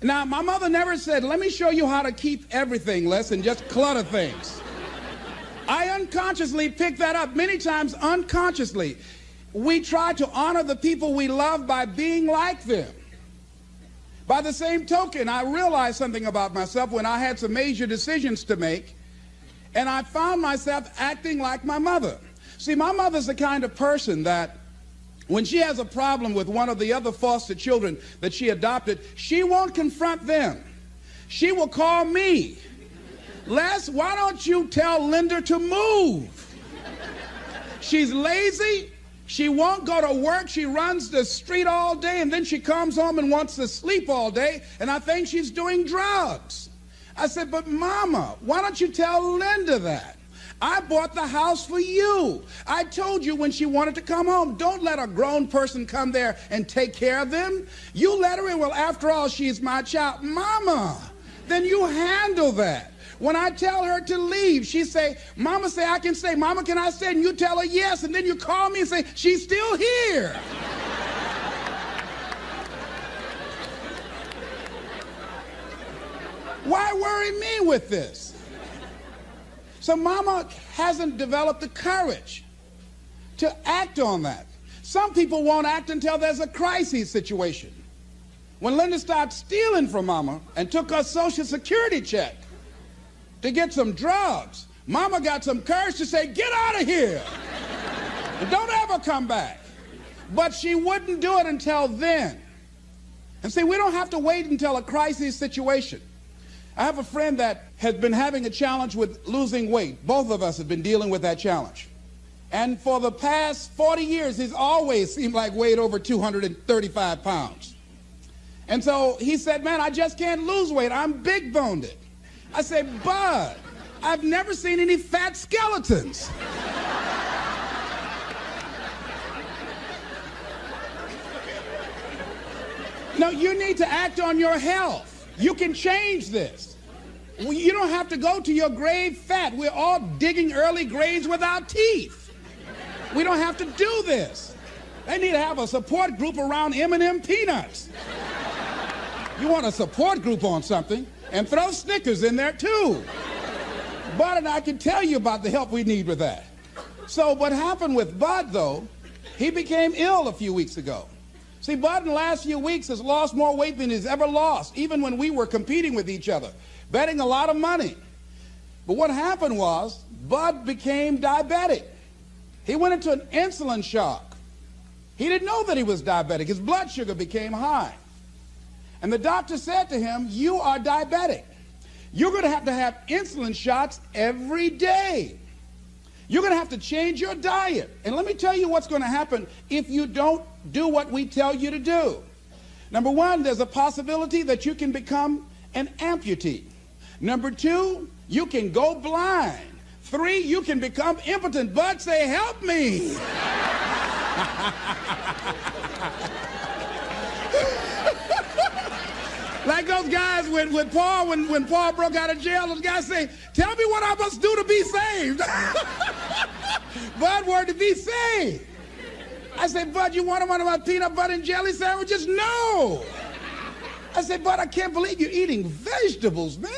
Now, my mother never said, let me show you how to keep everything less and just clutter things. I unconsciously picked that up, many times unconsciously. We try to honor the people we love by being like them. By the same token, I realized something about myself when I had some major decisions to make, and I found myself acting like my mother. See, my mother's the kind of person that when she has a problem with one of the other foster children that she adopted, she won't confront them. She will call me. Les, why don't you tell Linda to move? She's lazy. She won't go to work. She runs the street all day, and then she comes home and wants to sleep all day, and I think she's doing drugs. I said, but Mama, why don't you tell Linda that? I bought the house for you. I told you when she wanted to come home, don't let a grown person come there and take care of them. You let her in. Well, after all, she's my child. Mama, then you handle that. When I tell her to leave, she say, Mama say I can stay. Mama, can I stay? And you tell her yes, and then you call me and say, she's still here. Why worry me with this? So Mama hasn't developed the courage to act on that. Some people won't act until there's a crisis situation. When Linda started stealing from Mama and took her Social Security check to get some drugs, Mama got some courage to say, get out of here and don't ever come back. But she wouldn't do it until then. And see, we don't have to wait until a crisis situation. I have a friend that has been having a challenge with losing weight. Both of us have been dealing with that challenge. And for the past 40 years, he's always seemed like weighed over 235 pounds. And so he said, man, I just can't lose weight. I'm big-boned. I said, Bud, I've never seen any fat skeletons. No, you need to act on your health. You can change this. You don't have to go to your grave fat. We're all digging early graves with our teeth. We don't have to do this. They need to have a support group around M&M peanuts. You want a support group on something, and throw Snickers in there too. Bud and I can tell you about the help we need with that. So what happened with Bud, though, he became ill a few weeks ago. See, Bud in the last few weeks has lost more weight than he's ever lost, even when we were competing with each other, betting a lot of money. But what happened was, Bud became diabetic. He went into an insulin shock. He didn't know that he was diabetic. His blood sugar became high. And the doctor said to him, you are diabetic. You're going to have insulin shots every day. You're going to have to change your diet. And let me tell you what's going to happen if you don't do what we tell you to do. Number one, there's a possibility that you can become an amputee. Number two, you can go blind. 3, you can become impotent. But say, help me. Like those guys when Paul broke out of jail, those guys say, tell me what I must do to be saved. Bud, word to be saved. I said, Bud, you want one of my peanut butter and jelly sandwiches? No. I said, Bud, I can't believe you're eating vegetables, man.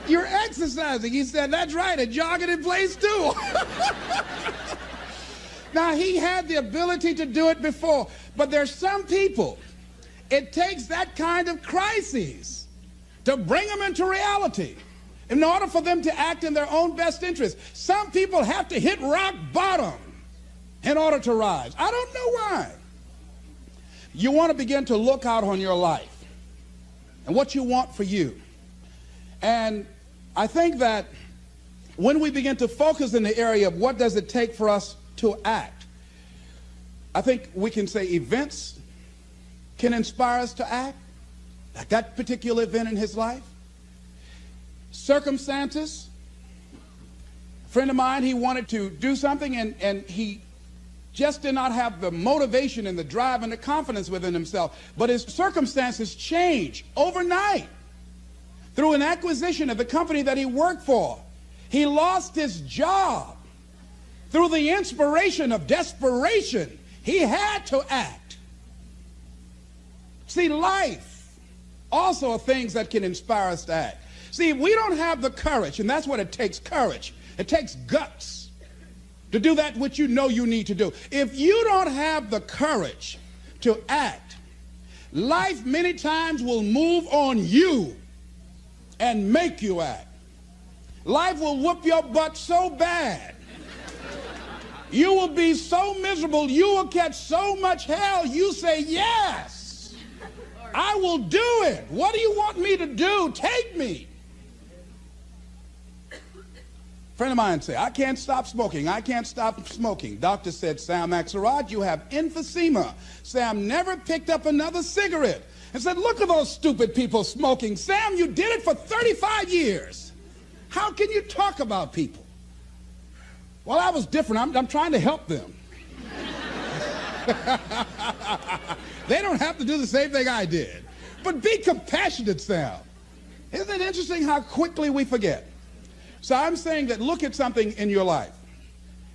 You're exercising. He said, that's right, and jogging in place too. Now, he had the ability to do it before, but there's some people, it takes that kind of crisis to bring them into reality in order for them to act in their own best interest. Some people have to hit rock bottom in order to rise. I don't know why. You want to begin to look out on your life and what you want for you. And I think that when we begin to focus in the area of what does it take for us to act, I think we can say events can inspire us to act, like that particular event in his life. Circumstances. A friend of mine, he wanted to do something and he just did not have the motivation and the drive and the confidence within himself. But his circumstances changed overnight through an acquisition of the company that he worked for. He lost his job. Through the inspiration of desperation, he had to act. See, life also are things that can inspire us to act. See, if we don't have the courage, and that's what it takes, courage. It takes guts to do that which you know you need to do. If you don't have the courage to act, life many times will move on you and make you act. Life will whoop your butt so bad. You will be so miserable, you will catch so much hell, you say, yes, I will do it. What do you want me to do? Take me. A friend of mine said, I can't stop smoking. I can't stop smoking. Doctor said, Sam Axelrod, you have emphysema. Sam never picked up another cigarette and said, look at those stupid people smoking. Sam, you did it for 35 years. How can you talk about people? Well, I was different. I'm trying to help them. They don't have to do the same thing I did. But be compassionate, Sam. Isn't it interesting how quickly we forget? So I'm saying that look at something in your life.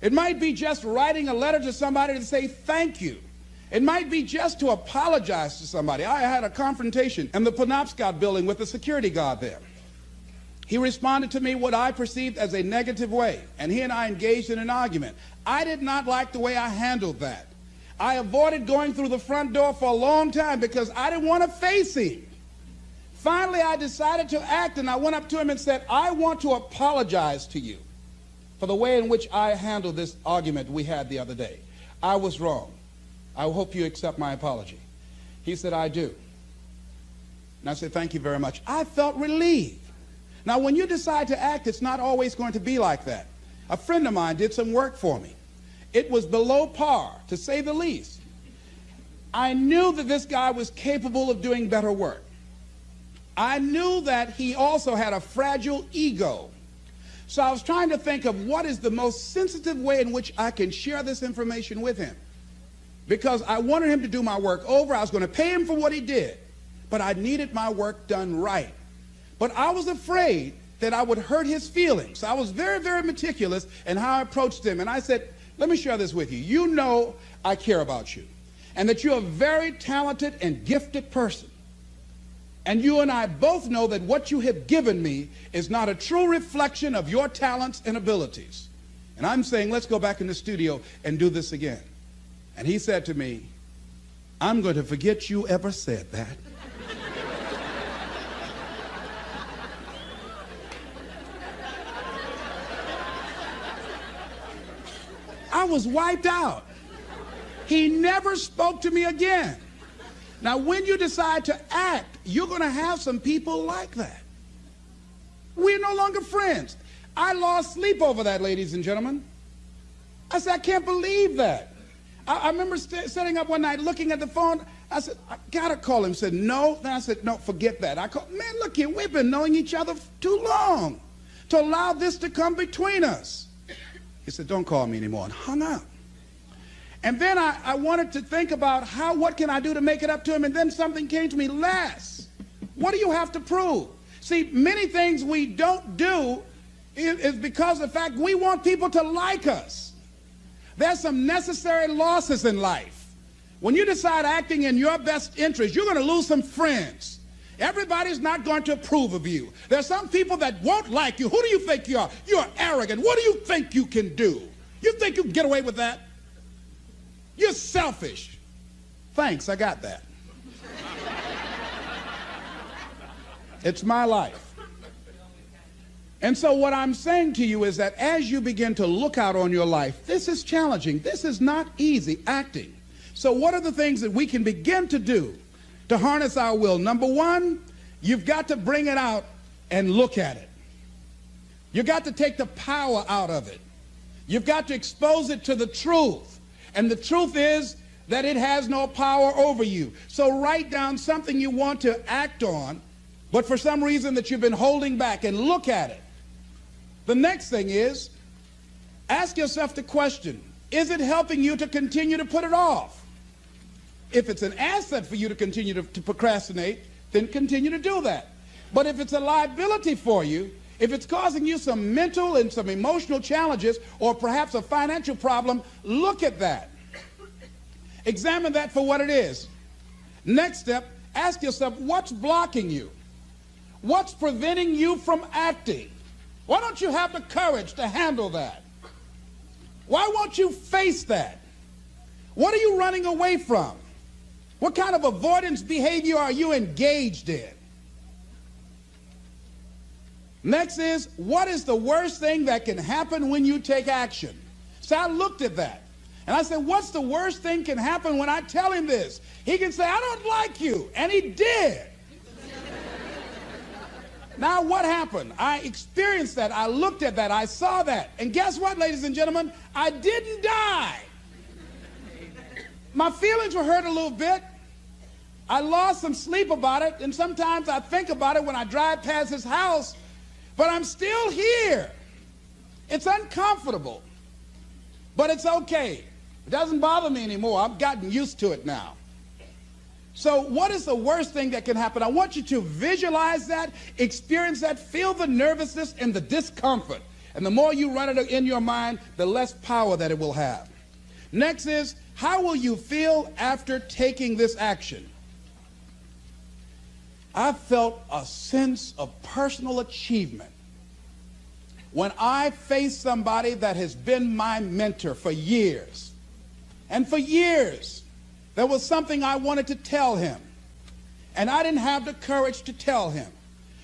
It might be just writing a letter to somebody to say thank you. It might be just to apologize to somebody. I had a confrontation in the Penobscot building with the security guard there. He responded to me what I perceived as a negative way, and he and I engaged in an argument. I did not like the way I handled that. I avoided going through the front door for a long time because I didn't want to face him. Finally, I decided to act, and I went up to him and said, I want to apologize to you for the way in which I handled this argument we had the other day. I was wrong. I hope you accept my apology. He said, I do. And I said, thank you very much. I felt relieved. Now, when you decide to act, it's not always going to be like that. A friend of mine did some work for me. It was below par, to say the least. I knew that this guy was capable of doing better work. I knew that he also had a fragile ego. So I was trying to think of what is the most sensitive way in which I can share this information with him. Because I wanted him to do my work over. I was going to pay him for what he did. But I needed my work done right. But I was afraid that I would hurt his feelings. I was very, very meticulous in how I approached him. And I said, let me share this with you. You know I care about you. And that you're a very talented and gifted person. And you and I both know that what you have given me is not a true reflection of your talents and abilities. And I'm saying, let's go back in the studio and do this again. And he said to me, I'm going to forget you ever said that. I was wiped out. He never spoke to me again. Now, when you decide to act, you're going to have some people like that. We're no longer friends. I lost sleep over that, ladies and gentlemen. I said, I can't believe that. I remember sitting up one night looking at the phone. I said, I gotta call him. He said, no. Then I said, no, forget that. I called, man, look here, we've been knowing each other too long to allow this to come between us. He said, don't call me anymore, and hung up. And then I wanted to think about what can I do to make it up to him, and then something came to me, Les, what do you have to prove? See, many things we don't do is because of the fact we want people to like us. There's some necessary losses in life. When you decide acting in your best interest, you're going to lose some friends. Everybody's not going to approve of you. There's some people that won't like you. Who do you think you are? You're arrogant. What do you think you can do? You think you can get away with that? You're selfish. Thanks, I got that. It's my life. And so what I'm saying to you is that as you begin to look out on your life, this is challenging. This is not easy acting. So what are the things that we can begin to do to harness our will? Number one, you've got to bring it out and look at it. You've got to take the power out of it. You've got to expose it to the truth. And the truth is that it has no power over you. So write down something you want to act on, but for some reason that you've been holding back, and look at it. The next thing is, ask yourself the question, is it helping you to continue to put it off? If it's an asset for you to continue to procrastinate, then continue to do that. But if it's a liability for you, if it's causing you some mental and some emotional challenges, or perhaps a financial problem, look at that. Examine that for what it is. Next step, ask yourself, what's blocking you? What's preventing you from acting? Why don't you have the courage to handle that? Why won't you face that? What are you running away from? What kind of avoidance behavior are you engaged in? Next is, what is the worst thing that can happen when you take action? So I looked at that, and I said, what's the worst thing can happen when I tell him this? He can say, I don't like you, and he did. Now what happened? I experienced that, I looked at that, I saw that, and guess what, ladies and gentlemen? I didn't die. My feelings were hurt a little bit. I lost some sleep about it, and sometimes I think about it when I drive past his house, but I'm still here. It's uncomfortable, but it's okay. It doesn't bother me anymore. I've gotten used to it now. So what is the worst thing that can happen? I want you to visualize that, experience that, feel the nervousness and the discomfort. And the more you run it in your mind, the less power that it will have. Next is, how will you feel after taking this action? I felt a sense of personal achievement when I faced somebody that has been my mentor for years. And for years, there was something I wanted to tell him, and I didn't have the courage to tell him,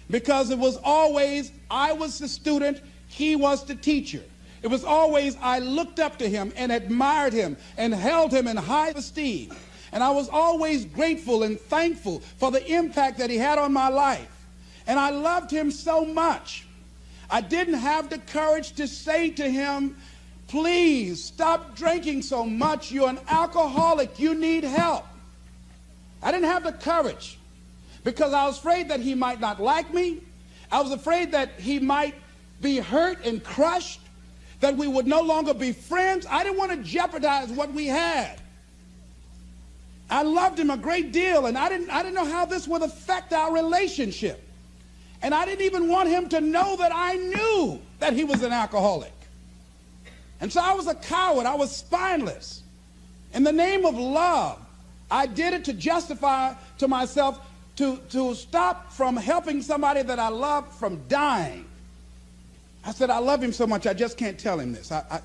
because it was always, I was the student, he was the teacher. It was always, I looked up to him and admired him and held him in high esteem. And I was always grateful and thankful for the impact that he had on my life. And I loved him so much. I didn't have the courage to say to him, please stop drinking so much. You're an alcoholic. You need help. I didn't have the courage because I was afraid that he might not like me. I was afraid that he might be hurt and crushed, that we would no longer be friends. I didn't want to jeopardize what we had. I loved him a great deal, and I didn't know how this would affect our relationship. And I didn't even want him to know that I knew that he was an alcoholic. And so I was a coward. I was spineless. In the name of love, I did it to justify to myself to stop from helping somebody that I loved from dying. I said, I love him so much, I just can't tell him this. I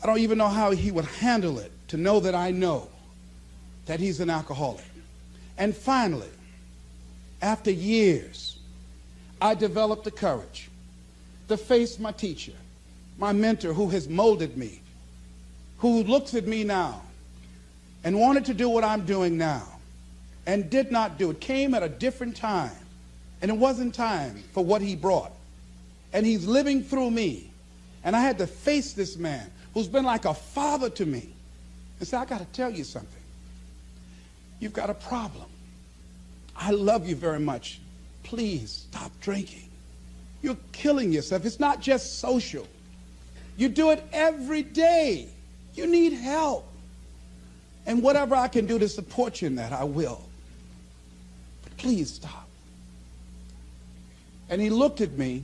don't even know how he would handle it, to know that I know that he's an alcoholic. And finally, after years, I developed the courage to face my teacher, my mentor who has molded me, who looks at me now and wanted to do what I'm doing now and did not do it. Came at a different time, and it wasn't time for what he brought. And he's living through me. And I had to face this man who's been like a father to me, and said, I got to tell you something. You've got a problem. I love you very much. Please stop drinking. You're killing yourself. It's not just social. You do it every day. You need help. And whatever I can do to support you in that, I will. But please stop. And he looked at me,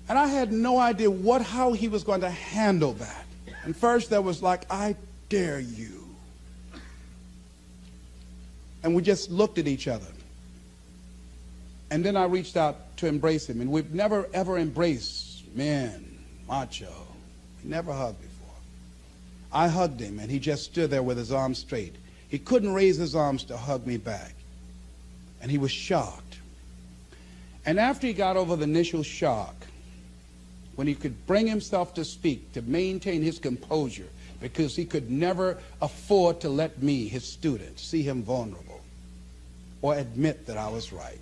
and I had no idea how he was going to handle that. And first there was like, I dare you. And we just looked at each other. And then I reached out to embrace him. And we've never, ever embraced men, macho. We never hugged before. I hugged him, and he just stood there with his arms straight. He couldn't raise his arms to hug me back. And he was shocked. And after he got over the initial shock, when he could bring himself to speak, to maintain his composure, because he could never afford to let me, his student, see him vulnerable or admit that I was right.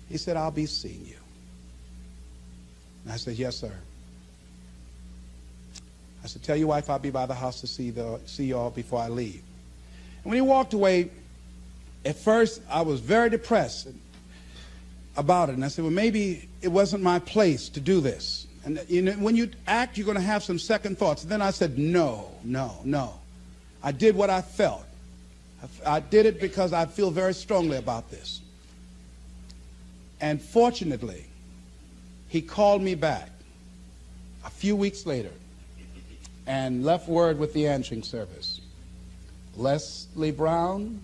He said, I'll be seeing you. And I said, yes, sir. I said, tell your wife I'll be by the house to see you all before I leave. And when he walked away, at first I was very depressed about it. And I said, well, maybe it wasn't my place to do this. And you know, when you act, you're going to have some second thoughts. And then I said, no. I did what I felt. I did it because I feel very strongly about this. And fortunately, he called me back a few weeks later and left word with the answering service. Leslie Brown,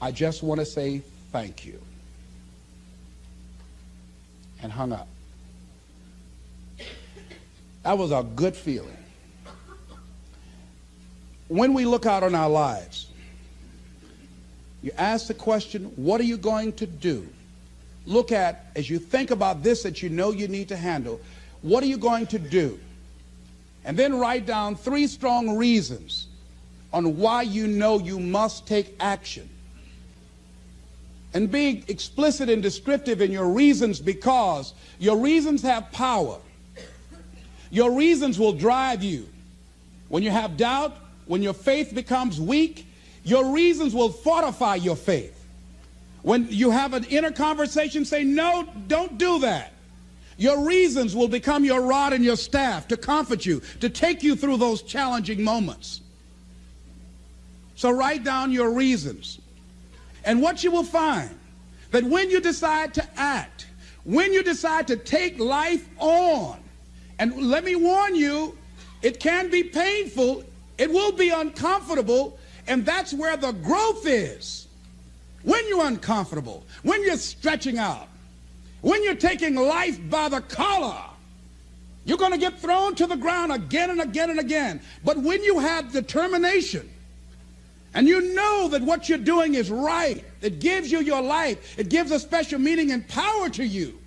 I just want to say thank you. And hung up. That was a good feeling. When we look out on our lives, you ask the question, what are you going to do? Look at, as you think about this that you know you need to handle, what are you going to do? And then write down 3 strong reasons on why you know you must take action. And be explicit and descriptive in your reasons, because your reasons have power. Your reasons will drive you. When you have doubt, when your faith becomes weak, your reasons will fortify your faith. When you have an inner conversation, say, no, don't do that. Your reasons will become your rod and your staff to comfort you, to take you through those challenging moments. So write down your reasons. And what you will find, that when you decide to act, when you decide to take life on, and let me warn you, it can be painful, it will be uncomfortable, and that's where the growth is. When you're uncomfortable, when you're stretching out, when you're taking life by the collar, you're going to get thrown to the ground again and again and again. But when you have determination, and you know that what you're doing is right, it gives you your life, it gives a special meaning and power to you,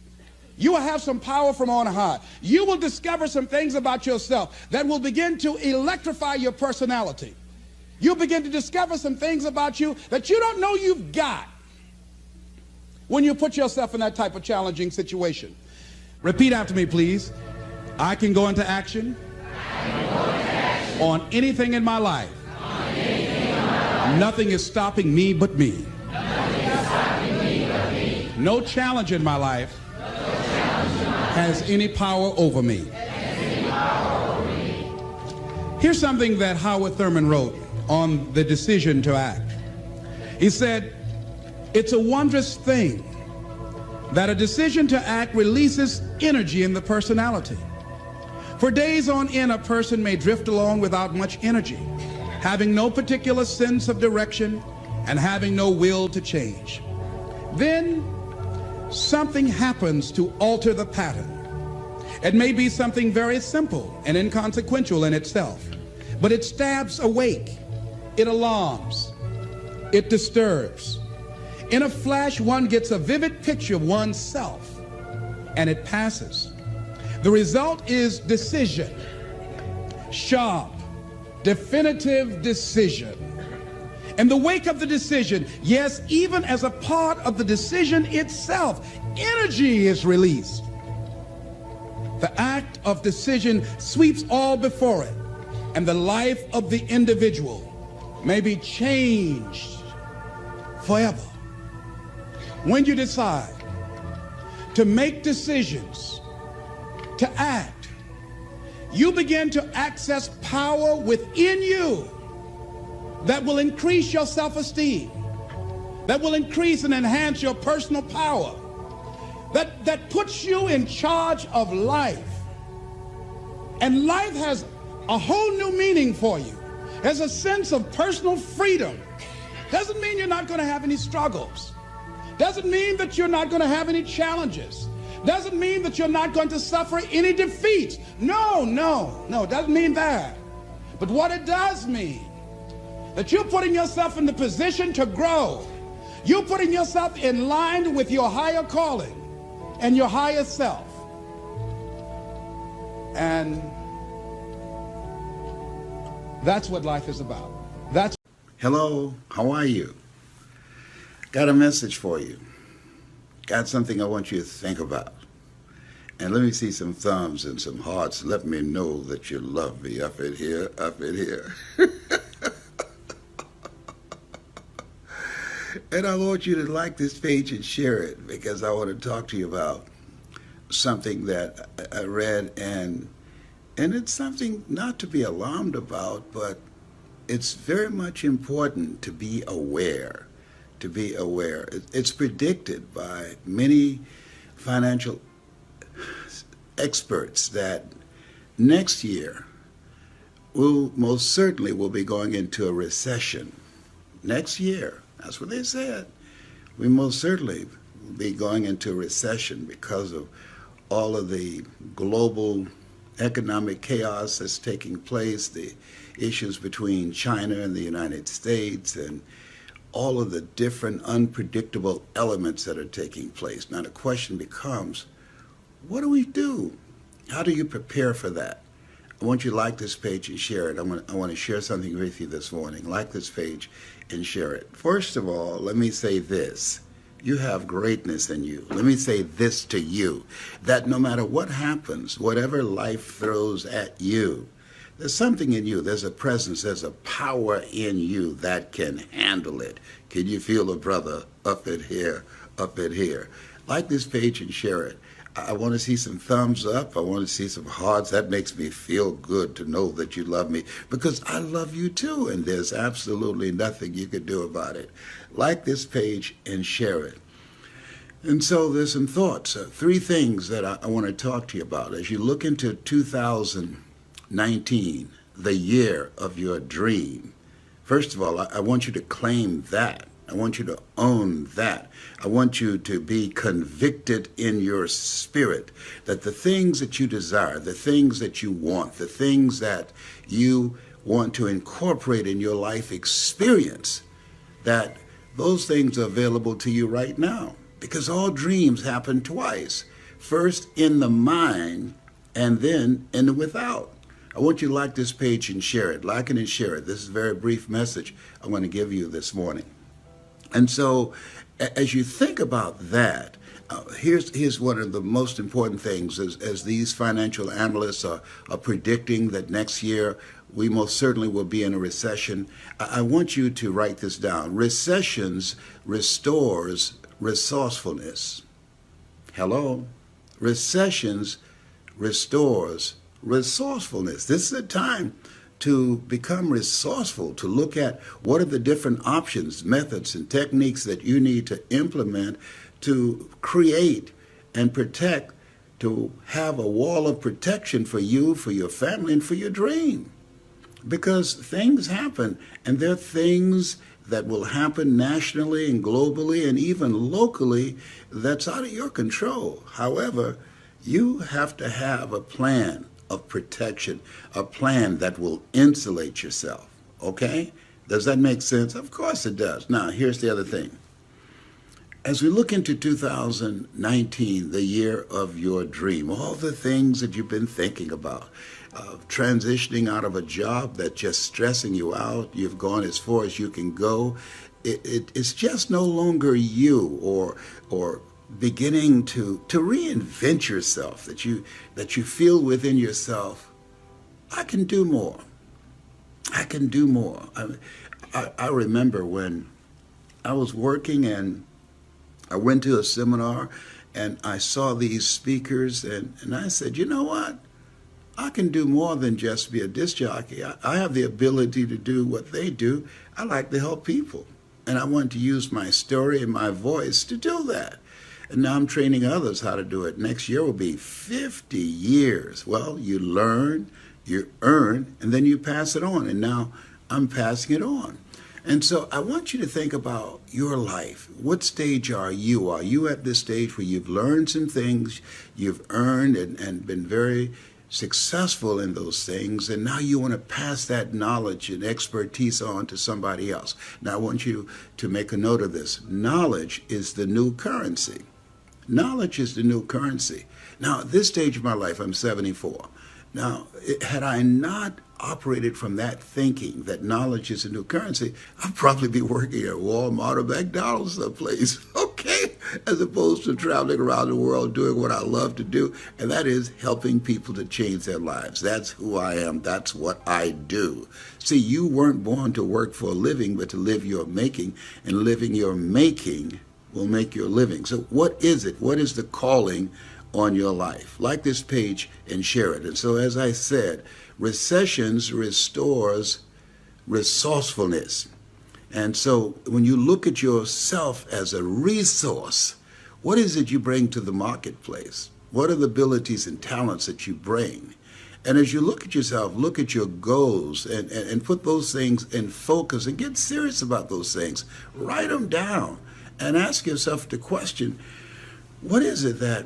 you will have some power from on high. You will discover some things about yourself that will begin to electrify your personality. You'll begin to discover some things about you that you don't know you've got when you put yourself in that type of challenging situation. Repeat after me, please. I can go into action on anything in my life. Nothing is stopping me but me. No challenge in my life has any power over me. Here's something that Howard Thurman wrote on the decision to act. He said, it's a wondrous thing that a decision to act releases energy in the personality. For days on end, a person may drift along without much energy, having no particular sense of direction and having no will to change. Then something happens to alter the pattern. It may be something very simple and inconsequential in itself, but it stabs awake. It alarms, it disturbs. In a flash, one gets a vivid picture of oneself, and it passes. The result is decision, sharp, definitive decision. In the wake of the decision, yes, even as a part of the decision itself, energy is released. The act of decision sweeps all before it, and the life of the individual may be changed forever. When you decide to make decisions, to act, you begin to access power within you that will increase your self-esteem, that will increase and enhance your personal power, that puts you in charge of life. And life has a whole new meaning for you. There's a sense of personal freedom. Doesn't mean you're not going to have any struggles. Doesn't mean that you're not going to have any challenges. Doesn't mean that you're not going to suffer any defeats. No, doesn't mean that. But what it does mean, that you're putting yourself in the position to grow. You're putting yourself in line with your higher calling and your higher self. And that's what life is about. Hello, how are you? Got a message for you. Got something I want you to think about. And let me see some thumbs and some hearts. Let me know that you love me up in here, up in here. And I want you to like this page and share it, because I want to talk to you about something that I read, and it's something not to be alarmed about, but it's very much important to be aware, to be aware. It's predicted by many financial experts that next year we'll most certainly will be going into a recession. Next year, that's what they said. We most certainly will be going into a recession because of all of the global economic chaos that's taking place, the issues between China and the United States, and all of the different unpredictable elements that are taking place. Now the question becomes, what do we do? How do you prepare for that? I want you to like this page and share it. I want to share something with you this morning. Like this page and share it. First of all, let me say this. You have greatness in you. Let me say this to you, that no matter what happens, whatever life throws at you, there's something in you. There's a presence. There's a power in you that can handle it. Can you feel a brother up in here, up in here? Like this page and share it. I want to see some thumbs up. I want to see some hearts. That makes me feel good to know that you love me, because I love you too, and there's absolutely nothing you can do about it. Like this page and share it. And so there's some thoughts, three things that I want to talk to you about. As you look into 2019, the year of your dream, first of all, I want you to claim that. I want you to own that. I want you to be convicted in your spirit that the things that you desire, the things that you want, the things that you want to incorporate in your life experience, that those things are available to you right now. Because all dreams happen twice. First in the mind, and then in the without. I want you to like this page and share it. Like it and share it. This is a very brief message I'm going to give you this morning. And so as you think about that, here's one of the most important things as these financial analysts are predicting that next year we most certainly will be in a recession. I want you to write this down. Recessions restores resourcefulness. Hello? Recessions restores resourcefulness. This is a time to become resourceful, to look at what are the different options, methods, and techniques that you need to implement to create and protect, to have a wall of protection for you, for your family, and for your dream. Because things happen, and there are things that will happen nationally and globally and even locally that's out of your control. However, you have to have a plan of protection, a plan that will insulate yourself, okay? Does that make sense? Of course it does. Now, here's the other thing. As we look into 2019, the year of your dream, all the things that you've been thinking about, transitioning out of a job that's just stressing you out, you've gone as far as you can go, it's just no longer you, or beginning to reinvent yourself, that you feel within yourself, I can do more. I can do more. I remember when I was working and I went to a seminar and I saw these speakers and I said, you know what? I can do more than just be a disc jockey. I have the ability to do what they do. I like to help people. And I want to use my story and my voice to do that. And now I'm training others how to do it. Next year will be 50 years. Well, you learn, you earn, and then you pass it on. And now I'm passing it on. And so I want you to think about your life. What stage are you? Are you at this stage where you've learned some things, you've earned and been very successful in those things, and now you want to pass that knowledge and expertise on to somebody else? Now I want you to make a note of this. Knowledge is the new currency. Knowledge is the new currency. Now, at this stage of my life, I'm 74. Now, had I not operated from that thinking that knowledge is a new currency, I'd probably be working at Walmart or McDonald's someplace, okay? As opposed to traveling around the world doing what I love to do, and that is helping people to change their lives. That's who I am. That's what I do. See, you weren't born to work for a living, but to live your making, and living your making will make your living. So what is it? What is the calling on your life? Like this page and share it. And so as I said, recessions restores resourcefulness. And so when you look at yourself as a resource, what is it you bring to the marketplace? What are the abilities and talents that you bring? And as you look at yourself, look at your goals and put those things in focus and get serious about those things. Write them down and ask yourself the question, what is it that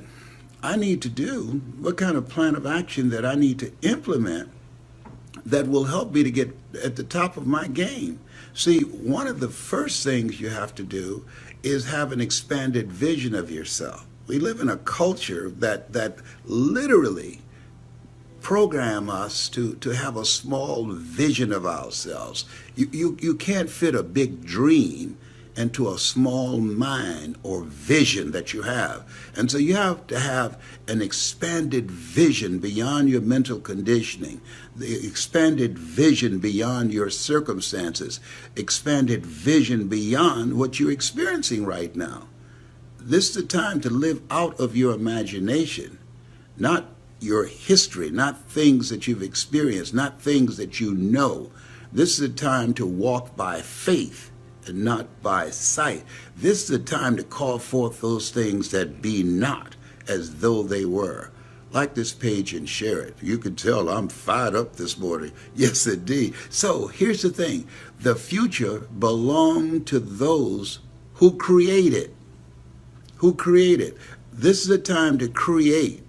I need to do? What kind of plan of action that I need to implement that will help me to get at the top of my game? See, one of the first things you have to do is have an expanded vision of yourself. We live in a culture that literally program us to have a small vision of ourselves. You can't fit a big dream into a small mind or vision that you have. And so you have to have an expanded vision beyond your mental conditioning, the expanded vision beyond your circumstances, expanded vision beyond what you're experiencing right now. This is the time to live out of your imagination, not your history, not things that you've experienced, not things that you know. This is the time to walk by faith and not by sight. This is the time to call forth those things that be not as though they were. Like this page and share it. You can tell I'm fired up this morning. Yes, indeed. So here's the thing. The future belongs to those who create it. Who create it. This is the time to create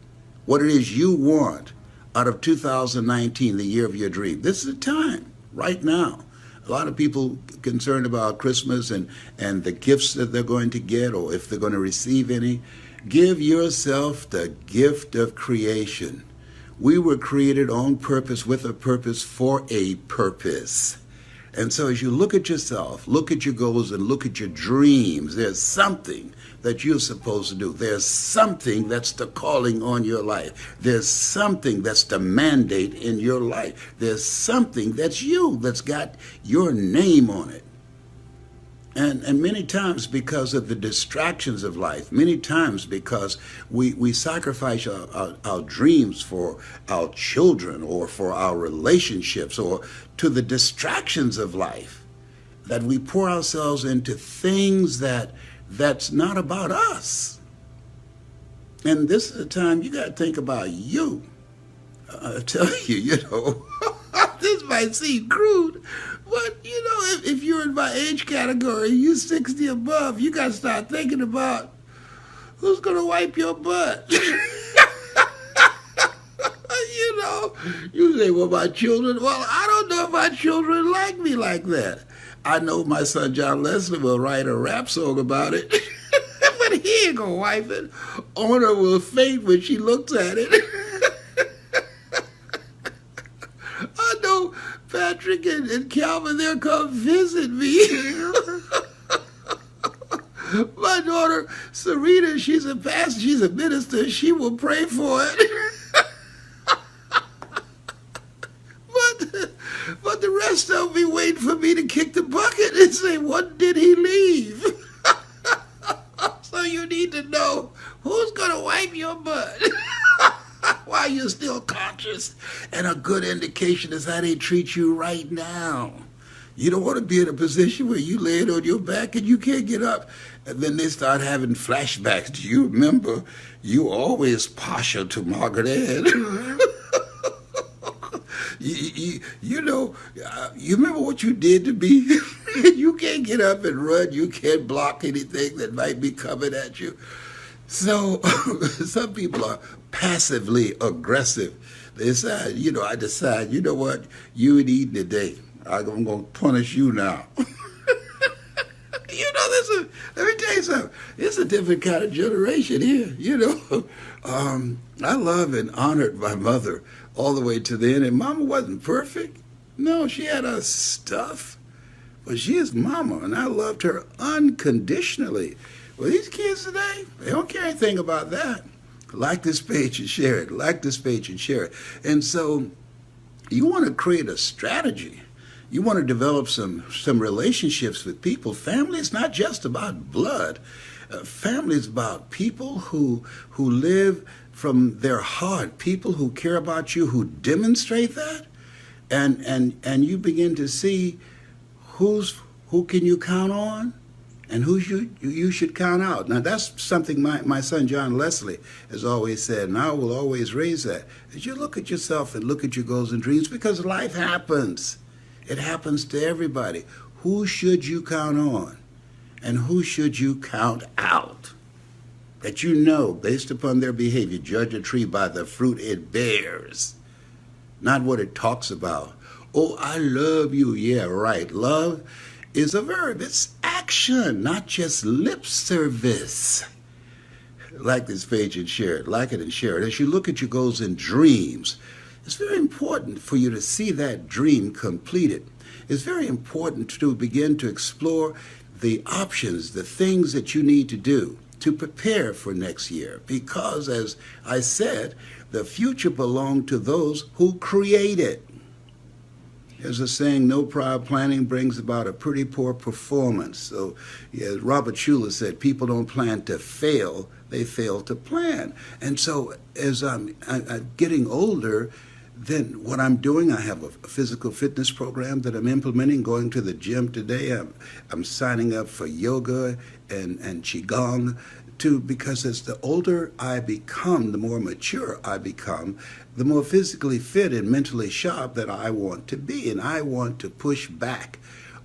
what it is you want out of 2019, the year of your dream. This is the time, right now. A lot of people concerned about Christmas and the gifts that they're going to get or if they're going to receive any. Give yourself the gift of creation. We were created on purpose, with a purpose, for a purpose. And so as you look at yourself, look at your goals and look at your dreams, there's something that you're supposed to do. There's something that's the calling on your life. There's something that's the mandate in your life. There's something that's you, that's got your name on it. And many times because of the distractions of life, many times because we sacrifice our dreams for our children or for our relationships or to the distractions of life, that we pour ourselves into things that's not about us. And this is the time you got to think about you. I tell you, this might seem crude, but, if you're in my age category, you 60 above, you got to start thinking about who's going to wipe your butt. You say, well, my children, well, I don't know if my children like me like that. I know my son John Leslie will write a rap song about it, but he ain't gonna wipe it. Honor will faint when she looks at it. I know Patrick and Calvin, they'll come visit me. But daughter, Serena, she's a pastor, she's a minister, she will pray for it. But the rest of them be waiting for me to kick the bucket and say, what did he leave? So you need to know who's going to wipe your butt while you're still conscious. And a good indication is how they treat you right now. You don't want to be in a position where you laying on your back and you can't get up. And then they start having flashbacks. Do you remember you were always partial to Margaret Ann? You know, you remember what you did to me? You can't get up and run. You can't block anything that might be coming at you. So some people are passively aggressive. They decide, I decide, you know what? You ain't eating today. I'm going to punish you now. Let me tell you something. It's a different kind of generation here, I love and honored my mother all the way to the end. And Mama wasn't perfect. No, she had her stuff. But she is Mama, and I loved her unconditionally. Well, these kids today, they don't care anything about that. Like this page and share it. Like this page and share it. And so you want to create a strategy. You want to develop some relationships with people. Family is not just about blood. Family is about people who live from their heart, people who care about you, who demonstrate that, and you begin to see who can you count on and who you should count out. Now that's something my son John Leslie has always said, and I will always raise that, as you look at yourself and look at your goals and dreams, because life happens. It happens to everybody. Who should you count on and who should you count out? That you know, based upon their behavior, judge a tree by the fruit it bears, not what it talks about. Oh, I love you. Yeah, right. Love is a verb. It's action, not just lip service. Like this page and share it. Like it and share it. As you look at your goals and dreams, it's very important for you to see that dream completed. It's very important to begin to explore the options, the things that you need to do to prepare for next year. Because, as I said, the future belongs to those who create it. There's a saying, no prior planning brings about a pretty poor performance. So, yeah, Robert Schuller said, people don't plan to fail, they fail to plan. And so, as I'm getting older, then what I'm doing, I have a physical fitness program that I'm implementing, going to the gym today. I'm signing up for yoga and Qigong because as the older I become, the more mature I become, the more physically fit and mentally sharp that I want to be. And I want to push back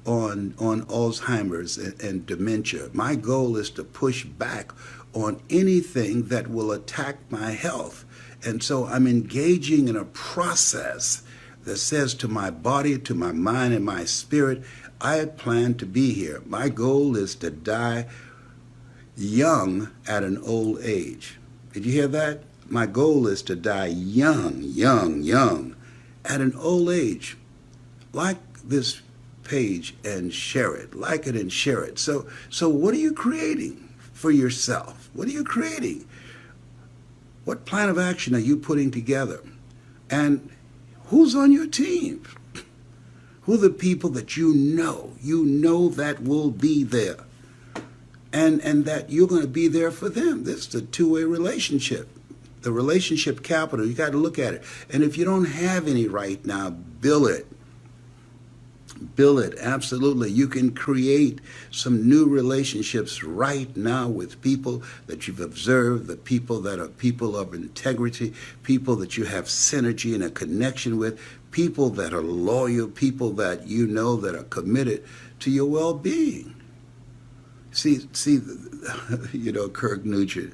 on Alzheimer's and dementia. My goal is to push back on anything that will attack my health. And so I'm engaging in a process that says to my body, to my mind, and my spirit, I plan to be here. My goal is to die young at an old age. Did you hear that? My goal is to die young at an old age. Like this page and share it. Like it and share it. So what are you creating for yourself? What are you creating? What plan of action are you putting together? And who's on your team? Who are the people that you know that will be there? And that you're going to be there for them. This is a two-way relationship. The relationship capital, you got to look at it. And if you don't have any right now, build it. Build it, absolutely. You can create some new relationships right now with people that you've observed, the people that are people of integrity, people that you have synergy and a connection with, people that are loyal, people that you know that are committed to your well-being. See, Kirk Nugent.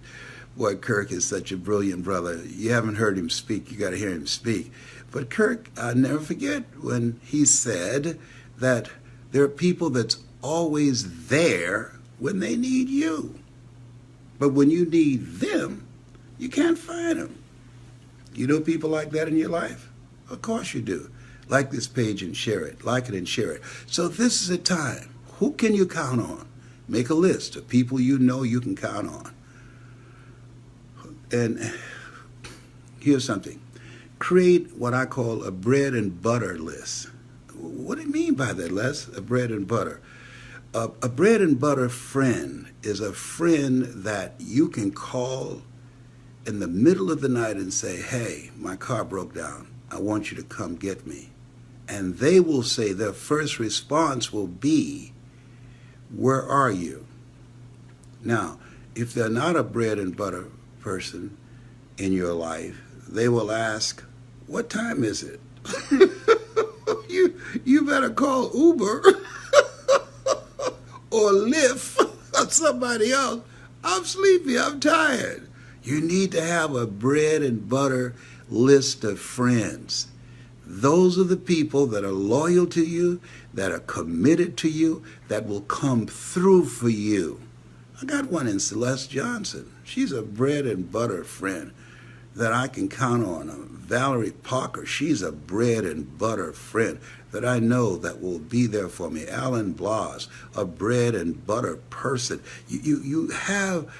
Boy, Kirk is such a brilliant brother. You haven't heard him speak. You got to hear him speak. But Kirk, I'll never forget when he said that there are people that's always there when they need you. But when you need them, you can't find them. You know people like that in your life? Of course you do. Like this page and share it. Like it and share it. So this is a time. Who can you count on? Make a list of people you know you can count on. And here's something. Create what I call a bread and butter list. What do you mean by that, Les? A bread and butter. A bread and butter friend is a friend that you can call in the middle of the night and say, hey, my car broke down. I want you to come get me. And they will say, their first response will be, where are you? Now, if they're not a bread and butter person in your life, they will ask, what time is it? You better call Uber or Lyft or somebody else. I'm sleepy, I'm tired. You need to have a bread and butter list of friends. Those are the people that are loyal to you, that are committed to you, that will come through for you. I got one in Celeste Johnson. She's a bread and butter friend that I can count on. Valerie Parker, she's a bread and butter friend that I know that will be there for me. Alan Blas, a bread and butter person. You have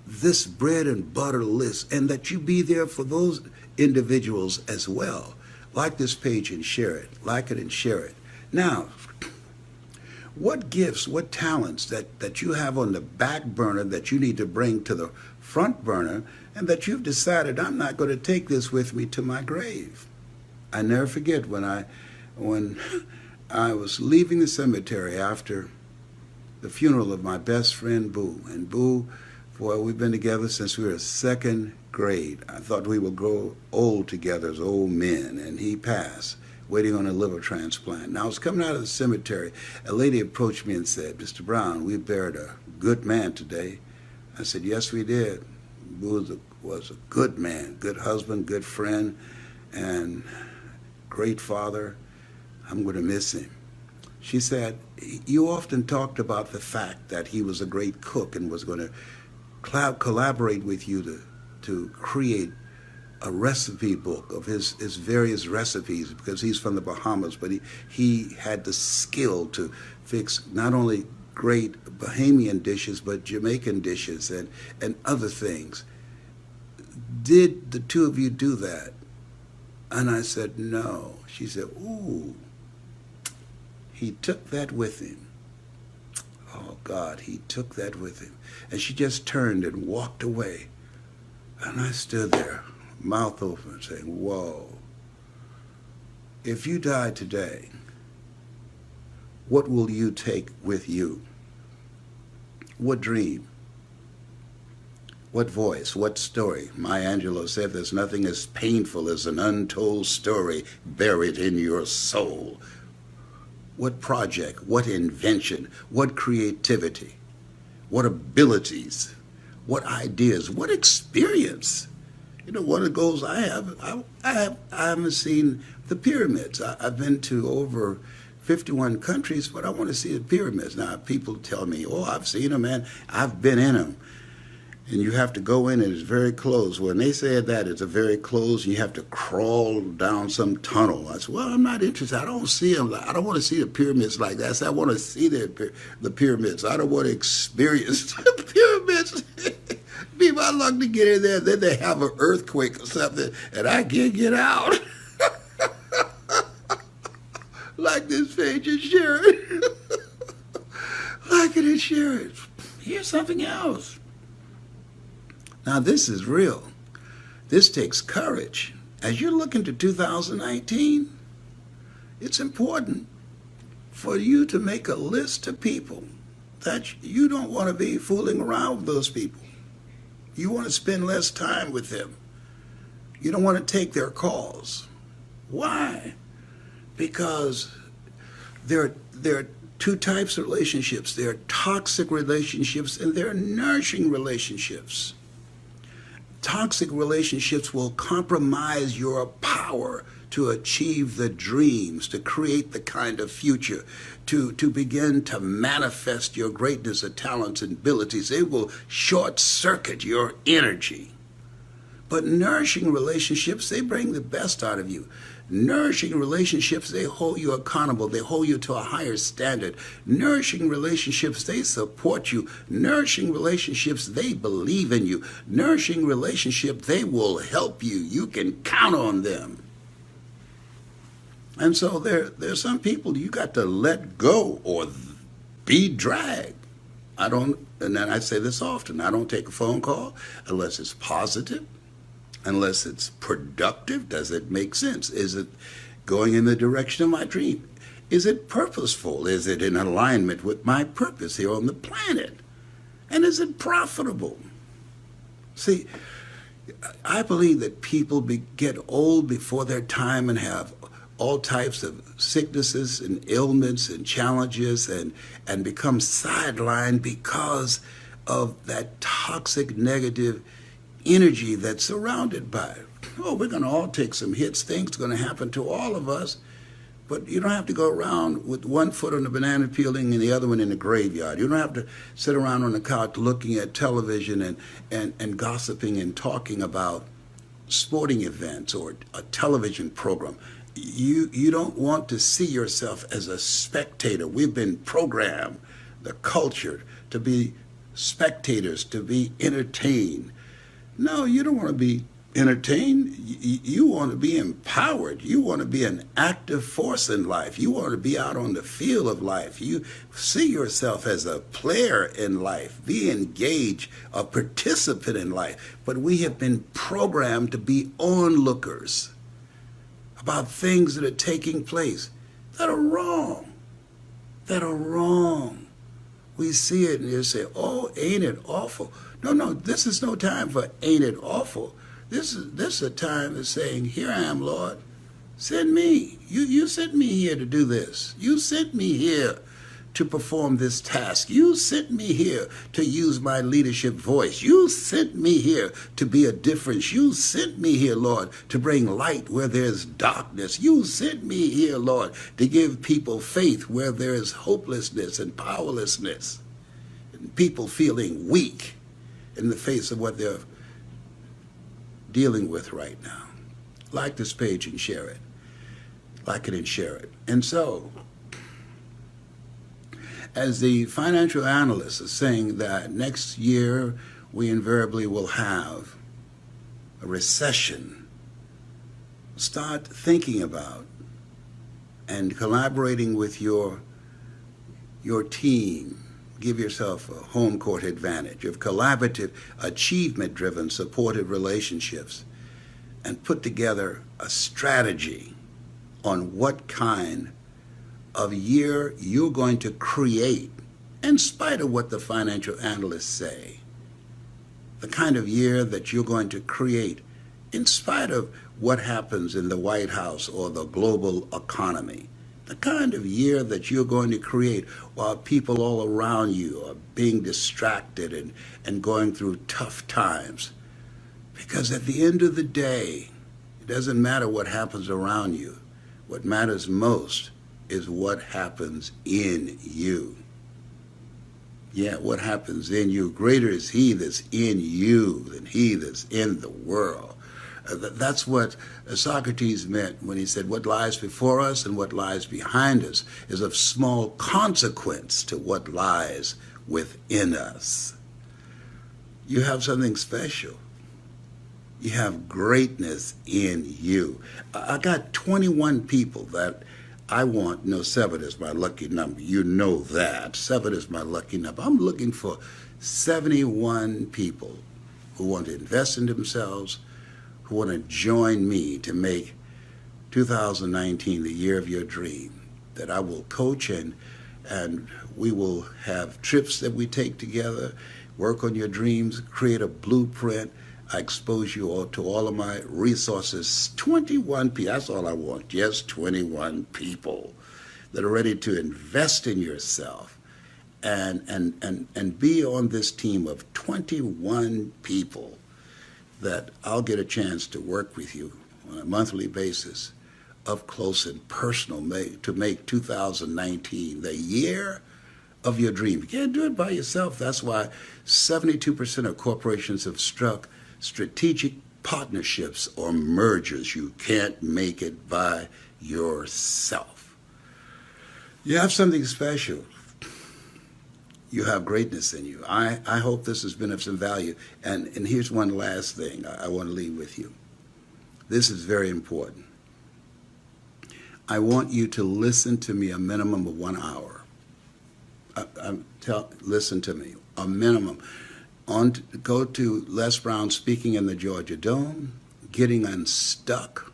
this bread and butter list, and that you be there for those individuals as well. Like this page and share it. Like it and share it. Now, what gifts, what talents that you have on the back burner that you need to bring to the front burner, and that you've decided, I'm not going to take this with me to my grave. I never forget when I was leaving the cemetery after the funeral of my best friend Boo. And Boo, boy, we've been together since we were second grade. I thought we would grow old together as old men, and he passed, waiting on a liver transplant. Now, I was coming out of the cemetery. A lady approached me and said, Mr. Brown, we buried a good man today. I said, yes, we did. Boo was a good man, good husband, good friend, and great father. I'm going to miss him. She said, you often talked about the fact that he was a great cook and was going to collaborate with you to create a recipe book of his various recipes, because he's from the Bahamas, but he had the skill to fix not only great Bahamian dishes, but Jamaican dishes and other things. Did the two of you do that? And I said, no. She said, ooh, he took that with him. Oh, God, he took that with him. And she just turned and walked away. And I stood there, mouth open, saying, whoa. If you die today, what will you take with you? What dream? What voice? What story? Maya Angelou said there's nothing as painful as an untold story buried in your soul. What project? What invention? What creativity? What abilities? What ideas? What experience? You know, one of the goals I haven't seen the pyramids. I've been to over 51 countries, but I want to see the pyramids. Now, people tell me, oh, I've seen them, man. I've been in them. And you have to go in and it's very closed. When they said that, it's a very closed, and you have to crawl down some tunnel. I said, well, I'm not interested. I don't see them. I don't want to see the pyramids like that. I said, I want to see the pyramids. I don't want to experience the pyramids. Be my luck to get in there. Then they have an earthquake or something, and I can't get out. Like this page and share it. Like it and share it. Here's something else. Now, this is real. This takes courage. As you look into 2019, it's important for you to make a list of people that you don't want to be fooling around with those people. You want to spend less time with them. You don't want to take their calls. Why? Because there are two types of relationships. There are toxic relationships and there are nourishing relationships. Toxic relationships will compromise your power to achieve the dreams, to create the kind of future, to begin to manifest your greatness of talents and abilities. They will short circuit your energy. But nourishing relationships, they bring the best out of you. Nourishing relationships, they hold you accountable. They hold you to a higher standard. Nourishing relationships, they support you. Nourishing relationships, they believe in you. Nourishing relationships, they will help you. You can count on them. And so there's some people you got to let go or be dragged. And then I say this often, I don't take a phone call unless it's positive, unless it's productive. Does it make sense? Is it going in the direction of my dream? Is it purposeful? Is it in alignment with my purpose here on the planet? And is it profitable? See, I believe that people get old before their time and have all types of sicknesses and ailments and challenges and become sidelined because of that toxic negative energy that's surrounded by it. Oh, we're going to all take some hits. Things are going to happen to all of us. But you don't have to go around with one foot on the banana peeling and the other one in the graveyard. You don't have to sit around on the couch looking at television and gossiping and talking about sporting events or a television program. You don't want to see yourself as a spectator. We've been programmed, the culture, to be spectators, to be entertained. No, you don't want to be entertained. You want to be empowered. You want to be an active force in life. You want to be out on the field of life. You see yourself as a player in life. Be engaged, a participant in life. But we have been programmed to be onlookers about things that are taking place that are wrong, that are wrong. We see it and you say, oh, ain't it awful? No, this is no time for ain't it awful. This is a time of saying, here I am, Lord, send me. You sent me here to do this. You sent me here to perform this task. You sent me here to use my leadership voice. You sent me here to be a difference. You sent me here, Lord, to bring light where there's darkness. You sent me here, Lord, to give people faith where there is hopelessness and powerlessness, and people feeling weak in the face of what they're dealing with right now. Like this page and share it. Like it and share it. And so, as the financial analysts are saying that next year we invariably will have a recession, start thinking about and collaborating with your team. Give yourself a home court advantage of collaborative, achievement-driven, supportive relationships, and put together a strategy on what kind of year you're going to create, in spite of what the financial analysts say, the kind of year that you're going to create, in spite of what happens in the White House or the global economy, the kind of year that you're going to create while people all around you are being distracted and going through tough times. Because at the end of the day, it doesn't matter what happens around you. What matters most is what happens in you. Yeah, what happens in you. Greater is he that's in you than he that's in the world. That's what Socrates meant when he said, what lies before us and what lies behind us is of small consequence to what lies within us. You have something special. You have greatness in you. I got 21 people that I want. No, 7 is my lucky number. You know that. 7 is my lucky number. I'm looking for 71 people who want to invest in themselves, who want to join me to make 2019 the year of your dream, that I will coach and we will have trips that we take together, work on your dreams, create a blueprint. I expose you all to all of my resources. 21 people, that's all I want, just 21 people that are ready to invest in yourself and be on this team of 21 people that I'll get a chance to work with you on a monthly basis, up close and personal, to make 2019 the year of your dream. You can't do it by yourself. That's why 72% of corporations have struck strategic partnerships or mergers. You can't make it by yourself. You have something special. You have greatness in you. I hope this has been of some value. And here's one last thing I want to leave with you. This is very important. I want you to listen to me a minimum of 1 hour. Listen to me, a minimum. Go to Les Brown speaking in the Georgia Dome, Getting Unstuck,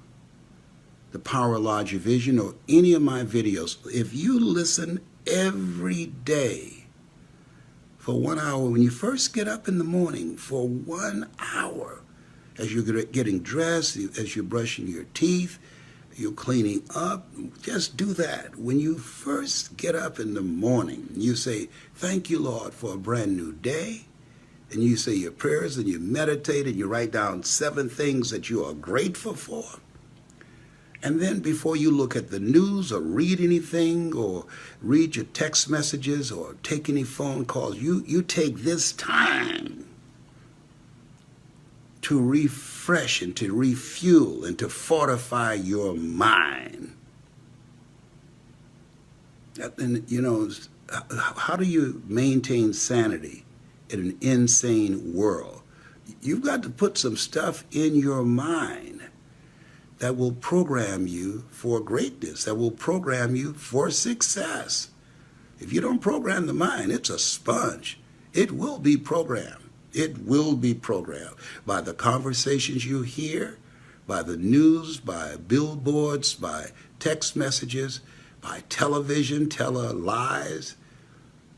The Power of Larger Vision, or any of my videos. If you listen every day for 1 hour, when you first get up in the morning, for 1 hour, as you're getting dressed, as you're brushing your teeth, you're cleaning up, just do that. When you first get up in the morning, you say, thank you, Lord, for a brand new day. And you say your prayers and you meditate and you write down 7 things that you are grateful for. And then before you look at the news or read anything or read your text messages or take any phone calls, you take this time to refresh and to refuel and to fortify your mind. And, you know, how do you maintain sanity in an insane world? You've got to put some stuff in your mind that will program you for greatness, that will program you for success. If you don't program the mind, it's a sponge. It will be programmed. It will be programmed by the conversations you hear, by the news, by billboards, by text messages, by television, lies.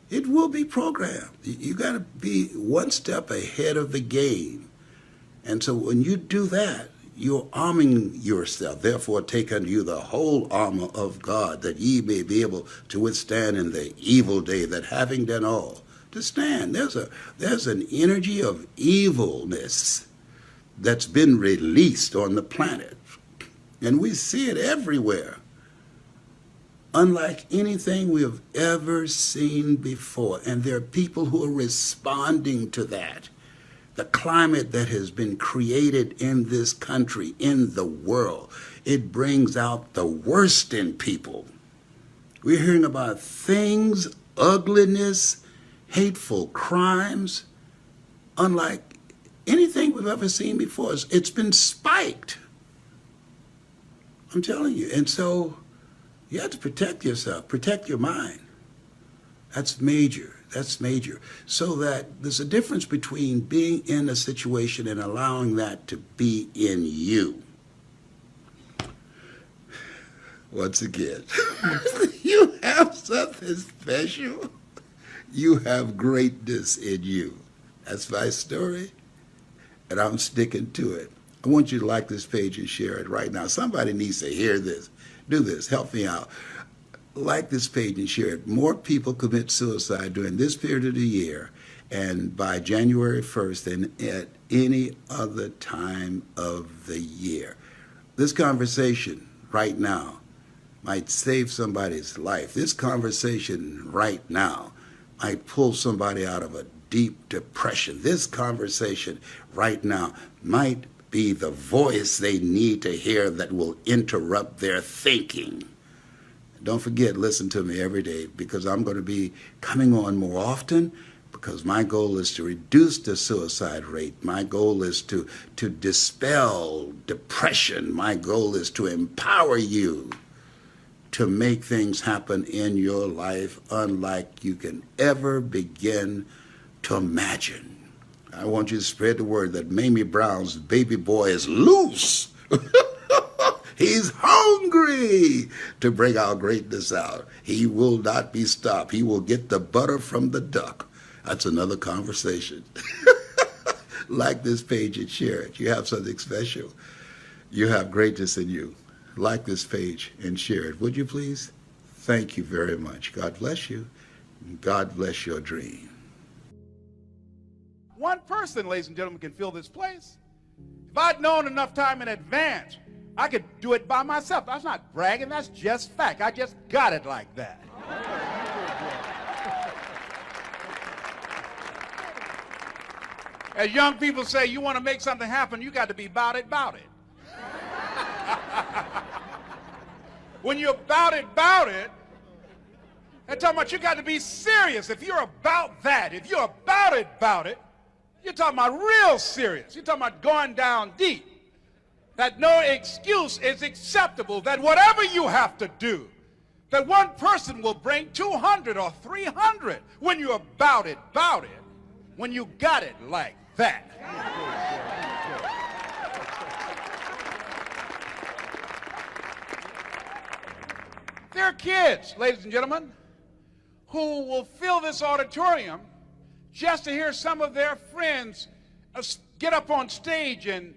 It will be programmed. You got to be one step ahead of the game. And so when you do that, you're arming yourself. Therefore, take unto you the whole armor of God, that ye may be able to withstand in the evil day, that having done all, to stand. There's an energy of evilness that's been released on the planet. And we see it everywhere. Unlike anything we have ever seen before. And there are people who are responding to that. The climate that has been created in this country, in the world, it brings out the worst in people. We're hearing about things, ugliness, hateful crimes, unlike anything we've ever seen before. It's been spiked. I'm telling you. And so you have to protect yourself, protect your mind. That's major. That's major. So that there's a difference between being in a situation and allowing that to be in you. Once again, you have something special. You have greatness in you. That's my story, and I'm sticking to it. I want you to like this page and share it right now. Somebody needs to hear this. Do this. Help me out. Like this page and share it. More people commit suicide during this period of the year and by January 1st than at any other time of the year. This conversation right now might save somebody's life. This conversation right now might pull somebody out of a deep depression. This conversation right now might be the voice they need to hear that will interrupt their thinking. Don't forget, listen to me every day, because I'm going to be coming on more often, because my goal is to reduce the suicide rate. My goal is to dispel depression. My goal is to empower you to make things happen in your life unlike you can ever begin to imagine. I want you to spread the word that Mamie Brown's baby boy is loose. He's hungry to bring our greatness out. He will not be stopped. He will get the butter from the duck. That's another conversation. Like this page and share it. You have something special. You have greatness in you. Like this page and share it. Would you please? Thank you very much. God bless you. God bless your dream. One person, ladies and gentlemen, can fill this place. If I'd known enough time in advance, I could do it by myself. That's not bragging, that's just fact. I just got it like that. As young people say, you want to make something happen, you got to be about it, about it. When you're about it, they're talking about you got to be serious. If you're about that, if you're about it, you're talking about real serious. You're talking about going down deep. That no excuse is acceptable, that whatever you have to do, that one person will bring 200 or 300 when you're about it, when you got it like that. There are kids, ladies and gentlemen, who will fill this auditorium just to hear some of their friends get up on stage and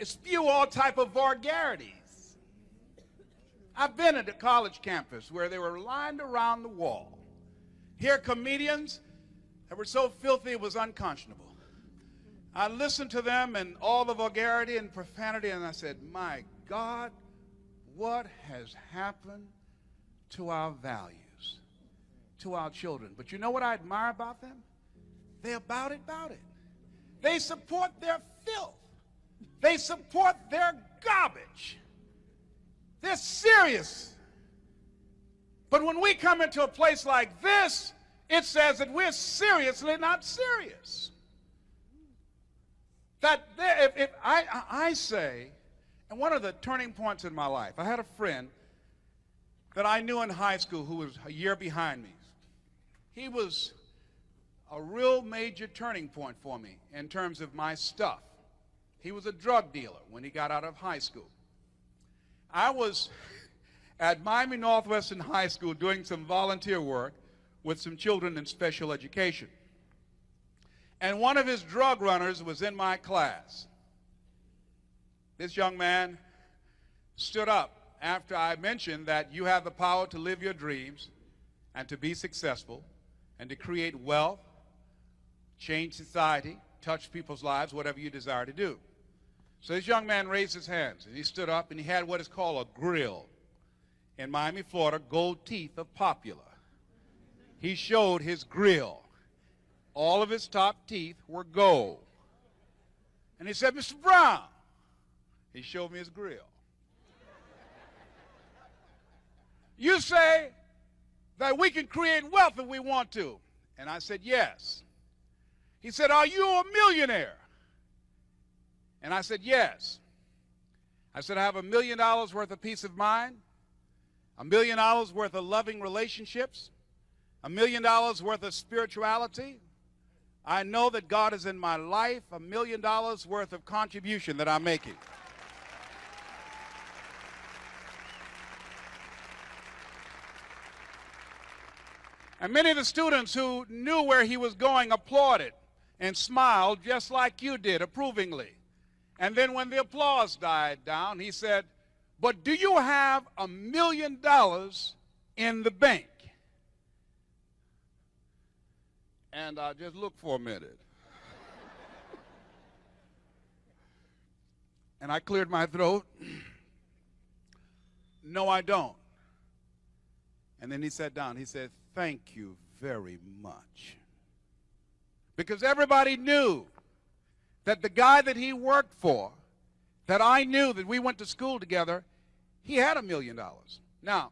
spew all type of vulgarities. I've been at a college campus where they were lined around the wall. Here comedians that were so filthy it was unconscionable. I listened to them and all the vulgarity and profanity, and I said, my God, what has happened to our values, to our children? But you know what I admire about them? They're about it. They support their filth. They support their garbage. They're serious. But when we come into a place like this, it says that we're seriously not serious. That if I say, and one of the turning points in my life, I had a friend that I knew in high school who was a year behind me. He was a real major turning point for me in terms of my stuff. He was a drug dealer when he got out of high school. I was at Miami Northwestern High School doing some volunteer work with some children in special education. And one of his drug runners was in my class. This young man stood up after I mentioned that you have the power to live your dreams and to be successful and to create wealth, change society, touch people's lives, whatever you desire to do. So this young man raised his hands, and he stood up, and he had what is called a grill. In Miami, Florida, gold teeth of Popular. He showed his grill. All of his top teeth were gold. And he said, Mr. Brown, he showed me his grill. You say that we can create wealth if we want to. And I said, yes. He said, are you a millionaire? And I said, yes. I said, I have $1 million worth of peace of mind, $1 million worth of loving relationships, $1 million worth of spirituality. I know that God is in my life, $1 million worth of contribution that I'm making. And many of the students who knew where he was going applauded and smiled just like you did, approvingly. And then when the applause died down, he said, but do you have $1 million in the bank? And I just looked for a minute. And I cleared my throat. No, I don't. And then he sat down. He said, thank you very much. Because everybody knew that the guy that he worked for, that I knew, that we went to school together, he had $1 million. Now,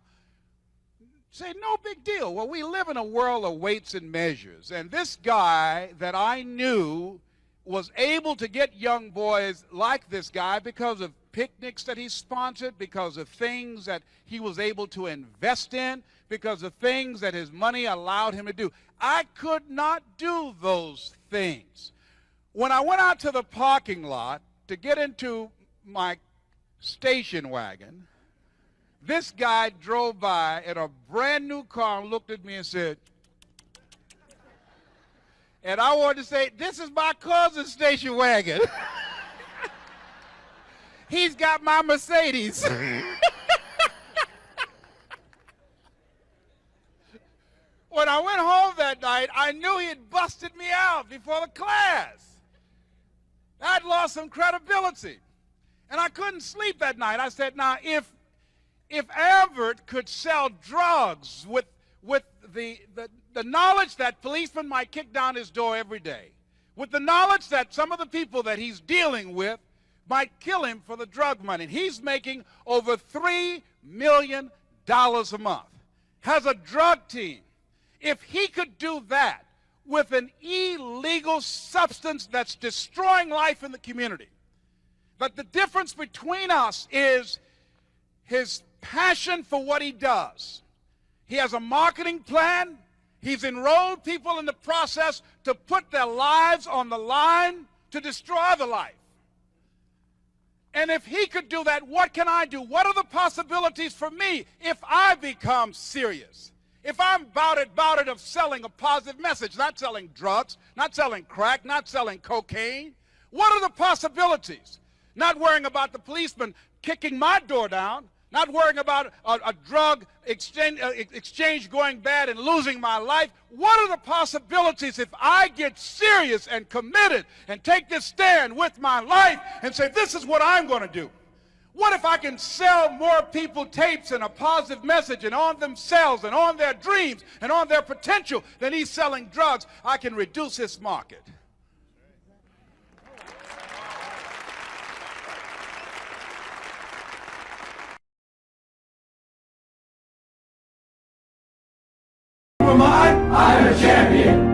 say, no big deal. Well, we live in a world of weights and measures. And this guy that I knew was able to get young boys like this guy because of picnics that he sponsored, because of things that he was able to invest in, because of things that his money allowed him to do. I could not do those things. When I went out to the parking lot to get into my station wagon, this guy drove by in a brand new car and looked at me and said, and I wanted to say, this is my cousin's station wagon. He's got my Mercedes. When I went home that night, I knew he had busted me out before the class. I'd lost some credibility. And I couldn't sleep that night. I said, now, if Everett could sell drugs with the knowledge that policemen might kick down his door every day, with the knowledge that some of the people that he's dealing with might kill him for the drug money. He's making over $3 million a month, has a drug team. If he could do that with an illegal substance that's destroying life in the community, but the difference between us is his passion for what he does. He has a marketing plan. He's enrolled people in the process to put their lives on the line to destroy the life. And if he could do that, what can I do? What are the possibilities for me if I become serious? If I'm about it of selling a positive message, not selling drugs, not selling crack, not selling cocaine. What are the possibilities? Not worrying about the policeman kicking my door down, not worrying about a drug exchange going bad and losing my life. What are the possibilities if I get serious and committed and take this stand with my life and say, this is what I'm going to do? What if I can sell more people tapes and a positive message and on themselves and on their dreams and on their potential than he's selling drugs? I can reduce his market. I'm a champion.